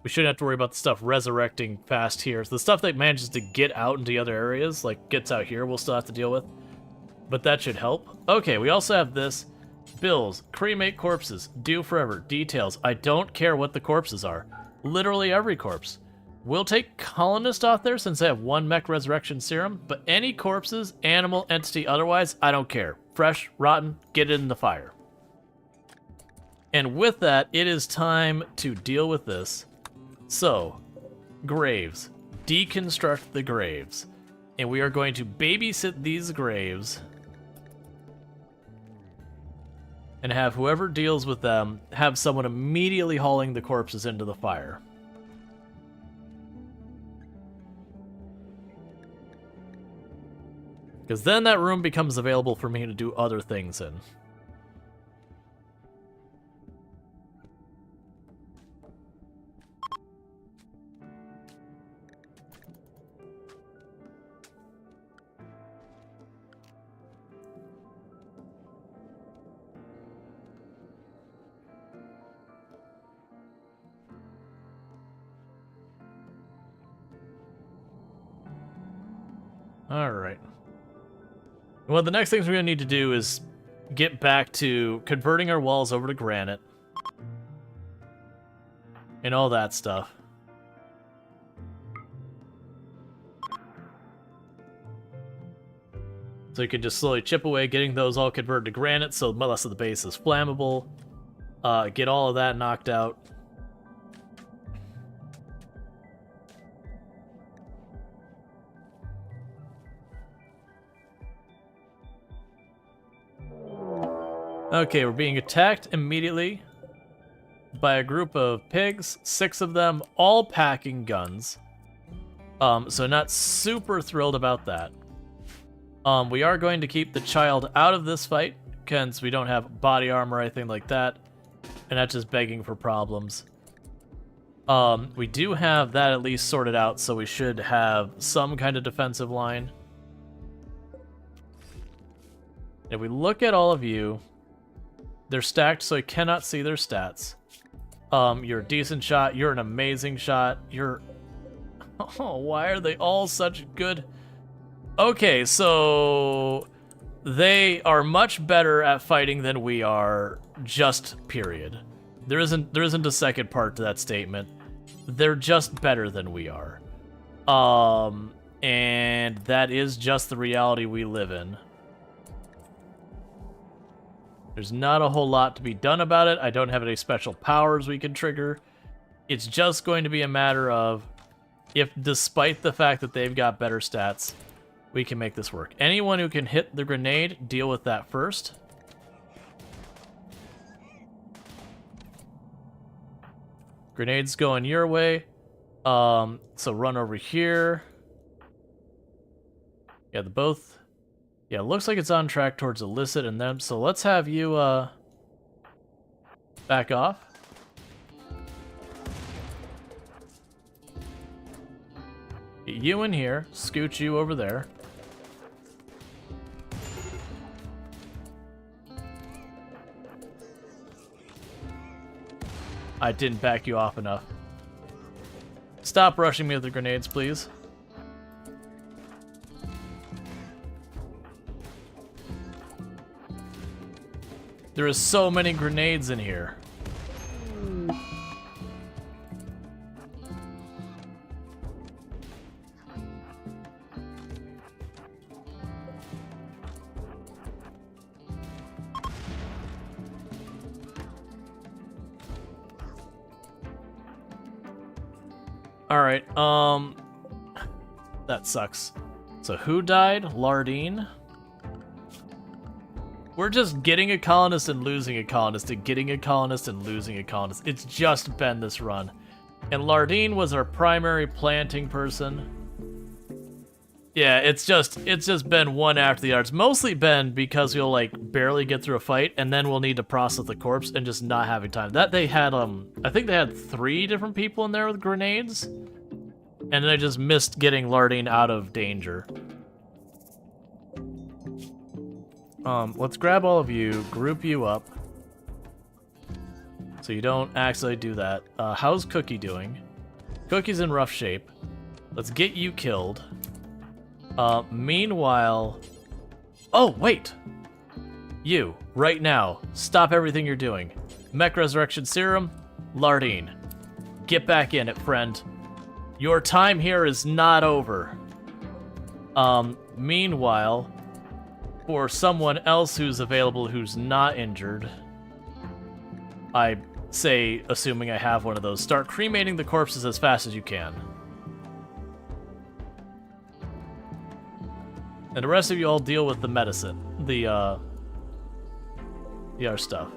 we shouldn't have to worry about the stuff resurrecting fast here. So the stuff that manages to get out into other areas, like gets out here, we'll still have to deal with. But that should help. Okay, we also have this. Bills, cremate corpses, due forever, details. I don't care what the corpses are. Literally every corpse. We'll take colonist off there since they have 1 mech resurrection serum, but any corpses, animal, entity, otherwise, I don't care. Fresh, rotten, get it in the fire. And with that, it is time to deal with this. So, graves. Deconstruct the graves. And we are going to babysit these graves and have whoever deals with them have someone immediately hauling the corpses into the fire. Because then that room becomes available for me to do other things in. Alright. Well, the next things we're going to need to do is get back to converting our walls over to granite. And all that stuff. So you can just slowly chip away, getting those all converted to granite, so less of the base is flammable. Get all of that knocked out. Okay, we're being attacked immediately by a group of pigs, 6 of them, all packing guns. So not super thrilled about that. We are going to keep the child out of this fight, since we don't have body armor or anything like that, and that's just begging for problems. We do have that at least sorted out, so we should have some kind of defensive line. If we look at all of you, they're stacked so I cannot see their stats. You're a decent shot. You're an amazing shot. You're... Oh, why are they all such good... Okay, so... They are much better at fighting than we are, just period. There isn't a second part to that statement. They're just better than we are. And that is just the reality we live in. There's not a whole lot to be done about it. I don't have any special powers we can trigger. It's just going to be a matter of if, despite the fact that they've got better stats, we can make this work. Anyone who can hit the grenade, deal with that first. Grenades going your way. So run over here. Yeah, the both... Yeah, it looks like it's on track towards illicit and them, so let's have you, back off. Get you in here, scooch you over there. I didn't back you off enough. Stop rushing me with the grenades, please. There are so many grenades in here. Alright, that sucks. So who died? Lardine? We're just getting a colonist and losing a colonist and getting a colonist and losing a colonist. It's just been this run. And Lardine was our primary planting person. Yeah, it's just been one after the other. It's mostly been because we'll like barely get through a fight and then we'll need to process the corpse and just not having time. That they had I think they had 3 different people in there with grenades. And then I just missed getting Lardine out of danger. Let's grab all of you, group you up. So you don't actually do that. How's Cookie doing? Cookie's in rough shape. Let's get you killed. Meanwhile... Oh, wait! You, right now, stop everything you're doing. Mech Resurrection Serum, Lardine. Get back in it, friend. Your time here is not over. Meanwhile, for someone else who's available who's not injured, I say, assuming I have one of those, start cremating the corpses as fast as you can. And the rest of you all deal with the medicine, the other stuff.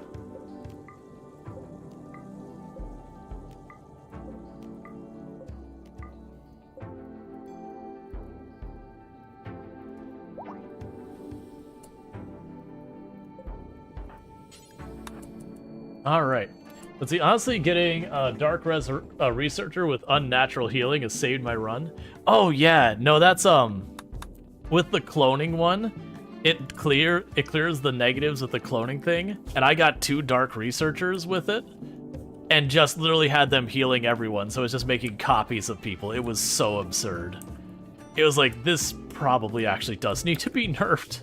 All right. Let's see. Honestly, getting a Dark Researcher with Unnatural Healing has saved my run. Oh yeah, no, that's with the cloning one, it clears the negatives with the cloning thing, and I got 2 Dark Researchers with it, and just literally had them healing everyone. So it's just making copies of people. It was so absurd. It was like, this probably actually does need to be nerfed.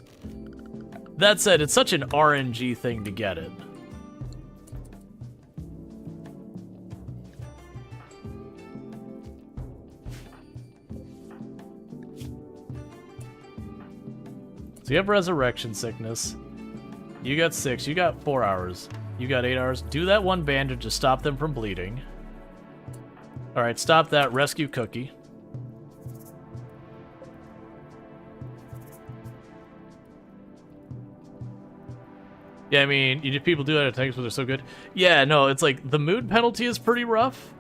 That said, it's such an RNG thing to get it. So you have Resurrection Sickness. You got 6. You got 4 hours. You got 8 hours. Do that one bandage to stop them from bleeding. Alright, stop that. Rescue Cookie. Yeah, I mean, people do that at times, but they're so good. Yeah, no, it's like, the mood penalty is pretty rough.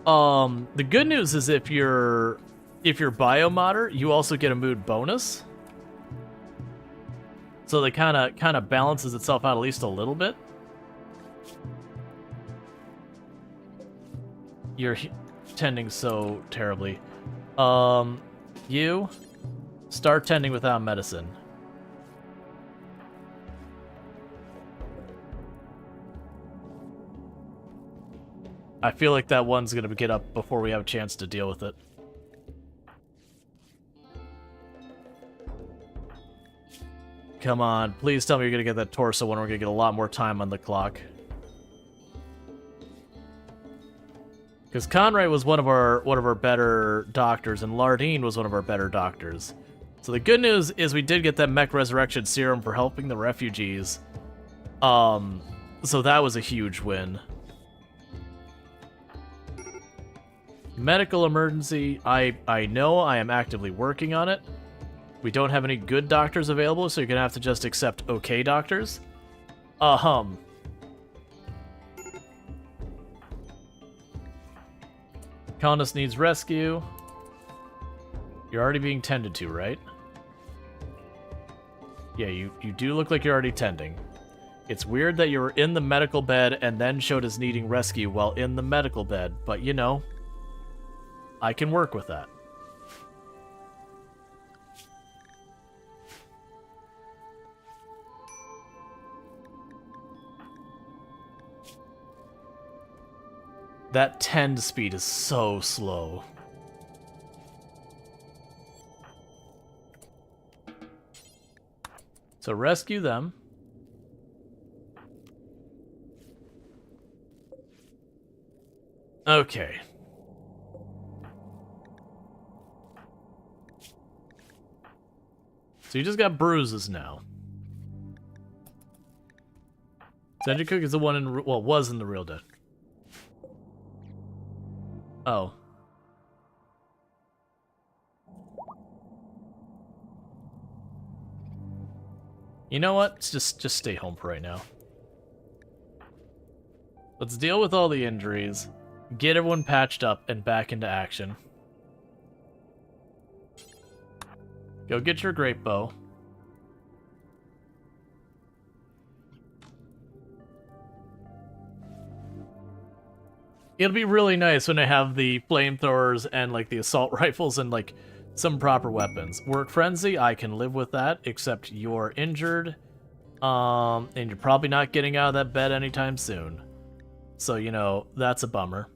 The good news is if you're biomodder, you also get a mood bonus. So that kind of balances itself out at least a little bit. You're tending so terribly. You start tending without medicine. I feel like that one's gonna get up before we have a chance to deal with it. Come on, please tell me you're gonna get that torso one. We're gonna get a lot more time on the clock. Because Conrad was one of our better doctors, and Lardine was one of our better doctors. So the good news is we did get that Mech Resurrection Serum for helping the refugees. So that was a huge win. Medical emergency. I know I am actively working on it. We don't have any good doctors available, so you're gonna have to just accept okay doctors. Colonist needs rescue. You're already being tended to, right? Yeah, you do look like you're already tending. It's weird that you were in the medical bed and then showed as needing rescue while in the medical bed, but you know, I can work with that. That tend speed is so slow. So rescue them. Okay. So you just got bruises now. Sanjay Cook is the one in, well, was in the real dead. Oh. You know what? Just stay home for right now. Let's deal with all the injuries, get everyone patched up and back into action. Go get your great bow. It'll be really nice when I have the flamethrowers and like the assault rifles and like some proper weapons. Work frenzy, I can live with that, except you're injured. And you're probably not getting out of that bed anytime soon. So, you know, that's a bummer.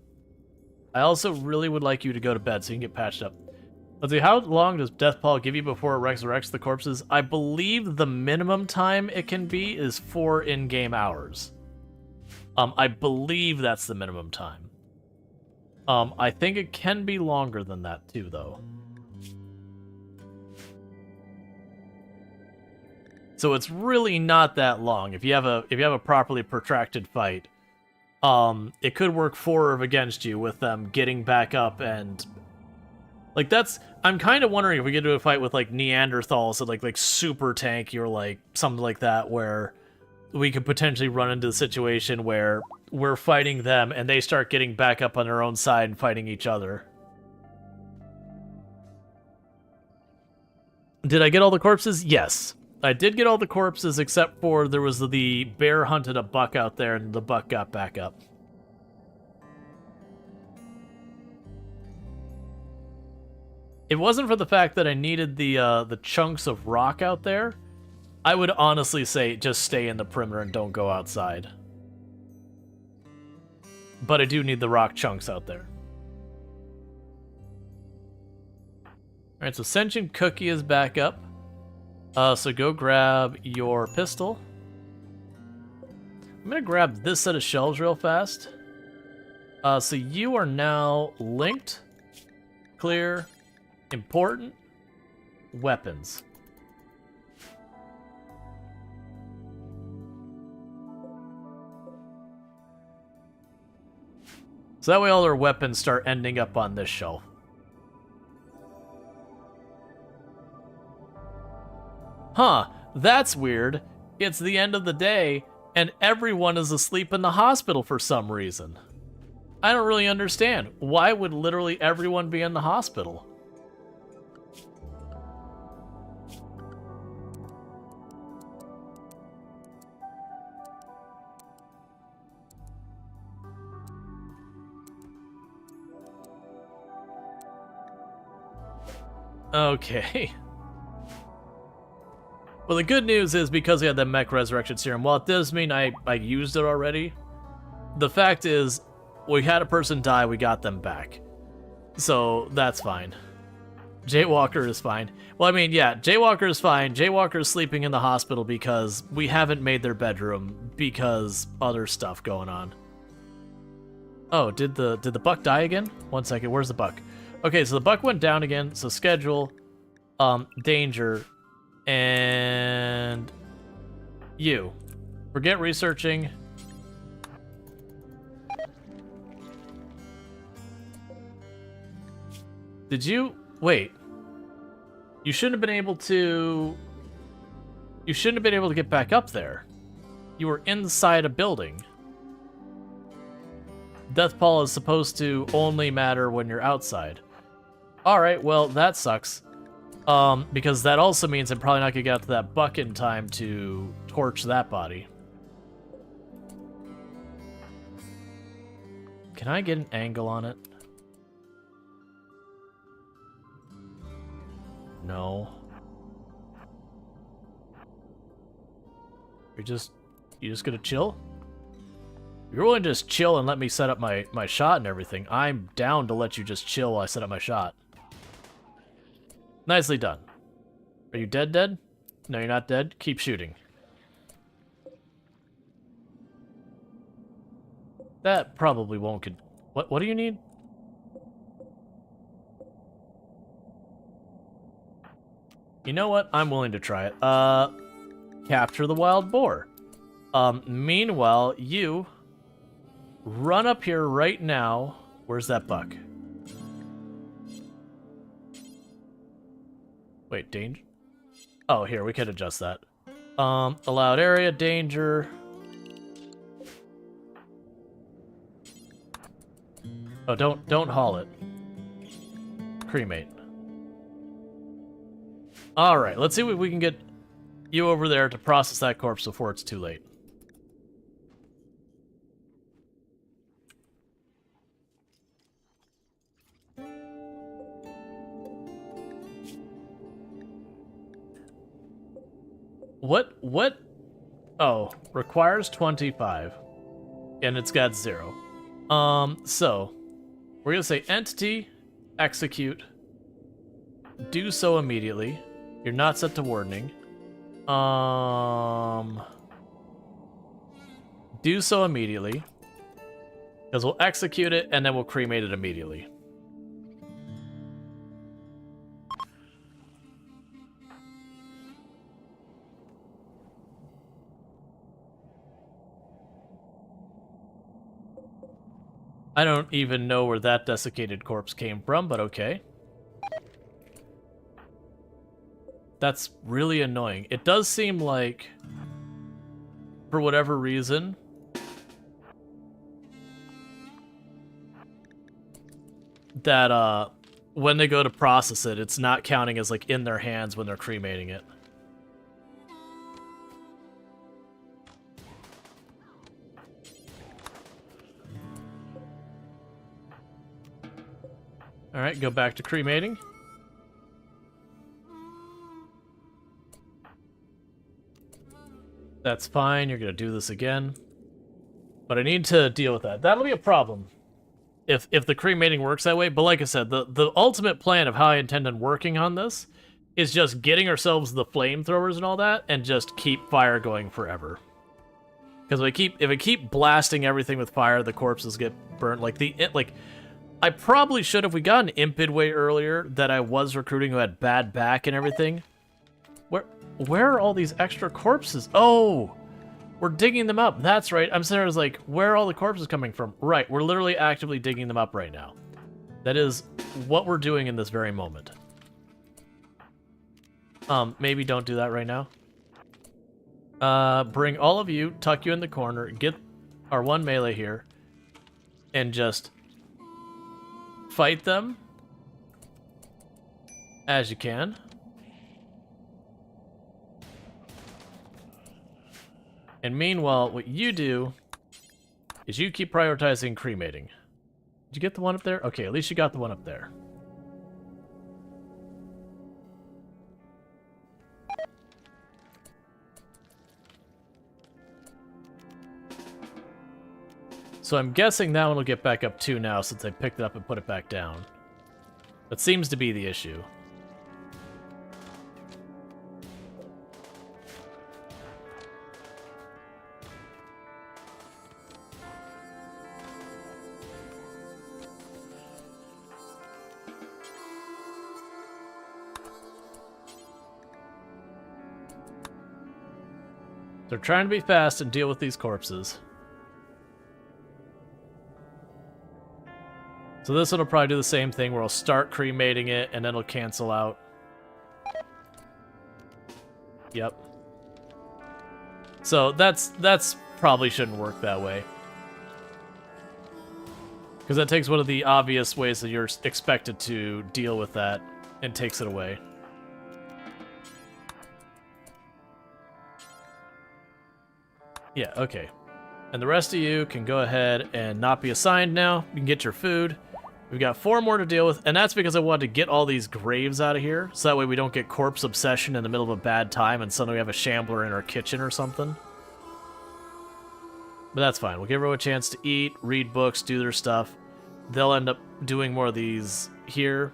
I also really would like you to go to bed so you can get patched up. Let's see, how long does Deathpaw give you before it resurrects the corpses? I believe the minimum time it can be is 4 in-game hours. I believe that's the minimum time. I think it can be longer than that too, though. So it's really not that long. If you have a properly protracted fight, it could work for or against you with them getting back up and like that's. I'm kind of wondering if we get into a fight with like Neanderthals that like super tanky or like something like that, where we could potentially run into the situation where we're fighting them and they start getting back up on their own side and fighting each other. Did I get all the corpses? Yes. I did get all the corpses except for there was the bear hunted a buck out there and the buck got back up. If it wasn't for the fact that I needed the chunks of rock out there, I would honestly say just stay in the perimeter and don't go outside. But I do need the rock chunks out there. Alright, so Sentient Cookie is back up. So go grab your pistol. I'm gonna grab this set of shells real fast. So you are now linked, clear, important, weapons. So that way all our weapons start ending up on this shelf. Huh, that's weird. It's the end of the day, and everyone is asleep in the hospital for some reason. I don't really understand. Why would literally everyone be in the hospital? Okay. Well, the good news is because we had the mech resurrection serum, while it does mean I used it already, the fact is we had a person die, we got them back. So that's fine. Jaywalker is fine. Well, I mean, yeah, Jaywalker is fine. Jaywalker is sleeping in the hospital because we haven't made their bedroom because other stuff going on. Oh, did the buck die again? 1 second, where's the buck? Okay, so the buck went down again, so schedule, danger, and you. Forget researching. Did you... Wait. You shouldn't have been able to... You shouldn't have been able to get back up there. You were inside a building. Deathpaw is supposed to only matter when you're outside. Alright, well, that sucks. Because that also means I'm probably not gonna get out to that buck in time to torch that body. Can I get an angle on it? No. You just gonna chill? If you're willing to just chill and let me set up my shot and everything, I'm down to let you just chill while I set up my shot. Nicely done. Are you dead? No, you're not dead. Keep shooting. That probably won't... What do you need? You know what? I'm willing to try it. Capture the wild boar. Meanwhile, you run up here right now. Where's that buck? Wait, danger? Oh, here, we could adjust that. Allowed area, danger. Oh, don't haul it. Cremate. Alright, let's see what we can get you over there to process that corpse before it's too late. What? Oh, requires 25. And it's got 0. So, we're gonna say entity, execute, do so immediately. You're not set to warning. Do so immediately. Because we'll execute it and then we'll cremate it immediately. I don't even know where that desiccated corpse came from, but okay. That's really annoying. It does seem like, for whatever reason, that when they go to process it, it's not counting as like in their hands when they're cremating it. Alright, go back to cremating. That's fine, you're gonna do this again. But I need to deal with that. That'll be a problem if the cremating works that way. But like I said, the ultimate plan of how I intend on working on this is just getting ourselves the flamethrowers and all that, and just keep fire going forever. Because if I keep blasting everything with fire, the corpses get burnt. I probably should have. We got an impid way earlier that I was recruiting who had bad back and everything. Where are all these extra corpses? Oh, we're digging them up. That's right. I'm sitting there like, where are all the corpses coming from? Right, we're literally actively digging them up right now. That is what we're doing in this very moment. Maybe don't do that right now. Bring all of you, tuck you in the corner, get our one melee here, and just fight them as you can. And meanwhile, what you do is you keep prioritizing cremating. Did you get the one up there? Okay, at least you got the one up there. So I'm guessing that one will get back up too now since I picked it up and put it back down. That seems to be the issue. They're trying to be fast and deal with these corpses. So this one will probably do the same thing where I'll start cremating it and then it'll cancel out. Yep. So that's probably shouldn't work that way. Because that takes one of the obvious ways that you're expected to deal with that and takes it away. Yeah, okay. And the rest of you can go ahead and not be assigned now. You can get your food. We've got 4 more to deal with, and that's because I wanted to get all these graves out of here, so that way we don't get corpse obsession in the middle of a bad time and suddenly we have a shambler in our kitchen or something. But that's fine. We'll give everyone a chance to eat, read books, do their stuff. They'll end up doing more of these here.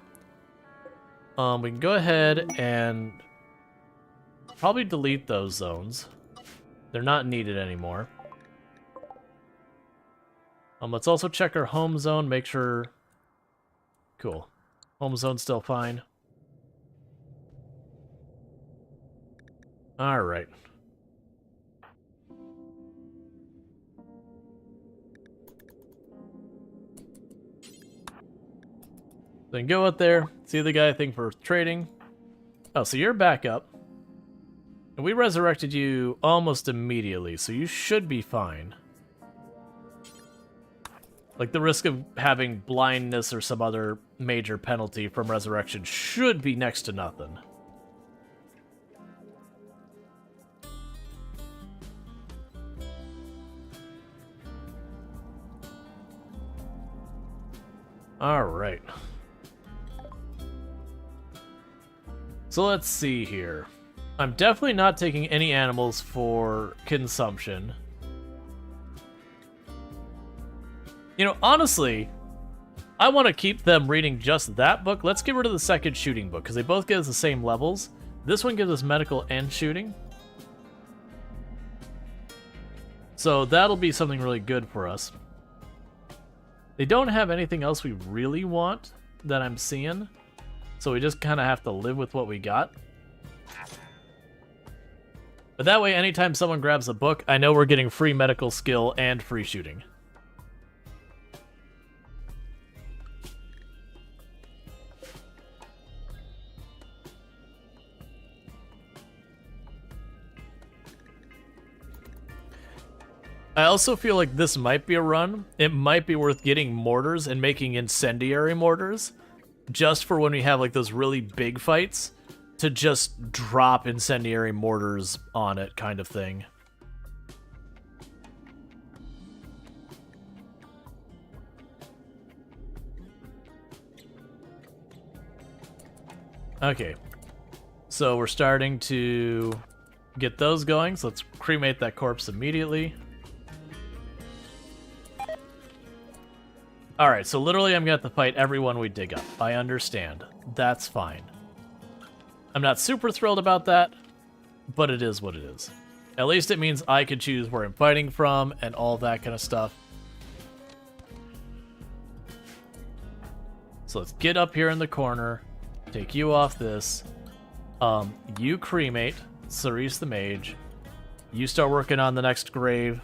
We can go ahead and probably delete those zones. They're not needed anymore. Let's also check our home zone, make sure... Cool. Home zone's still fine. Alright. Then go out there, see the guy thing for trading. Oh, so you're back up. And we resurrected you almost immediately, so you should be fine. Like, the risk of having blindness or some other major penalty from resurrection should be next to nothing. Alright. So let's see here. I'm definitely not taking any animals for consumption. You know, honestly, I want to keep them reading just that book. Let's get rid of the second shooting book, because they both give us the same levels. This one gives us medical and shooting. So that'll be something really good for us. They don't have anything else we really want that I'm seeing. So we just kind of have to live with what we got. But that way, anytime someone grabs a book, I know we're getting free medical skill and free shooting. I also feel like this might be a run. It might be worth getting mortars and making incendiary mortars, just for when we have like those really big fights, to just drop incendiary mortars on it, kind of thing. Okay, so we're starting to get those going, so let's cremate that corpse immediately. Alright, so literally I'm gonna have to fight everyone we dig up. I understand. That's fine. I'm not super thrilled about that, but it is what it is. At least it means I can choose where I'm fighting from and all that kind of stuff. So let's get up here in the corner, take you off this. You cremate, Cerise the Mage. You start working on the next grave.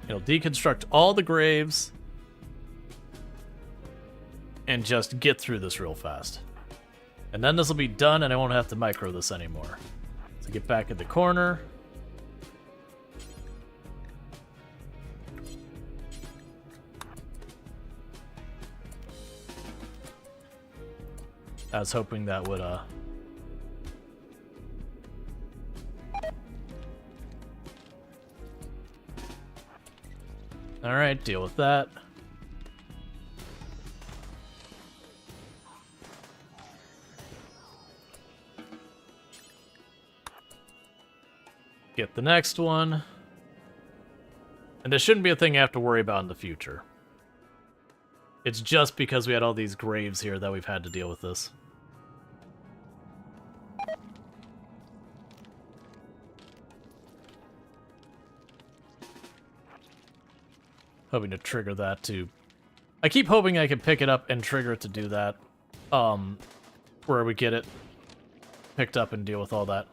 It'll deconstruct all the graves and just get through this real fast. And then this will be done and I won't have to micro this anymore. So get back in the corner. I was hoping that would Alright, deal with that. Get the next one. And this shouldn't be a thing I have to worry about in the future. It's just because we had all these graves here that we've had to deal with this. Hoping to trigger that too. I keep hoping I can pick it up and trigger it to do that. Where we get it picked up and deal with all that.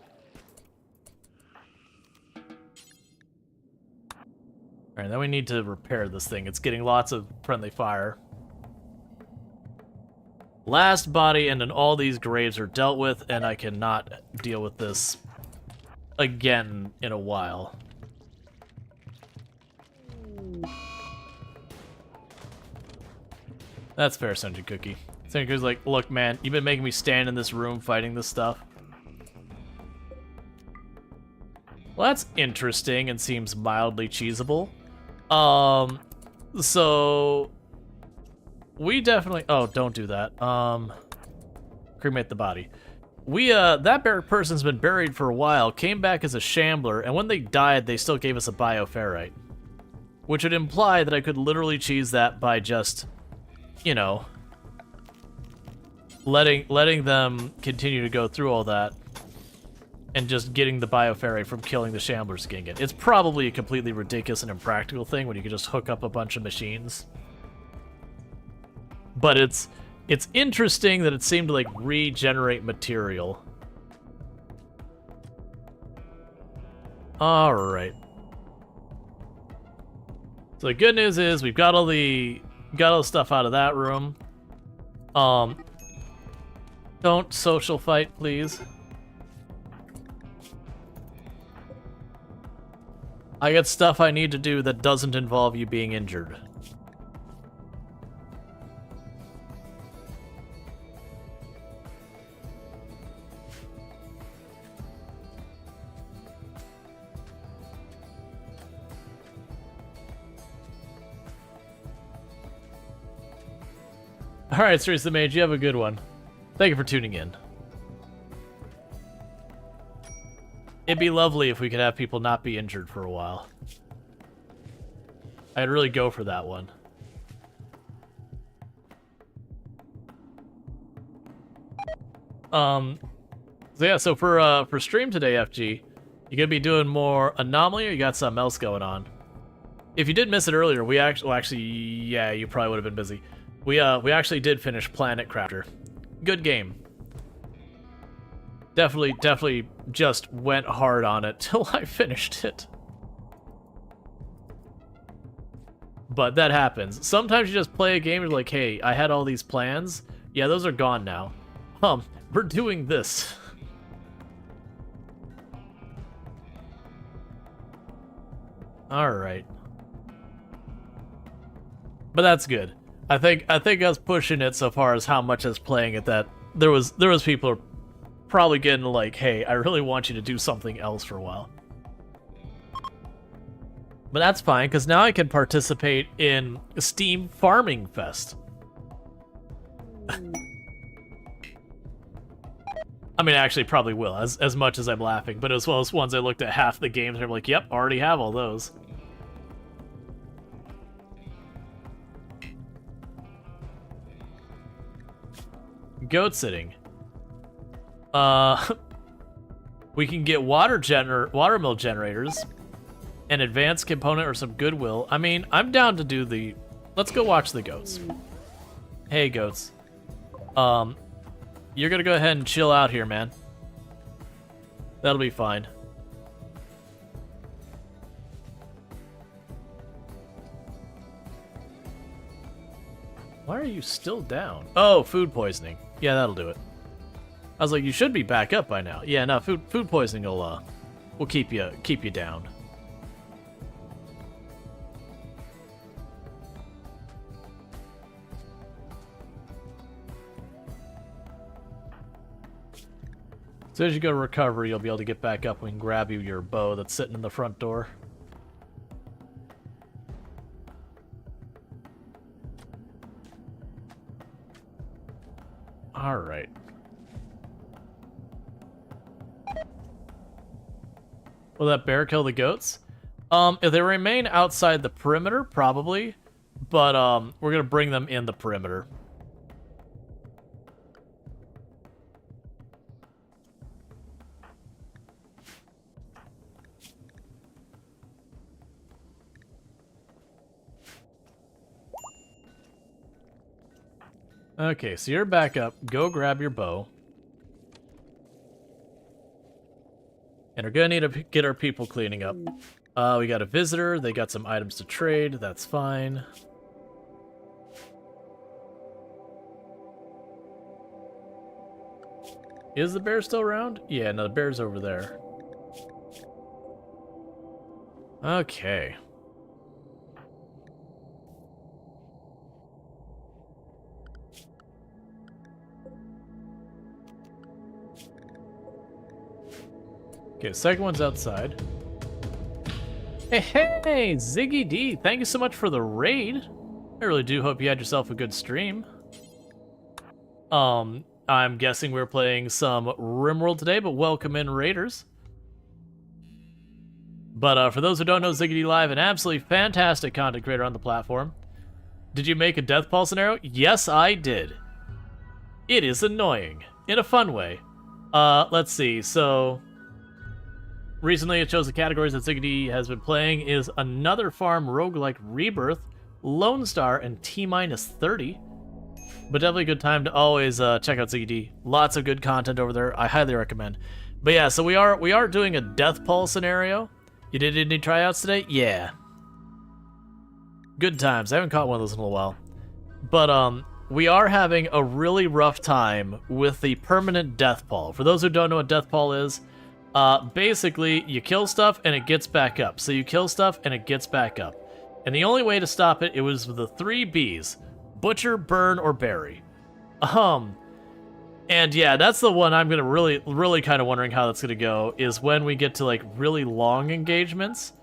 Alright, then we need to repair this thing. It's getting lots of friendly fire. Last body, and then all these graves are dealt with, and I cannot deal with this again in a while. That's fair, Senju Cookie. Senju Cookie's like, look, man, you've been making me stand in this room fighting this stuff. Well, that's interesting and seems mildly cheesable. So we definitely... Oh, don't do that. Cremate the body. That person's been buried for a while, came back as a shambler, and when they died, they still gave us a bioferrite. Which would imply that I could literally cheese that by just, you know, letting them continue to go through all that, and just getting the bioferrite from killing the shamblers again. It's probably a completely ridiculous and impractical thing when you can just hook up a bunch of machines. But it's interesting that it seemed to, like, regenerate material. Alright. So the good news is we've got all the stuff out of that room. Don't social fight, please. I got stuff I need to do that doesn't involve you being injured. Alright, Cerise the Mage, you have a good one. Thank you for tuning in. It'd be lovely if we could have people not be injured for a while. I'd really go for that one. So yeah, so for stream today, FG, you gonna be doing more Anomaly, or you got something else going on? If you did miss it earlier, we actually, yeah, you probably would have been busy. We actually did finish Planet Crafter. Good game. Definitely just went hard on it till I finished it. But that happens. Sometimes you just play a game and you're like, hey, I had all these plans. Yeah, those are gone now. We're doing this. Alright. But that's good. I think I was pushing it so far as how much I was playing it that there was people probably getting like, hey, I really want you to do something else for a while. But that's fine, because now I can participate in Steam Farming Fest. I mean, I actually probably will, as much as I'm laughing, but as well as ones I looked at half the games and I'm like, yep, already have all those. Goat sitting. We can get watermill generators, an advanced component, or some goodwill. I mean, I'm down to do the... Let's go watch the goats. Hey, goats. You're gonna go ahead and chill out here, man. That'll be fine. Why are you still down? Oh, food poisoning. Yeah, that'll do it. I was like, you should be back up by now. Yeah, no, food poisoning will keep you down. As soon as you go to recovery, you'll be able to get back up. We can grab you your bow that's sitting in the front door. All right. Will that bear kill the goats? If they remain outside the perimeter, probably. But we're gonna bring them in the perimeter. Okay, so you're back up. Go grab your bow. And we're gonna need to get our people cleaning up. We got a visitor. They got some items to trade. That's fine. Is the bear still around? Yeah, no, the bear's over there. Okay. Okay, the second one's outside. Hey, Ziggy D, thank you so much for the raid. I really do hope you had yourself a good stream. I'm guessing we're playing some RimWorld today, but welcome in, Raiders. But for those who don't know, Ziggity Live, an absolutely fantastic content creator on the platform. Did you make a death pulse scenario? Yes, I did. It is annoying, in a fun way. Let's see, so... Recently, it shows the categories that Ziggity has been playing is Another Farm, Roguelike Rebirth, Lone Star, and T-minus 30. But definitely a good time to always check out Ziggity. Lots of good content over there. I highly recommend. But yeah, so we are doing a death pulse scenario. You did any tryouts today? Yeah. Good times. I haven't caught one of those in a little while. But we are having a really rough time with the permanent death pall. For those who don't know what death pall is, basically you kill stuff and it gets back up. So you kill stuff and it gets back up. And the only way to stop it, it was the 3 Bs. Butcher, burn, or bury. And yeah, that's the one I'm gonna really kind of wondering how that's gonna go, is when we get to like really long engagements.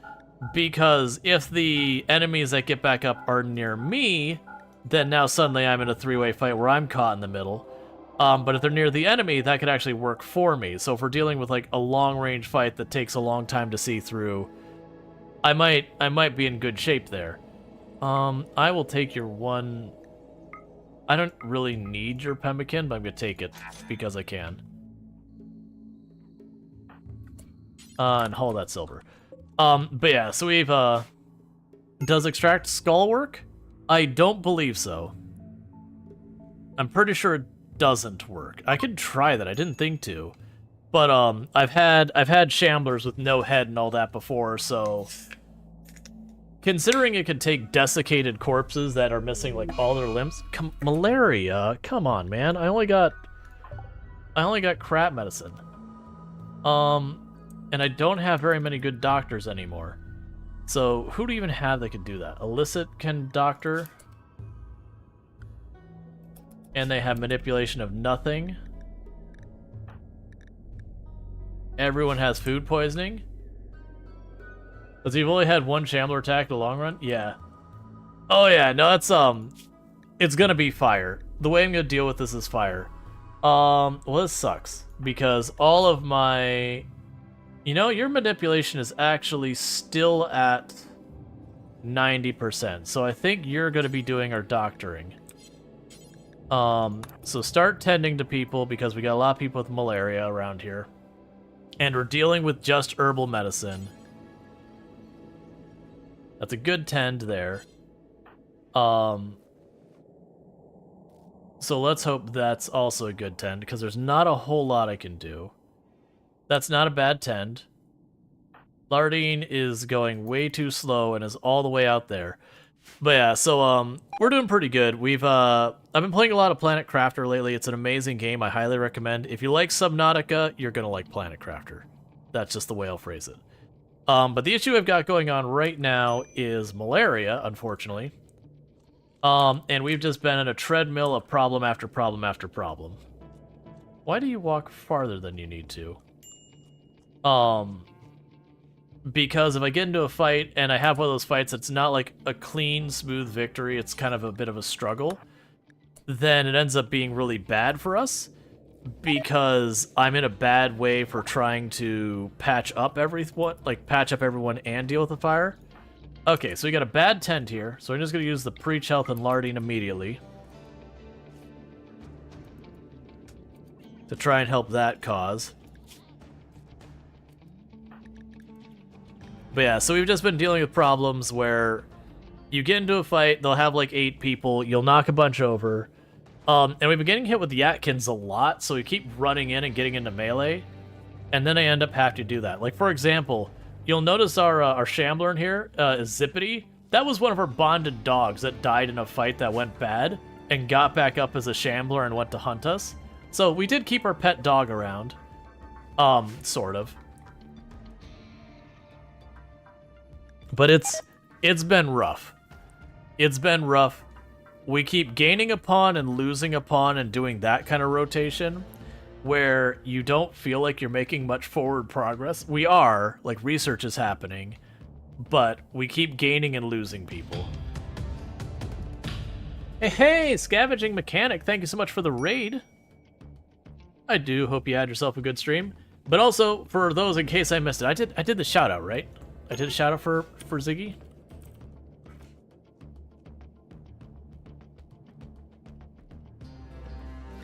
Because if the enemies that get back up are near me, then now suddenly I'm in a 3-way fight where I'm caught in the middle. But if they're near the enemy, that could actually work for me. So if we're dealing with like a long-range fight that takes a long time to see through, I might be in good shape there. I will take your one... I don't really need your pemmican, but I'm gonna take it because I can. And haul that silver. But yeah, so we've, does extract skull work? I don't believe so. I'm pretty sure it doesn't work. I could try that, I didn't think to. But, I've had shamblers with no head and all that before, so... Considering it could take desiccated corpses that are missing, like, all their limbs... malaria? Come on, man. I only got crap medicine. And I don't have very many good doctors anymore. So, who do you even have that could do that? Illicit can doctor. And they have manipulation of nothing. Everyone has food poisoning. Because you've only had one Shambler attack in the long run? Yeah. Oh yeah, no, that's, it's gonna be fire. The way I'm gonna deal with this is fire. Well, this sucks. Because all of my... You know, your manipulation is actually still at 90%. So I think you're gonna be doing our doctoring. So start tending to people, because we got a lot of people with malaria around here. And we're dealing with just herbal medicine. That's a good tend there. So let's hope that's also a good tend, because there's not a whole lot I can do. That's not a bad tend. Lardine is going way too slow and is all the way out there. But yeah, so we're doing pretty good. I've been playing a lot of Planet Crafter lately. It's an amazing game. I highly recommend. If you like Subnautica, you're gonna like Planet Crafter. That's just the way I'll phrase it. But the issue I've got going on right now is malaria, unfortunately. And we've just been in a treadmill of problem after problem after problem. Why do you walk farther than you need to? Because if I get into a fight and I have one of those fights that's not like a clean, smooth victory, it's kind of a bit of a struggle, then it ends up being really bad for us, because I'm in a bad way for trying to patch up everyone and deal with the fire. Okay, so we got a bad tent here, so I'm just going to use the Preach Health and Lardine immediately to try and help that cause. But yeah, so we've just been dealing with problems where you get into a fight, they'll have like 8 people, you'll knock a bunch over, and we've been getting hit with the Atkins a lot, so we keep running in and getting into melee, and then I end up having to do that. Like, for example, you'll notice our Shambler in here is Zippity. That was one of our bonded dogs that died in a fight that went bad, and got back up as a Shambler and went to hunt us. So we did keep our pet dog around. Sort of. But it's been rough. It's been rough. We keep gaining upon and losing upon and doing that kind of rotation where you don't feel like you're making much forward progress. We are, like, research is happening, but we keep gaining and losing people. Hey, Scavenging Mechanic, thank you so much for the raid. I do hope you had yourself a good stream. But also, for those in case I missed it, I did the shout out, right? I did a shout out for Ziggy.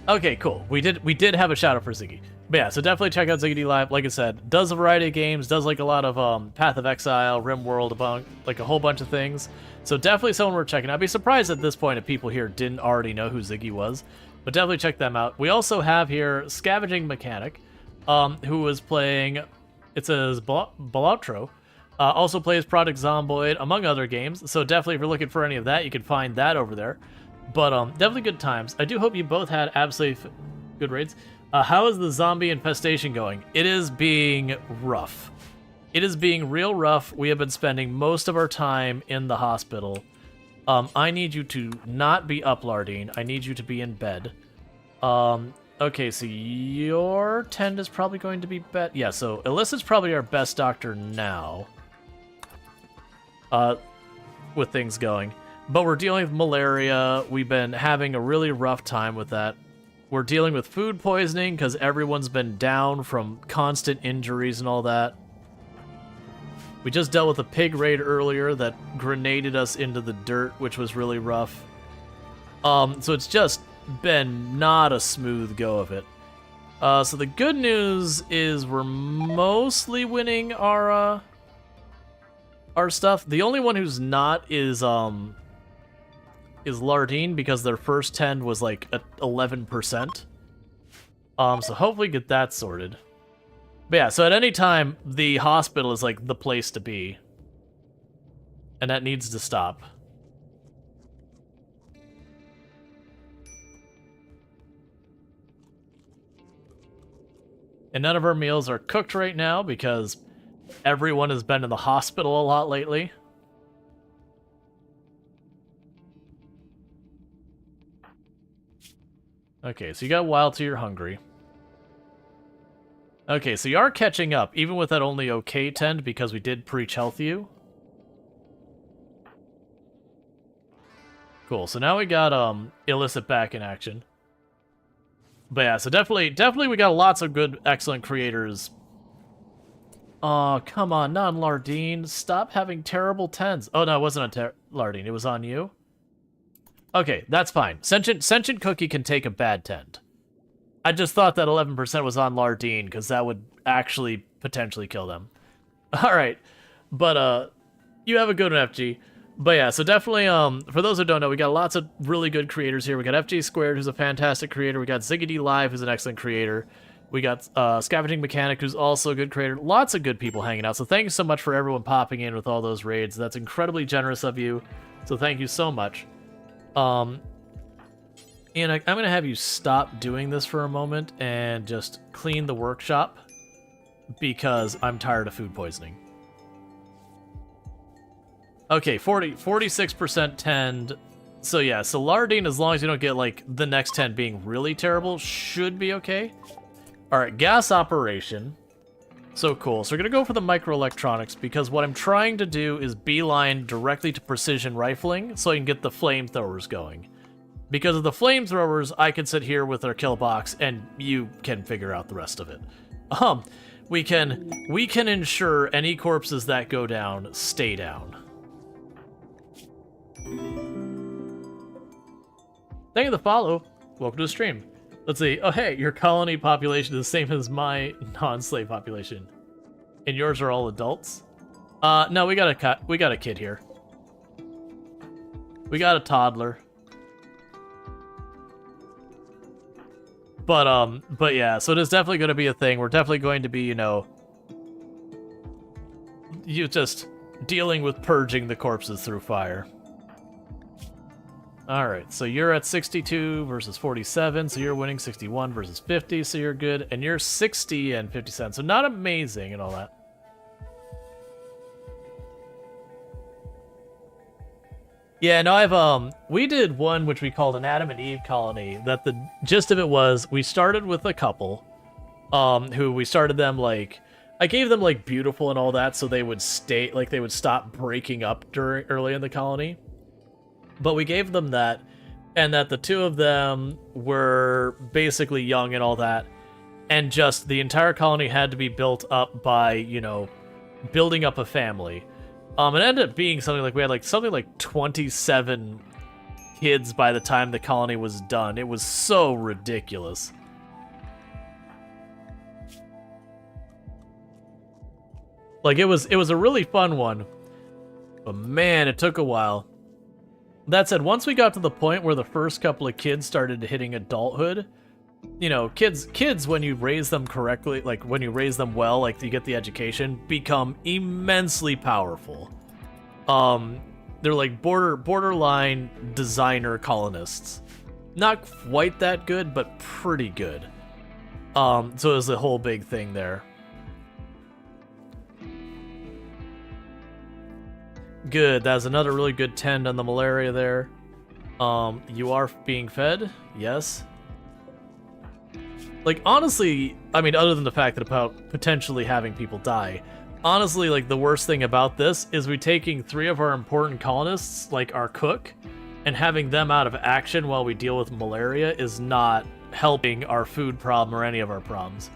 Okay, cool. We did have a shout out for Ziggy. But yeah, so definitely check out Ziggy Live. Like I said, does a variety of games, does like a lot of Path of Exile, RimWorld, like a whole bunch of things. So definitely someone we're checking out. I'd be surprised at this point if people here didn't already know who Ziggy was. But definitely check them out. We also have here Scavenging Mechanic, who was playing, it says Baloutro, also plays Project Zomboid, among other games. So definitely if you're looking for any of that, you can find that over there. But definitely good times. I do hope you both had absolutely good raids. How is the zombie infestation going? It is being rough. It is being real rough. We have been spending most of our time in the hospital. I need you to not be up, Lardine. I need you to be in bed. Okay, so your tend is probably going to be bet. Yeah, so Alyssa's probably our best doctor now. With things going. But we're dealing with malaria. We've been having a really rough time with that. We're dealing with food poisoning because everyone's been down from constant injuries and all that. We just dealt with a pig raid earlier that grenaded us into the dirt, which was really rough. So it's just been not a smooth go of it. So the good news is we're mostly winning our stuff. The only one who's not is Lardine, because their first tend was like at 11%. So hopefully get that sorted. But yeah, so at any time, the hospital is like the place to be. And that needs to stop. And none of our meals are cooked right now because everyone has been in the hospital a lot lately. Okay, so you got a while till you're hungry. Okay, so you are catching up, even with that only okay tend, because we did preach health you. Cool, so now we got Illicit back in action. But yeah, so definitely we got lots of good, excellent creators. Oh, come on, not on Lardine. Stop having terrible tens. Oh, no, it wasn't on Lardine, it was on you. Okay, that's fine. Sentient Cookie can take a bad tend. I just thought that 11% was on Lardine, because that would actually potentially kill them. Alright, but you have a good one, FG. But yeah, so definitely, for those who don't know, we got lots of really good creators here. We got FG Squared, who's a fantastic creator. We got Ziggity Live, who's an excellent creator. We got Scavenging Mechanic, who's also a good creator. Lots of good people hanging out. So thank you so much for everyone popping in with all those raids. That's incredibly generous of you. So thank you so much. And I'm going to have you stop doing this for a moment and just clean the workshop because I'm tired of food poisoning. Okay, 46% tend. So yeah, so Lardine, as long as you don't get like the next tend being really terrible, should be okay. All right, gas operation. So cool. So we're going to go for the microelectronics because what I'm trying to do is beeline directly to precision rifling so I can get the flamethrowers going. Because of the flamethrowers, I can sit here with our kill box and you can figure out the rest of it. We can ensure any corpses that go down stay down. Thank you for the follow. Welcome to the stream. Let's see. Oh, hey, your colony population is the same as my non-slave population. And yours are all adults? No, we got a kid here. We got a toddler. But yeah, so it is definitely going to be a thing. We're definitely going to be, you just dealing with purging the corpses through fire. Alright, so you're at 62 versus 47, so you're winning 61 versus 50, so you're good. And you're 60 and 50 cents, so not amazing and all that. Yeah, no, we did one which we called an Adam and Eve colony, that the gist of it was, we started with a couple, who we started them, like, I gave them, like, beautiful and all that, so they would stay, like, they would stop breaking up early in the colony. But we gave them that, and that the two of them were basically young and all that, and just the entire colony had to be built up by, you know, building up a family. It ended up being something like we had like something like 27 kids by the time the colony was done. It was so ridiculous. Like it was a really fun one. But man, it took a while. That said, once we got to the point where the first couple of kids started hitting adulthood, you know, kids when you raise them correctly, like when you raise them well, like you get the education, become immensely powerful. They're like borderline designer colonists. Not quite that good, but pretty good. So it was a whole big thing there. Good, that's another really good tend on the malaria there. You are being fed? Yes. Like, honestly, I mean, other than the fact that about potentially having people die, honestly, like, the worst thing about this is we taking 3 of our important colonists, like our cook, and having them out of action while we deal with malaria is not helping our food problem or any of our problems.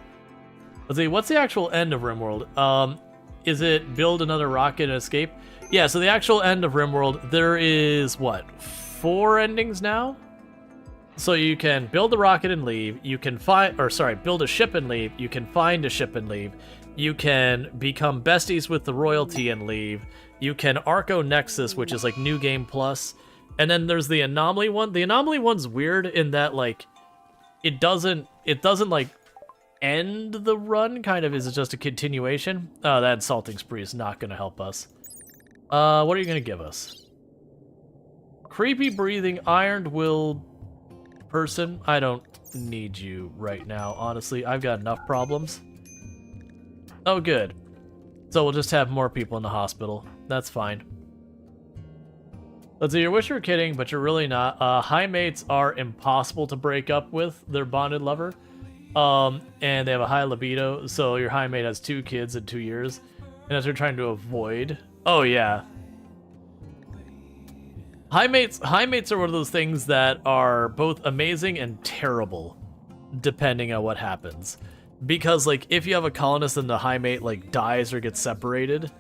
Let's see, what's the actual end of RimWorld? Is it build another rocket and escape? Yeah, so the actual end of RimWorld, there is, what, 4 endings now? So you can build a rocket and leave, you can build a ship and leave, you can find a ship and leave, you can become besties with the royalty and leave, you can Arco Nexus, which is like New Game Plus, and then there's the Anomaly one. The Anomaly one's weird in that, like, it doesn't like, end the run, kind of, is it just a continuation? Oh, that Insulting Spree is not gonna help us. What are you gonna give us? Creepy breathing, iron-willed person. I don't need you right now, honestly. I've got enough problems. Oh, good. So we'll just have more people in the hospital. That's fine. Let's see, you wish you were kidding, but you're really not. High mates are impossible to break up with their bonded lover. And they have a high libido, so your high mate has 2 kids in 2 years. And as you're trying to avoid... Oh, yeah. High mates are one of those things that are both amazing and terrible, depending on what happens. Because, like, if you have a colonist and the high mate, like, dies or gets separated,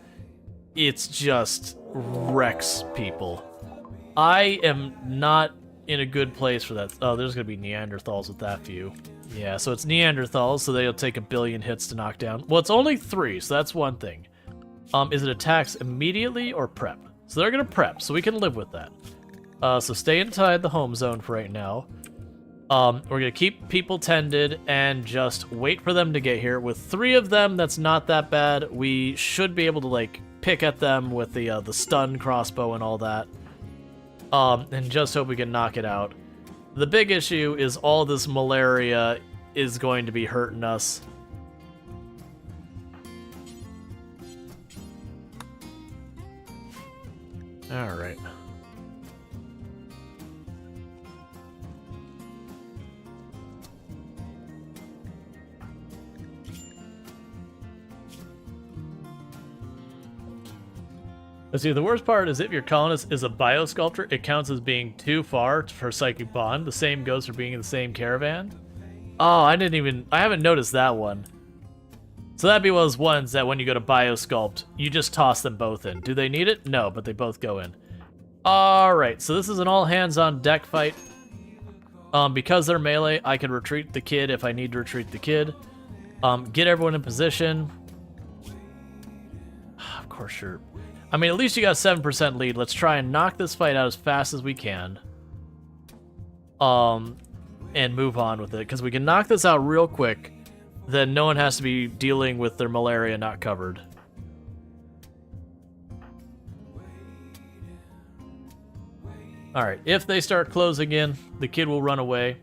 it's just wrecks people. I am not in a good place for that. Oh, there's gonna be Neanderthals with that view. Yeah, so it's Neanderthals, so they'll take 1 billion hits to knock down. Well, it's only 3, so that's one thing. Is it attacks immediately or prep? So they're gonna prep, so we can live with that. So stay inside the home zone for right now. We're gonna keep people tended and just wait for them to get here. With 3 of them, that's not that bad. We should be able to, like, pick at them with the stun crossbow and all that. And just hope we can knock it out. The big issue is all this malaria is going to be hurting us. All right. Let's see, the worst part is if your colonist is a biosculptor, it counts as being too far for Psychic Bond. The same goes for being in the same caravan. Oh, I haven't noticed that one. So that'd be one of those ones that when you go to biosculpt, you just toss them both in. Do they need it? No, but they both go in. Alright, so this is an all hands on deck fight. Because they're melee, I can retreat the kid if I need to retreat the kid. Get everyone in position. Of course you're... I mean, at least you got 7% lead. Let's try and knock this fight out as fast as we can. And move on with it. Because we can knock this out real quick. Then no one has to be dealing with their malaria not covered. Alright, if they start closing in, the kid will run away.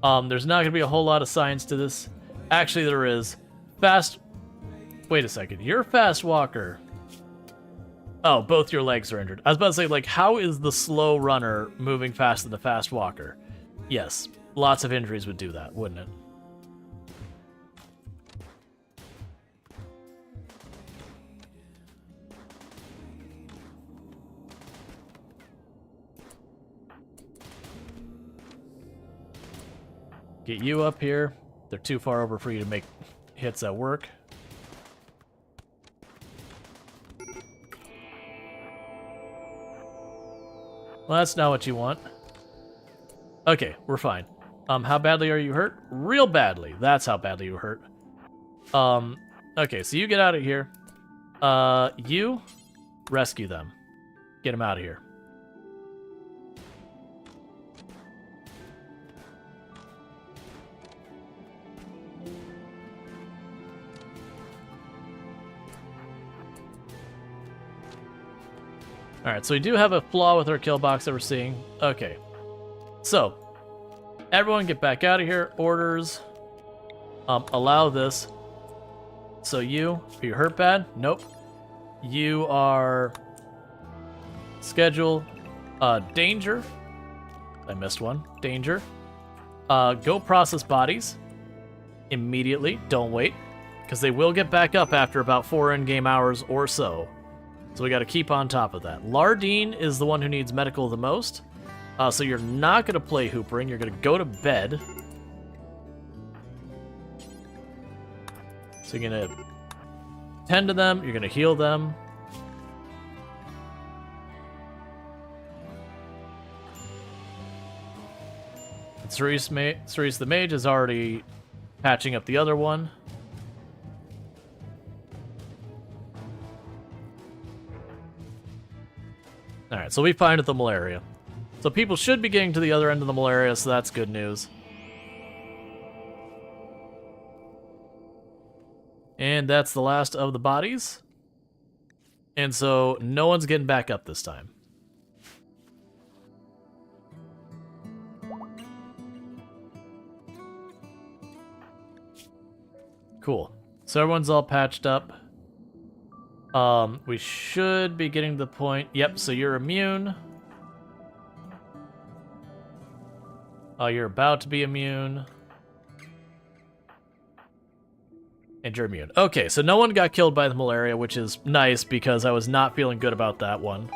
There's not going to be a whole lot of science to this. Actually, there is. Fast... Wait a second. You're a fast walker. Oh, both your legs are injured. I was about to say, like, how is the slow runner moving faster than the fast walker? Yes, lots of injuries would do that, wouldn't it? Get you up here. They're too far over for you to make hits at work. Well, that's not what you want. Okay, we're fine. How badly are you hurt? Real badly. That's how badly you hurt. Okay, so you get out of here. You rescue them. Get them out of here. Alright, so we do have a flaw with our kill box that we're seeing. Okay. So, everyone get back out of here. Orders. Allow this. So are you hurt bad? Nope. You are... Schedule. Danger. I missed one. Danger. Go process bodies. Immediately. Don't wait. Because they will get back up after about 4 in-game hours or so. So we got to keep on top of that. Lardine is the one who needs medical the most. So you're not going to play hoopering. You're going to go to bed. So you're going to tend to them. You're going to heal them. And Cerise the Mage is already patching up the other one. Alright, so we find the malaria. So people should be getting to the other end of the malaria, so that's good news. And that's the last of the bodies. And so no one's getting back up this time. Cool. So everyone's all patched up. We should be getting to the point. Yep, so you're immune. You're about to be immune. And you're immune. Okay, so no one got killed by the malaria, which is nice because I was not feeling good about that one.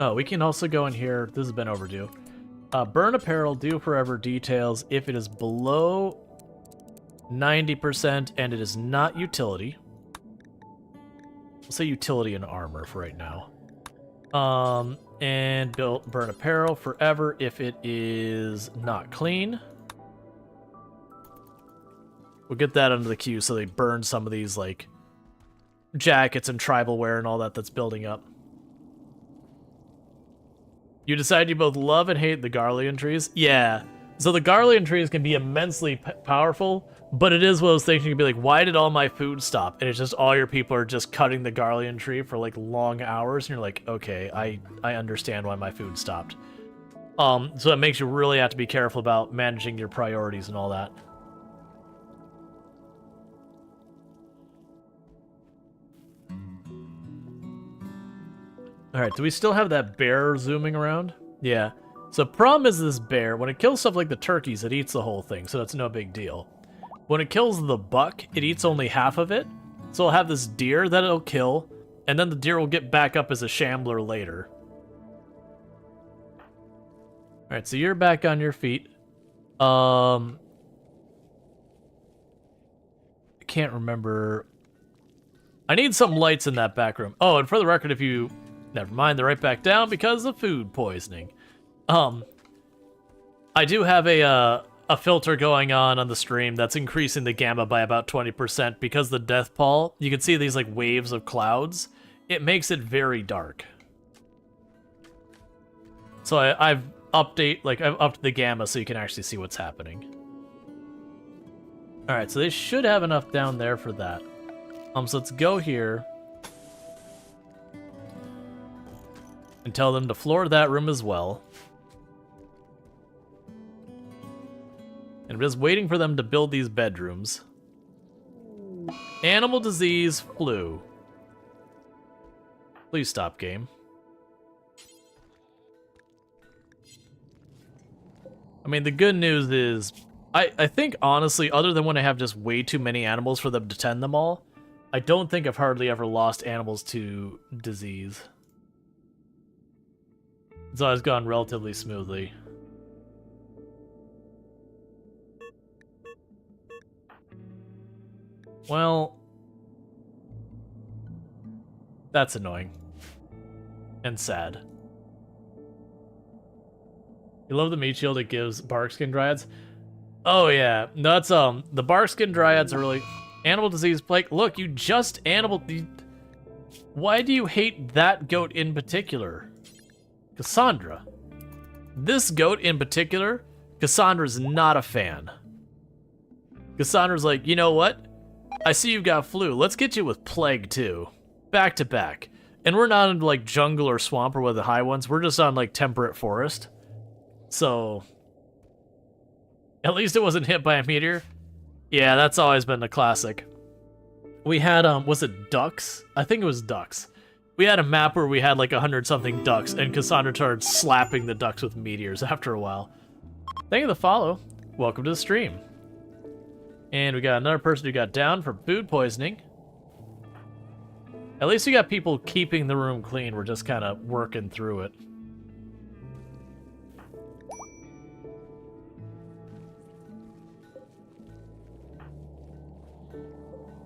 Oh, we can also go in here. This has been overdue. Burn apparel, do forever details if it is below 90% and it is not utility. We'll say utility and armor for right now. And burn apparel forever if it is not clean. We'll get that under the queue so they burn some of these, like, jackets and tribal wear and all that that's building up. You decide you both love and hate the Garlean trees? Yeah. So the Garlean trees can be immensely powerful, but it is one of those things you can be like, why did all my food stop? And it's just all your people are just cutting the Garlean tree for like long hours, and you're like, okay, I understand why my food stopped. So it makes you really have to be careful about managing your priorities and all that. Alright, do we still have that bear zooming around? Yeah. So problem is this bear, when it kills stuff like the turkeys, it eats the whole thing, so that's no big deal. When it kills the buck, it eats only half of it. So it'll have this deer that it'll kill, and then the deer will get back up as a shambler later. Alright, so you're back on your feet. I can't remember. I need some lights in that back room. Oh, and for the record, if you... Never mind, they're right back down because of food poisoning. I do have a filter going on the stream that's increasing the gamma by about 20% because the death pall, you can see these like waves of clouds. It makes it very dark. So I've upped the gamma so you can actually see what's happening. Alright, so they should have enough down there for that. So let's go here. And tell them to floor that room as well. And I'm just waiting for them to build these bedrooms. Animal disease, flu. Please stop, game. I mean, the good news is, I think, honestly, other than when I have just way too many animals for them to tend them all, I don't think I've hardly ever lost animals to disease. It's always gone relatively smoothly. Well, that's annoying. And sad. You love the meat shield it gives barkskin dryads? Oh yeah, no, that's the barkskin dryads are really animal disease plague. Look, you just animal. Why do you hate that goat in particular, Cassandra? This goat in particular, Cassandra's not a fan. Cassandra's like, you know what? I see you've got flu. Let's get you with plague too, back to back. And we're not in like jungle or swamp or one of the high ones. We're just on like temperate forest. So, at least it wasn't hit by a meteor. Yeah, that's always been the classic. We had, was it ducks? I think it was ducks. We had a map where we had like 100-something ducks, and Cassandra started slapping the ducks with meteors after a while. Thank you for the follow. Welcome to the stream. And we got another person who got down for food poisoning. At least we got people keeping the room clean. We're just kind of working through it.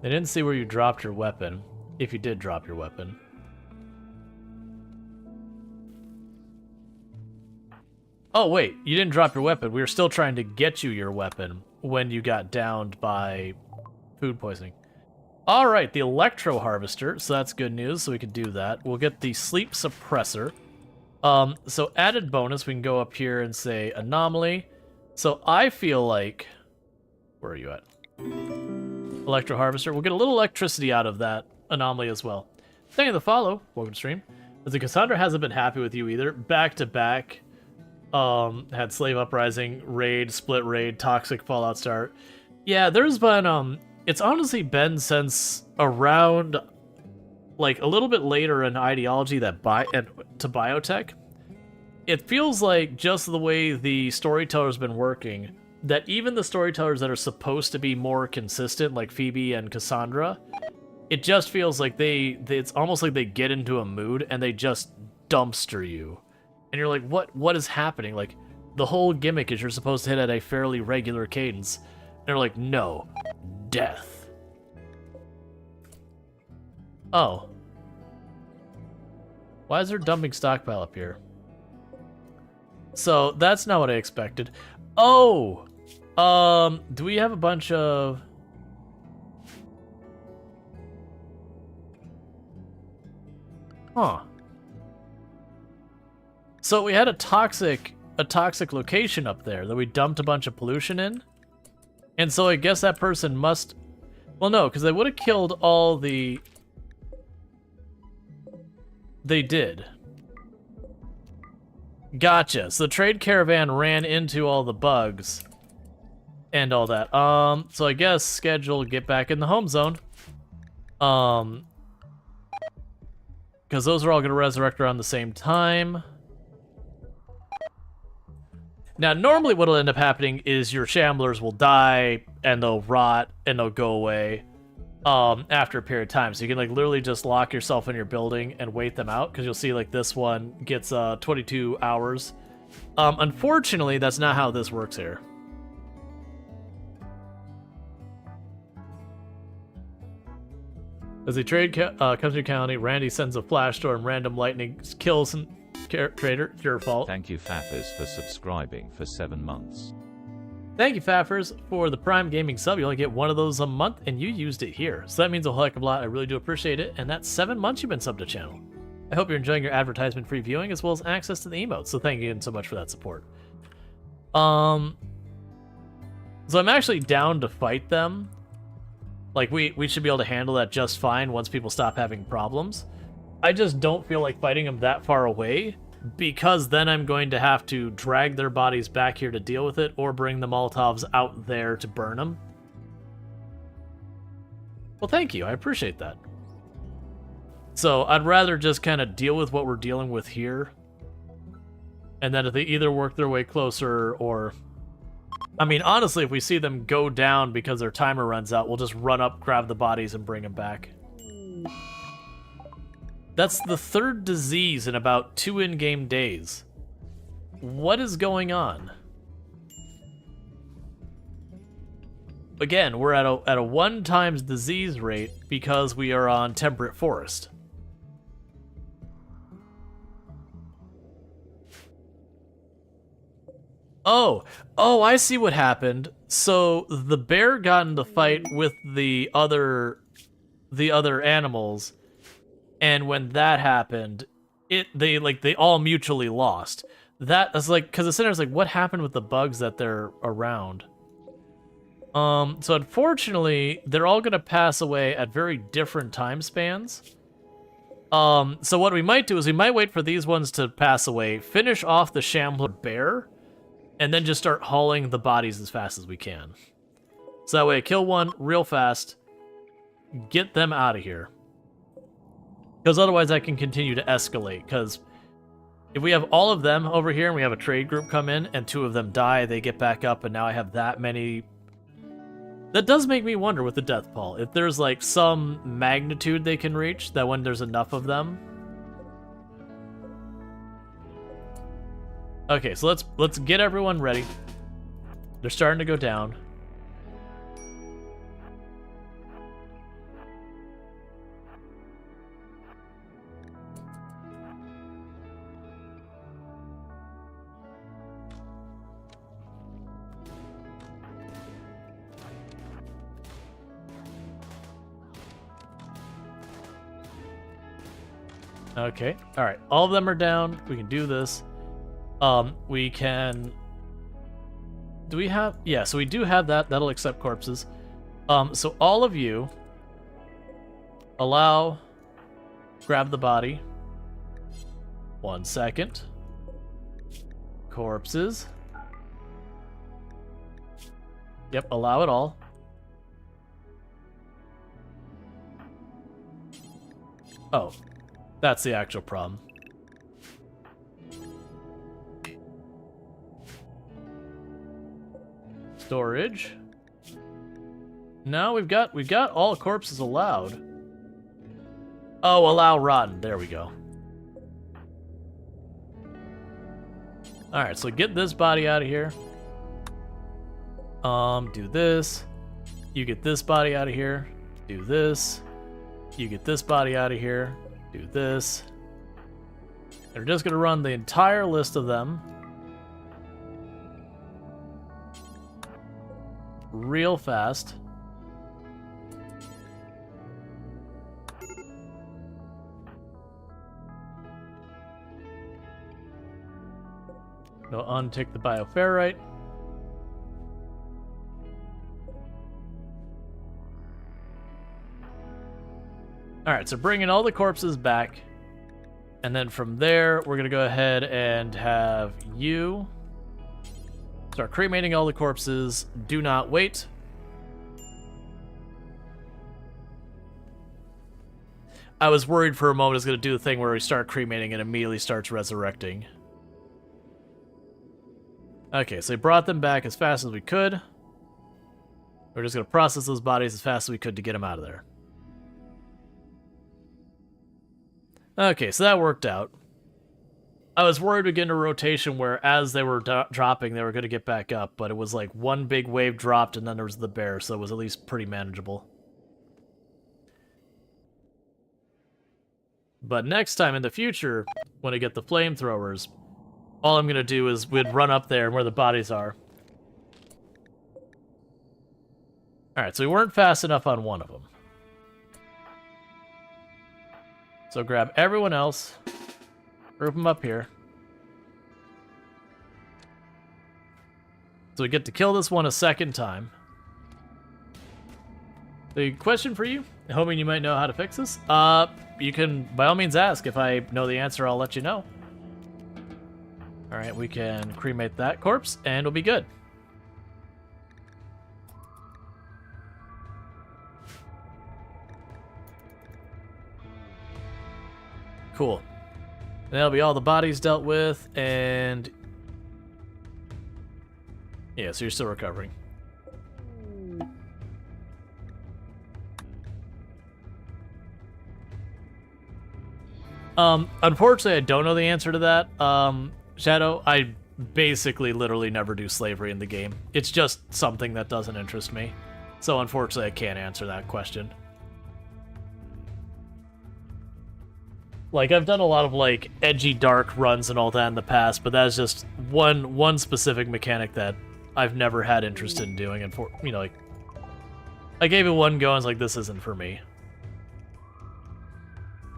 They didn't see where you dropped your weapon, if you did drop your weapon. Oh wait, you didn't drop your weapon. We were still trying to get you your weapon when you got downed by food poisoning. Alright, the Electro Harvester, so that's good news, so we can do that. We'll get the Sleep Suppressor. So added bonus, we can go up here and say Anomaly. So I feel like... Where are you at? Electro Harvester. We'll get a little electricity out of that anomaly as well. Thank you for the follow. Welcome to stream. As the Cassandra hasn't been happy with you either. Back to back. Had Slave Uprising, Raid, Split Raid, Toxic Fallout start. Yeah, there's been, it's honestly been since around, like, a little bit later in ideology that to biotech. It feels like just the way the storyteller's been working, that even the storytellers that are supposed to be more consistent, like Phoebe and Cassandra, it just feels like it's almost like they get into a mood and they just dumpster you. And you're like, what is happening? Like, the whole gimmick is you're supposed to hit at a fairly regular cadence. And they're like, no, death. Oh. Why is there a dumping stockpile up here? So, that's not what I expected. Oh! Do we have a bunch of... Huh. So we had a toxic location up there that we dumped a bunch of pollution in. And so I guess that person must... Well, no, because they would have killed all the... They did. Gotcha. So the trade caravan ran into all the bugs and all that. So I guess schedule get back in the home zone. Because those are all going to resurrect around the same time. Now, normally what'll end up happening is your shamblers will die and they'll rot and they'll go away after a period of time. So you can like literally just lock yourself in your building and wait them out, because you'll see like this one gets 22 hours. Unfortunately, that's not how this works here. As the trade comes to county, Randy sends a flash storm, random lightning kills and trader. It's your fault. Thank you, Faffers, for subscribing for 7 months. Thank you, Faffers, for the Prime Gaming sub. You only get one of those a month, and you used it here. So that means a whole heck of a lot. I really do appreciate it. And that's 7 months you've been subbed to the channel. I hope you're enjoying your advertisement-free viewing as well as access to the emotes. So thank you again so much for that support. So I'm actually down to fight them. Like, we should be able to handle that just fine once people stop having problems. I just don't feel like fighting them that far away, because then I'm going to have to drag their bodies back here to deal with it, or bring the Molotovs out there to burn them. Well, thank you. I appreciate that. So I'd rather just kind of deal with what we're dealing with here. And then if they either work their way closer or... I mean, honestly, if we see them go down because their timer runs out, we'll just run up, grab the bodies, and bring them back. That's the 3rd disease in about 2 in-game days. What is going on? Again, we're at a 1 times disease rate because we are on temperate forest. Oh, I see what happened. So the bear got in the fight with the other animals, and when that happened, they all mutually lost. That is like, because the center's like, what happened with the bugs that they're around? So unfortunately, they're all gonna pass away at very different time spans. So what we might do is we might wait for these ones to pass away, finish off the Shambler bear, and then just start hauling the bodies as fast as we can. So that way, kill one real fast, get them out of here. Because otherwise I can continue to escalate, because if we have all of them over here and we have a trade group come in and 2 of them die, they get back up, and now I have that many. That does make me wonder with the death pall, if there's like some magnitude they can reach, that when there's enough of them. Okay, so let's get everyone ready. They're starting to go down. Okay, all right, all of them are down. We can do this. We can... Do we have... Yeah, so we do have that. That'll accept corpses. So all of you... Allow... Grab the body. 1 second. Corpses. Yep, allow it all. Oh, that's the actual problem. Storage. No, we've got all corpses allowed. Oh, allow rotten. There we go. All right, so get this body out of here. Do this. You get this body out of here. Do this. You get this body out of here. Do this. They're just gonna run the entire list of them. Real fast. They'll untick the bioferrite. Alright, so bringing all the corpses back. And then from there, we're going to go ahead and have you start cremating all the corpses. Do not wait. I was worried for a moment it was going to do the thing where we start cremating and immediately starts resurrecting. Okay, so we brought them back as fast as we could. We're just going to process those bodies as fast as we could to get them out of there. Okay, so that worked out. I was worried we'd get into rotation where as they were dropping, they were going to get back up, but it was like one big wave dropped and then there was the bear, so it was at least pretty manageable. But next time in the future, when I get the flamethrowers, all I'm going to do is we'd run up there where the bodies are. Alright, so we weren't fast enough on one of them. So grab everyone else, group them up here. So we get to kill this one a second time. The question for you, hoping you might know how to fix this, you can by all means ask. If I know the answer, I'll let you know. Alright, we can cremate that corpse, and we'll be good. Cool. And that'll be all the bodies dealt with, and... Yeah, so you're still recovering. Unfortunately, I don't know the answer to that, Shadow. basically literally never do slavery in the game. It's just something that doesn't interest me. So unfortunately, I can't answer that question. Like, I've done a lot of, like, edgy, dark runs and all that in the past, but that's just one specific mechanic that I've never had interest in doing, and, like, I gave it one go and was like, this isn't for me.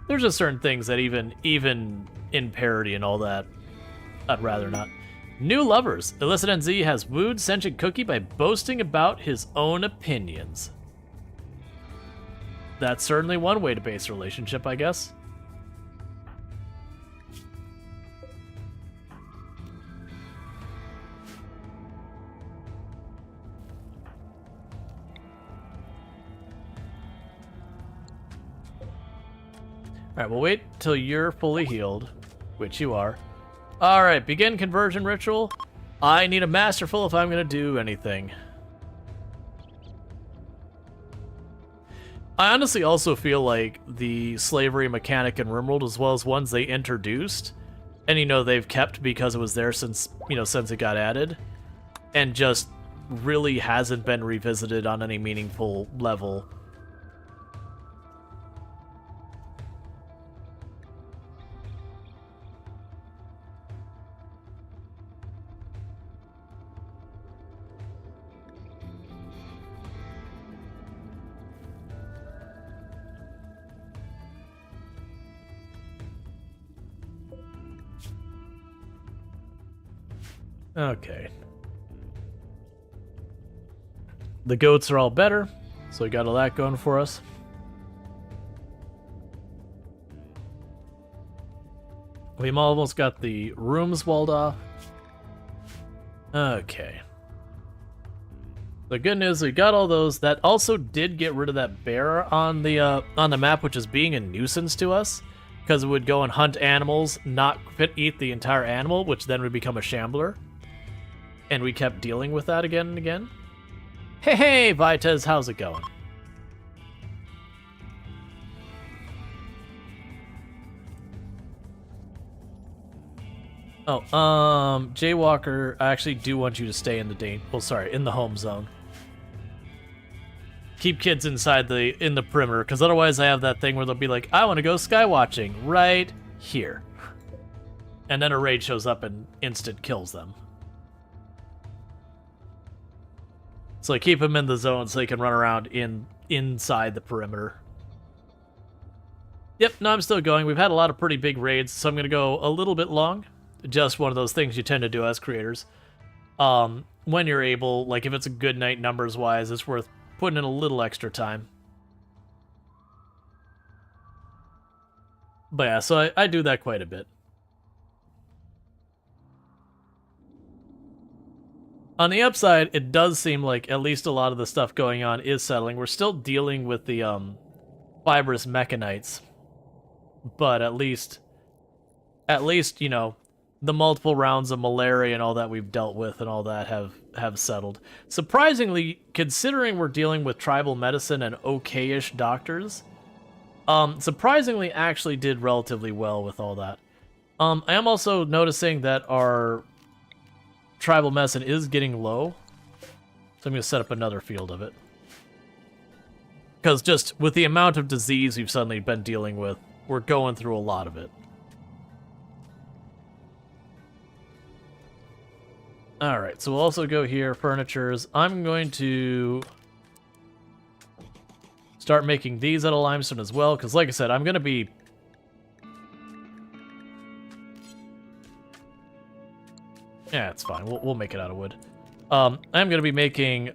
There's just certain things that even in parody and all that, I'd rather not. New lovers. Illicit NZ has wooed Sentient Cookie by boasting about his own opinions. That's certainly one way to base a relationship, I guess. Alright, we'll wait till you're fully healed, which you are. Alright, begin conversion ritual. I need a masterful if I'm going to do anything. I honestly also feel like the slavery mechanic in RimWorld, as well as ones they introduced, and they've kept because it was there since it got added, and just really hasn't been revisited on any meaningful level. Okay. The goats are all better, so we got all that going for us. We've almost got the rooms walled off. Okay. The good news, we got all those. That also did get rid of that bear on the map, which is being a nuisance to us, because it would go and hunt animals, not eat the entire animal, which then would become a shambler. And we kept dealing with that again and again. Hey, Vitez, how's it going? Oh, Jaywalker, I actually do want you to stay in in the home zone. Keep kids inside in the perimeter, because otherwise I have that thing where they'll be like, I want to go sky watching right here. And then a raid shows up and instant kills them. So I keep them in the zone so they can run around inside the perimeter. Yep, no, I'm still going. We've had a lot of pretty big raids, so I'm going to go a little bit long. Just one of those things you tend to do as creators. When you're able, like if it's a good night numbers-wise, it's worth putting in a little extra time. But yeah, so I do that quite a bit. On the upside, it does seem like at least a lot of the stuff going on is settling. We're still dealing with the fibrous mechanites, but at least the multiple rounds of malaria and all that we've dealt with and all that have settled. Surprisingly, considering we're dealing with tribal medicine and okay-ish doctors, surprisingly actually did relatively well with all that. I am also noticing that our tribal medicine is getting low, so I'm going to set up another field of it. Because just with the amount of disease we've suddenly been dealing with, we're going through a lot of it. Alright, so we'll also go here, furnitures. I'm going to start making these out of limestone as well, because like I said, I'm going to be... Yeah, it's fine. We'll make it out of wood. I'm going to be making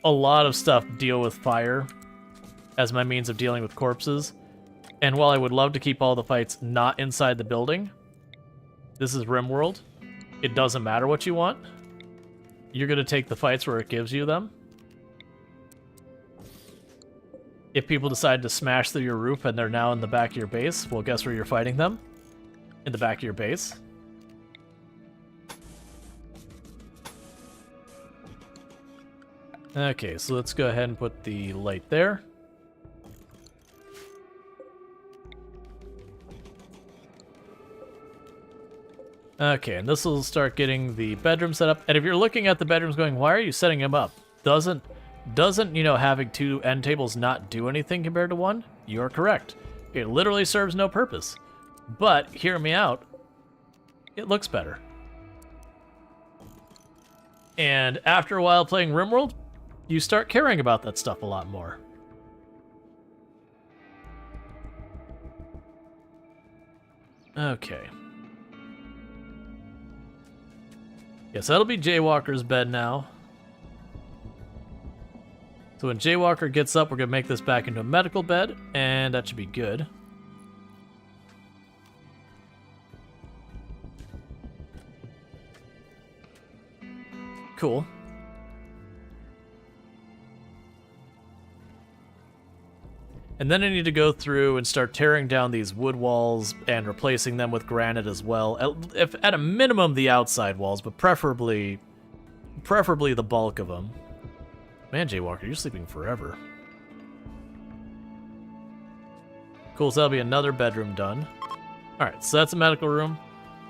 a lot of stuff deal with fire as my means of dealing with corpses. And while I would love to keep all the fights not inside the building, this is RimWorld. It doesn't matter what you want. You're going to take the fights where it gives you them. If people decide to smash through your roof and they're now in the back of your base, well, guess where you're fighting them? In the back of your base. Okay, so let's go ahead and put the light there. Okay, and this will start getting the bedroom set up. And if you're looking at the bedrooms going, why are you setting them up? Doesn't, you know, having 2 end tables not do anything compared to 1? You're correct. It literally serves no purpose. But, hear me out, it looks better. And after a while playing RimWorld, you start caring about that stuff a lot more. Okay. Yes, that'll be Jaywalker's bed now. So when Jaywalker gets up, we're going to make this back into a medical bed, and that should be good. Cool. And then I need to go through and start tearing down these wood walls and replacing them with granite as well. If at a minimum the outside walls, but preferably the bulk of them. Man, Jaywalker, you're sleeping forever. Cool, so that'll be another bedroom done. Alright, so that's a medical room.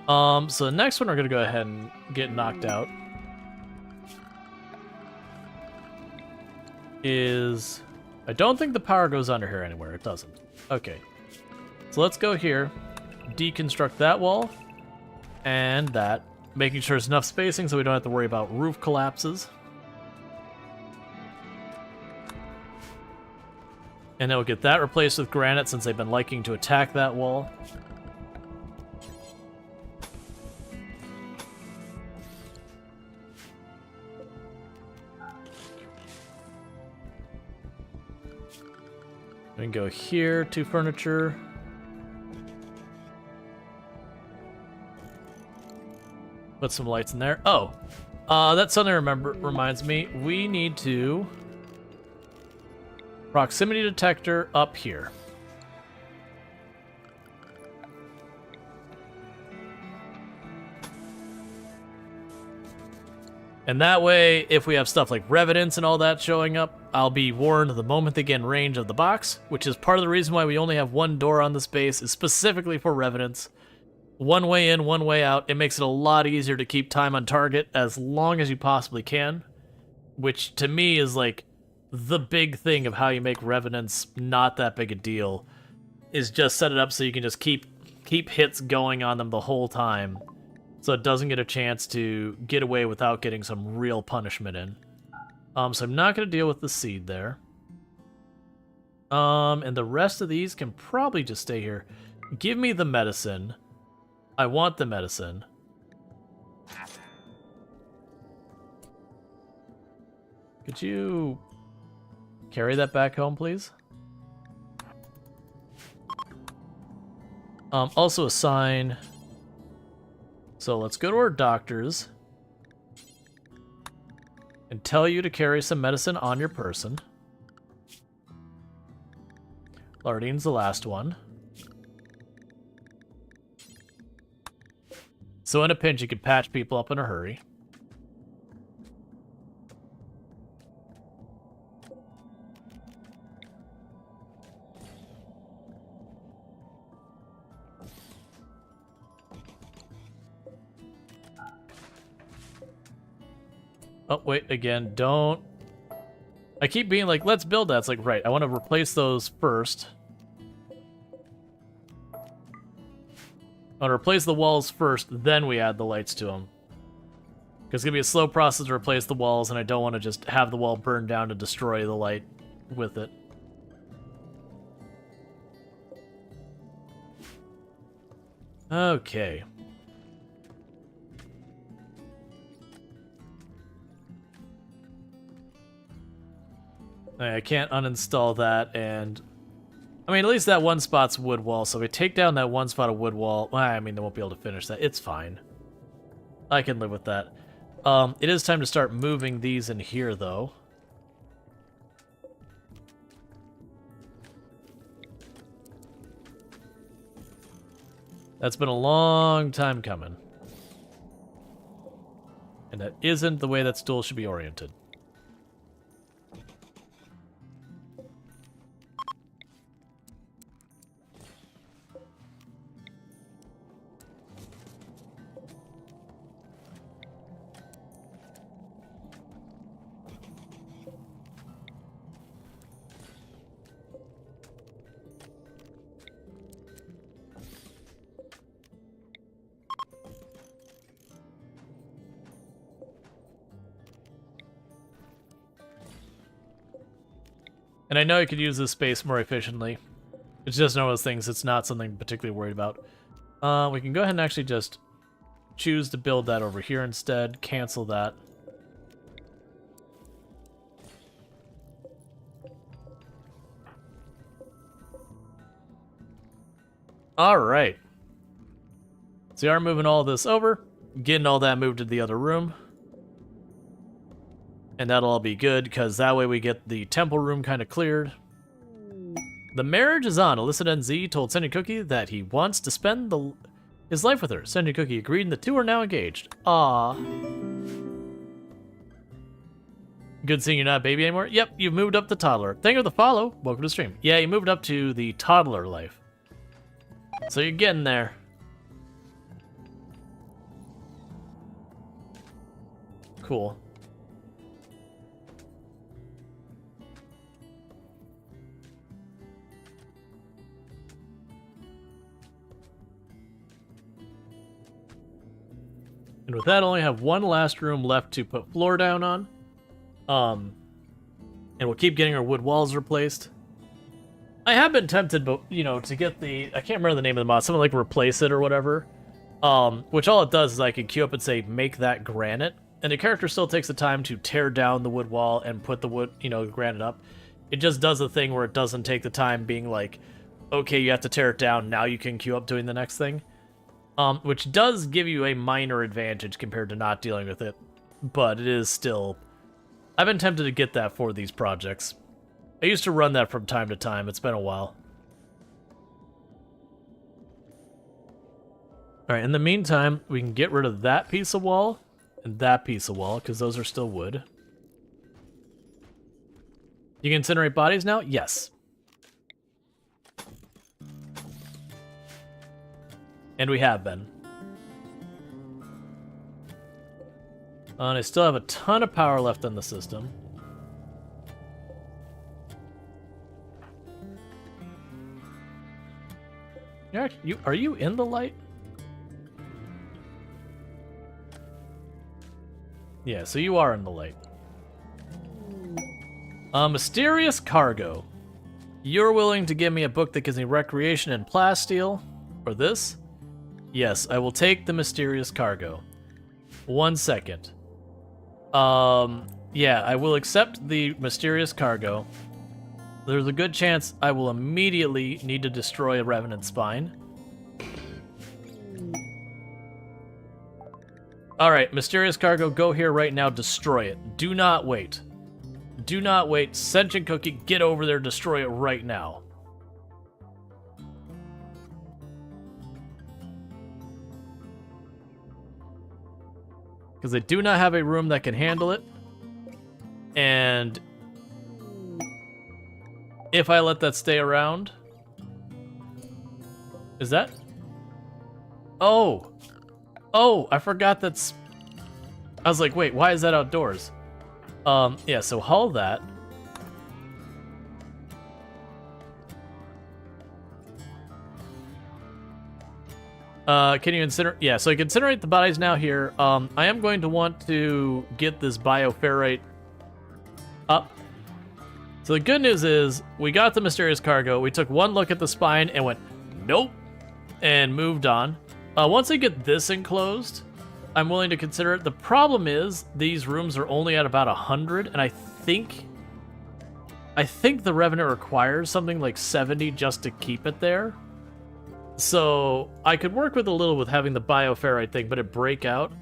So the next one we're gonna go ahead and get knocked out is... I don't think the power goes under here anywhere. It doesn't. Okay. So let's go here, deconstruct that wall, and that, making sure there's enough spacing so we don't have to worry about roof collapses. And then we'll get that replaced with granite since they've been liking to attack that wall. We can go here to furniture. Put some lights in there. Oh, that suddenly reminds me, we need to proximity detector up here. And that way, if we have stuff like revenants and all that showing up, I'll be warned the moment they get in range of the box, which is part of the reason why we only have 1 door on this base, is specifically for revenants. 1 way in, 1 way out. It makes it a lot easier to keep time on target as long as you possibly can, which to me is like the big thing of how you make revenants not that big a deal, is just set it up so you can just keep hits going on them the whole time, so it doesn't get a chance to get away without getting some real punishment in. So I'm not going to deal with the seed there. And the rest of these can probably just stay here. Give me the medicine. I want the medicine. Could you carry that back home, please? Also assign... So let's go to our doctors and tell you to carry some medicine on your person. Lardine's the last one. So in a pinch, you can patch people up in a hurry. Oh, wait, again, don't... I keep being like, let's build that. It's like, right, I want to replace those first. I want to replace the walls first, then we add the lights to them. Because it's going to be a slow process to replace the walls, and I don't want to just have the wall burn down to destroy the light with it. Okay. I can't uninstall that, and... I mean, at least that one spot's wood wall, so if we take down that one spot of wood wall... Well, I mean, they won't be able to finish that. It's fine. I can live with that. It is time to start moving these in here, though. That's been a long time coming. And that isn't the way that stool should be oriented. And I know I could use this space more efficiently. It's just one of those things, it's not something I'm particularly worried about. We can go ahead and actually just choose to build that over here instead. Cancel that. Alright. So we are moving all this over. Getting all that moved to the other room. And that'll all be good, because that way we get the temple room kind of cleared. The marriage is on. Illicit NZ told Sendy Cookie that he wants to spend his life with her. Sendy Cookie agreed, and the two are now engaged. Ah. Good seeing you're not a baby anymore. Yep, you've moved up to toddler. Thank you for the follow. Welcome to the stream. Yeah, you moved up to the toddler life. So you're getting there. Cool. And with that, I only have one last room left to put floor down on. And we'll keep getting our wood walls replaced. I have been tempted, but, you know, to get the... I can't remember the name of the mod. Something like replace it or whatever. Which all it does is I can queue up and say, make that granite. And the character still takes the time to tear down the wood wall and put the wood, you know, granite up. It just does the thing where it doesn't take the time being like, okay, you have to tear it down, now you can queue up doing the next thing. Which does give you a minor advantage compared to not dealing with it. But it is still... I've been tempted to get that for these projects. I used to run that from time to time. It's been a while. Alright, in the meantime, we can get rid of that piece of wall and that piece of wall, because those are still wood. You can incinerate bodies now? Yes. And we have been. And I still have a ton of power left in the system. Are you in the light? Yeah, so you are in the light. Mysterious cargo. You're willing to give me a book that gives me recreation and plasteel? Or this? Yes, I will take the mysterious cargo. 1 second. Yeah, I will accept the mysterious cargo. There's a good chance I will immediately need to destroy a revenant spine. Alright, mysterious cargo, go here right now, destroy it. Do not wait. Do not wait. Sentient Cookie, get over there, destroy it right now. Because I do not have a room that can handle it. And if I let that stay around... Is that... Oh! Oh, I forgot that's... I was like, wait, why is that outdoors? Yeah, so hull that. Can you incinerate? Yeah, so I can incinerate the bodies now here. I am going to want to get this bioferrite up. So the good news is, we got the mysterious cargo, we took one look at the spine and went, nope, and moved on. Once I get this enclosed, I'm willing to consider it. The problem is, these rooms are only at about 100, and I think the Revenant requires something like 70 just to keep it there. So I could work with a little with having the bioferrite thing, but it break out,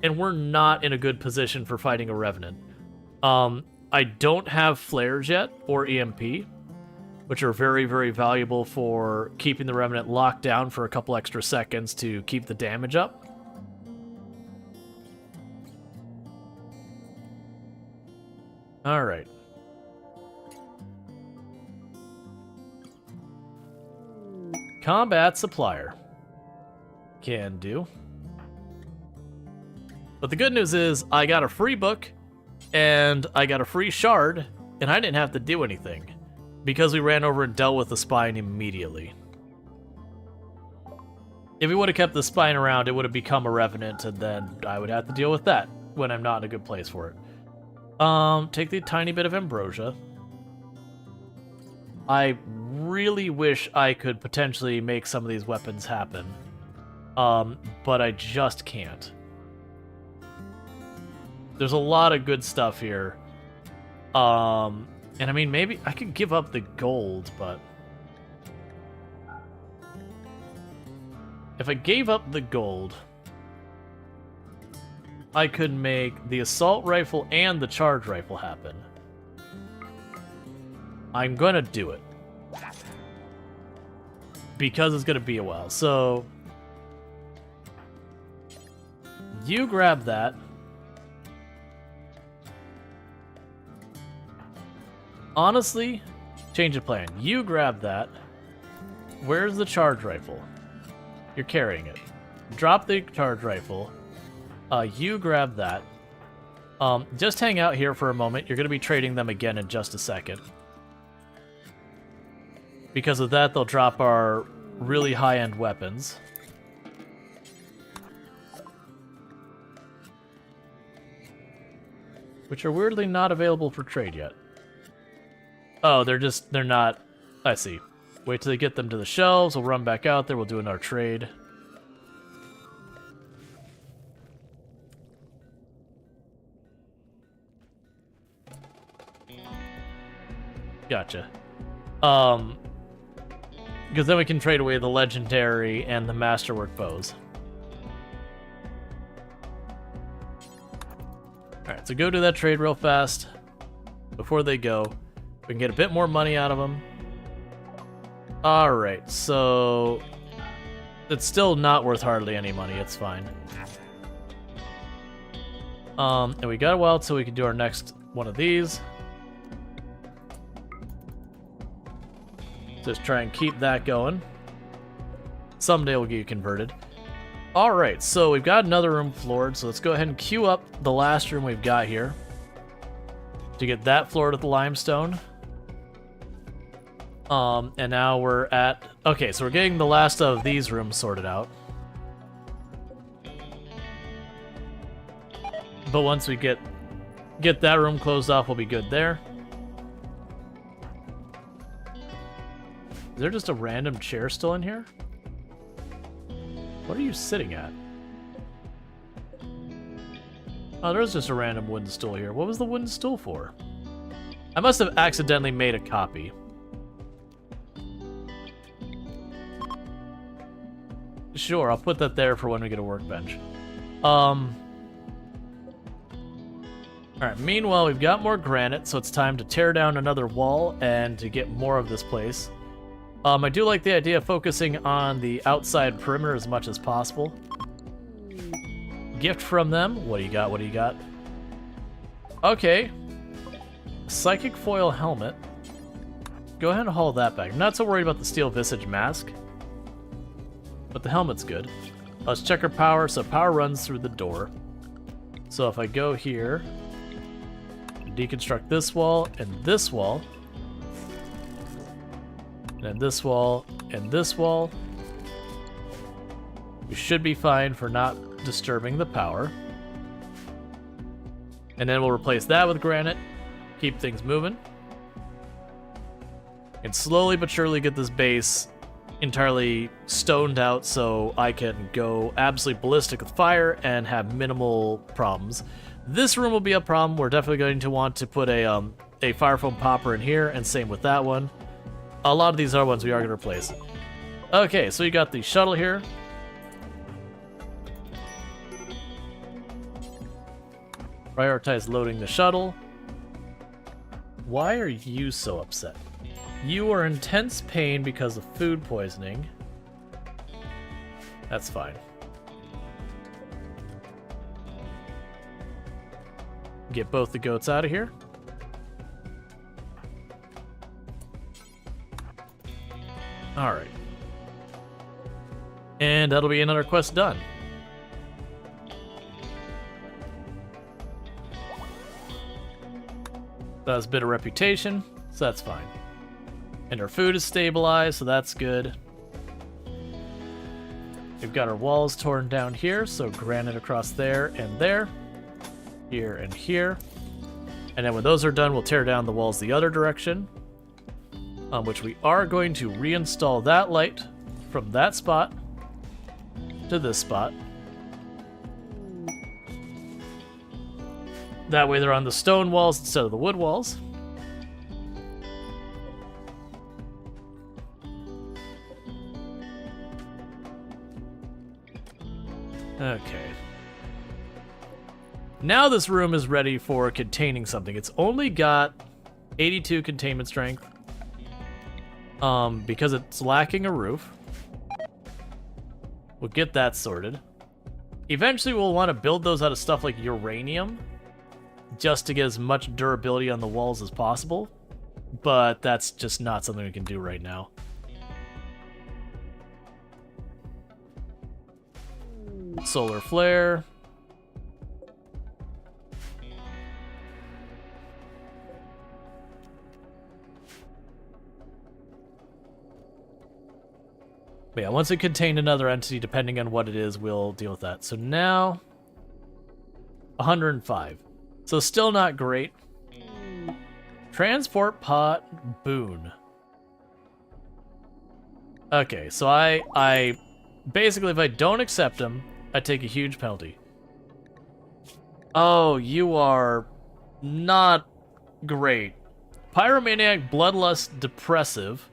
and we're not in a good position for fighting a Revenant. I don't have flares yet, or EMP, which are very, very valuable for keeping the Revenant locked down for a couple extra seconds to keep the damage up. Alright. Combat supplier. Can do. But the good news is, I got a free book, and I got a free shard, and I didn't have to do anything, because we ran over and dealt with the spine immediately. If we would have kept the spine around, it would have become a Revenant, and then I would have to deal with that when I'm not in a good place for it. Take the tiny bit of ambrosia. I really wish I could potentially make some of these weapons happen. But I just can't. There's a lot of good stuff here. And I mean, maybe I could give up the gold, but... if I gave up the gold, I could make the assault rifle and the charge rifle happen. I'm gonna do it. Because it's gonna be a while. So... you grab that. Honestly, change of plan. You grab that. Where's the charge rifle? You're carrying it. Drop the charge rifle. You grab that. Just hang out here for a moment. You're going to be trading them again in just a second. Because of that, they'll drop our really high-end weapons. Which are weirdly not available for trade yet. Oh, they're not... I see. Wait till they get them to the shelves, we'll run back out there, we'll do another trade. Gotcha. Because then we can trade away the legendary and the masterwork bows. Alright, so go do that trade real fast. Before they go, we can get a bit more money out of them. Alright, so... it's still not worth hardly any money, it's fine. And we got a while till we can do our next one of these. Just try and keep that going. Someday we'll get you converted. Alright, so we've got another room floored, so let's go ahead and queue up the last room we've got here. To get that floored with the limestone. And now we're at... okay, so we're getting the last of these rooms sorted out. But once we get that room closed off, we'll be good there. Is there just a random chair still in here? What are you sitting at? Oh, there's just a random wooden stool here. What was the wooden stool for? I must have accidentally made a copy. Sure, I'll put that there for when we get a workbench. Alright, meanwhile, we've got more granite, so it's time to tear down another wall and to get more of this place. I do like the idea of focusing on the outside perimeter as much as possible. Gift from them. What do you got? What do you got? Okay. Psychic foil helmet. Go ahead and haul that back. I'm not so worried about the steel visage mask. But the helmet's good. Let's check our power. So power runs through the door. So if I go here, deconstruct this wall and this wall, and then this wall and this wall, we should be fine for not disturbing the power. And then we'll replace that with granite, keep things moving, and slowly but surely get this base entirely stoned out so I can go absolutely ballistic with fire and have minimal problems. This room will be a problem. We're definitely going to want to put a fire foam popper in here, and same with that one. A lot of these are ones we are going to replace. Okay, so you got the shuttle here. Prioritize loading the shuttle. Why are you so upset? You are in intense pain because of food poisoning. That's fine. Get both the goats out of here. Alright. And that'll be another quest done. That's a bit of reputation, so that's fine. And our food is stabilized, so that's good. We've got our walls torn down here, so granite across there and there. Here and here. And then when those are done, we'll tear down the walls the other direction. which we are going to reinstall that light from that spot to this spot. That way they're on the stone walls instead of the wood walls. Okay. Now this room is ready for containing something. It's only got 82 containment strength. Because it's lacking a roof. We'll get that sorted. Eventually we'll want to build those out of stuff like uranium, just to get as much durability on the walls as possible. But that's just not something we can do right now. Solar flare. But yeah, once it contained another entity, depending on what it is, we'll deal with that. So now, 105. So still not great. Transport pot boon. Okay, so I basically, if I don't accept them, I take a huge penalty. Oh, you are not great. Pyromaniac, Bloodlust, Depressive,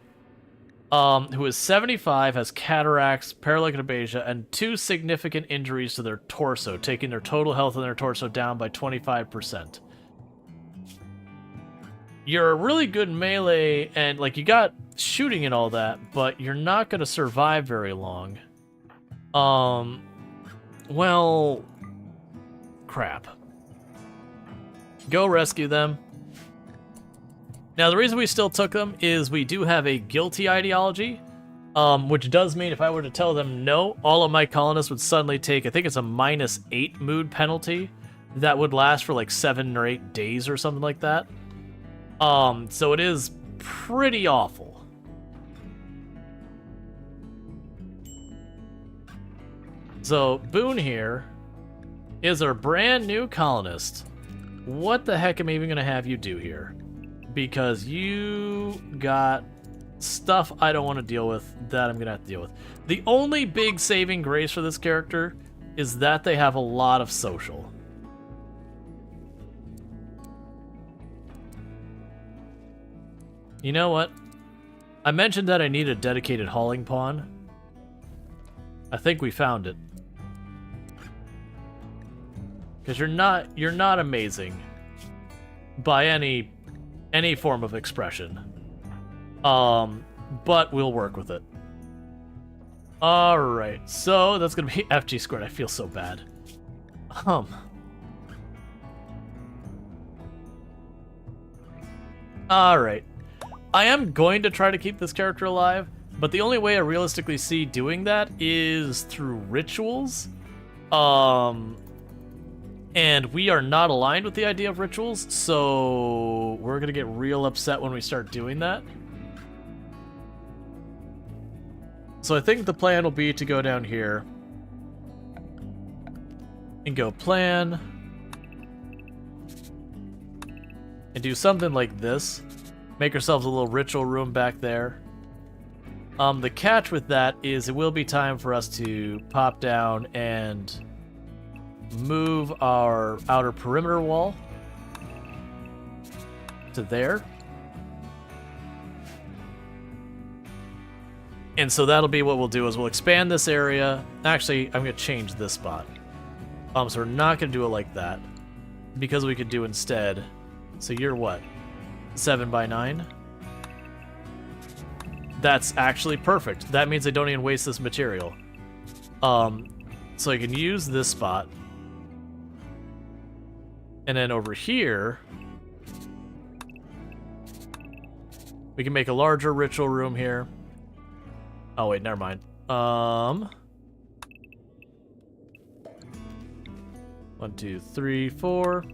who is 75, has cataracts, paralytic abasia, and 2 significant injuries to their torso, taking their total health in their torso down by 25%. You're a really good melee, and like you got shooting and all that, but you're not going to survive very long. Well, crap. Go rescue them. Now, the reason we still took them is we do have a guilty ideology, which does mean if I were to tell them no, all of my colonists would suddenly take, I think it's a -8 mood penalty that would last for like 7 or 8 days or something like that. So it is pretty awful. So, Boone here is our brand new colonist. What the heck am I even going to have you do here? Because you got stuff I don't want to deal with that I'm going to have to deal with. The only big saving grace for this character is that they have a lot of social. You know what? I mentioned that I need a dedicated hauling pawn. I think we found it. Because you're not amazing by any form of expression. But we'll work with it. Alright, so that's gonna be FG squared. I feel so bad. Alright. I am going to try to keep this character alive, but the only way I realistically see doing that is through rituals. And we are not aligned with the idea of rituals, so we're gonna get real upset when we start doing that. So I think the plan will be to go down here and go plan and do something like this. Make ourselves a little ritual room back there. The catch with that is it will be time for us to pop down and move our outer perimeter wall to there. And so that'll be what we'll do is we'll expand this area. Actually, I'm going to change this spot. So we're not going to do it like that because we could do instead. So you're what? 7 by 9? That's actually perfect. That means I don't even waste this material. So I can use this spot. And then over here, we can make a larger ritual room here. Oh wait, never mind. 1, 2, 3, 4.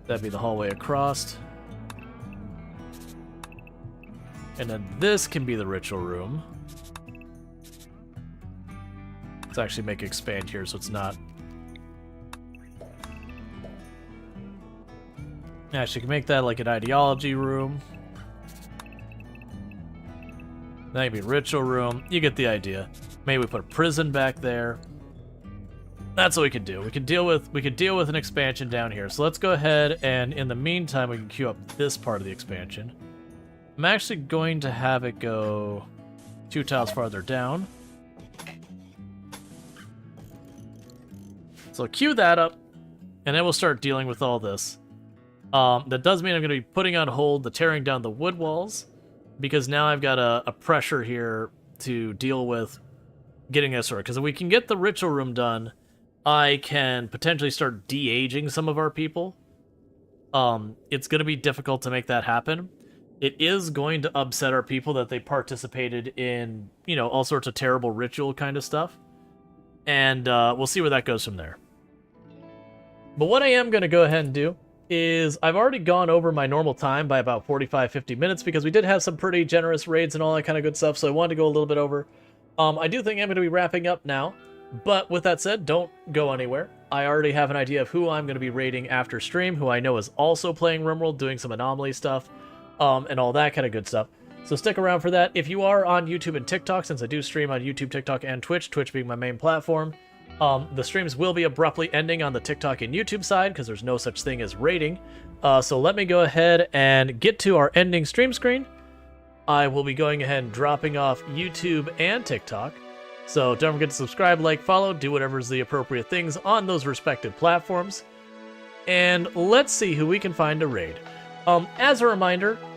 That'd be the hallway across. And then this can be the ritual room. Let's actually make it expand here so it's not. Actually, can make that like an ideology room. That could be ritual room. You get the idea. Maybe we put a prison back there. That's what we could do. We could deal with an expansion down here. So let's go ahead and in the meantime we can queue up this part of the expansion. I'm actually going to have it go 2 tiles farther down. So queue that up, and then we'll start dealing with all this. That does mean I'm going to be putting on hold the tearing down the wood walls, because now I've got a pressure here to deal with getting this sorted. Because if we can get the ritual room done, I can potentially start de-aging some of our people. It's going to be difficult to make that happen. It is going to upset our people that they participated in, you know, all sorts of terrible ritual kind of stuff. And we'll see where that goes from there. But what I am going to go ahead and do is I've already gone over my normal time by about 45-50 minutes because we did have some pretty generous raids and all that kind of good stuff, so I wanted to go a little bit over. I do think I'm going to be wrapping up now, but with that said, don't go anywhere. I already have an idea of who I'm going to be raiding after stream, who I know is also playing RimWorld, doing some anomaly stuff, and all that kind of good stuff. So stick around for that. If you are on YouTube and TikTok, since I do stream on YouTube, TikTok, and Twitch, Twitch being my main platform, the streams will be abruptly ending on the TikTok and YouTube side because there's no such thing as rating. So let me go ahead and get to our ending stream screen. I will be going ahead and dropping off YouTube and TikTok. So don't forget to subscribe, like, follow, do whatever is the appropriate things on those respective platforms. And let's see who we can find to raid. As a reminder,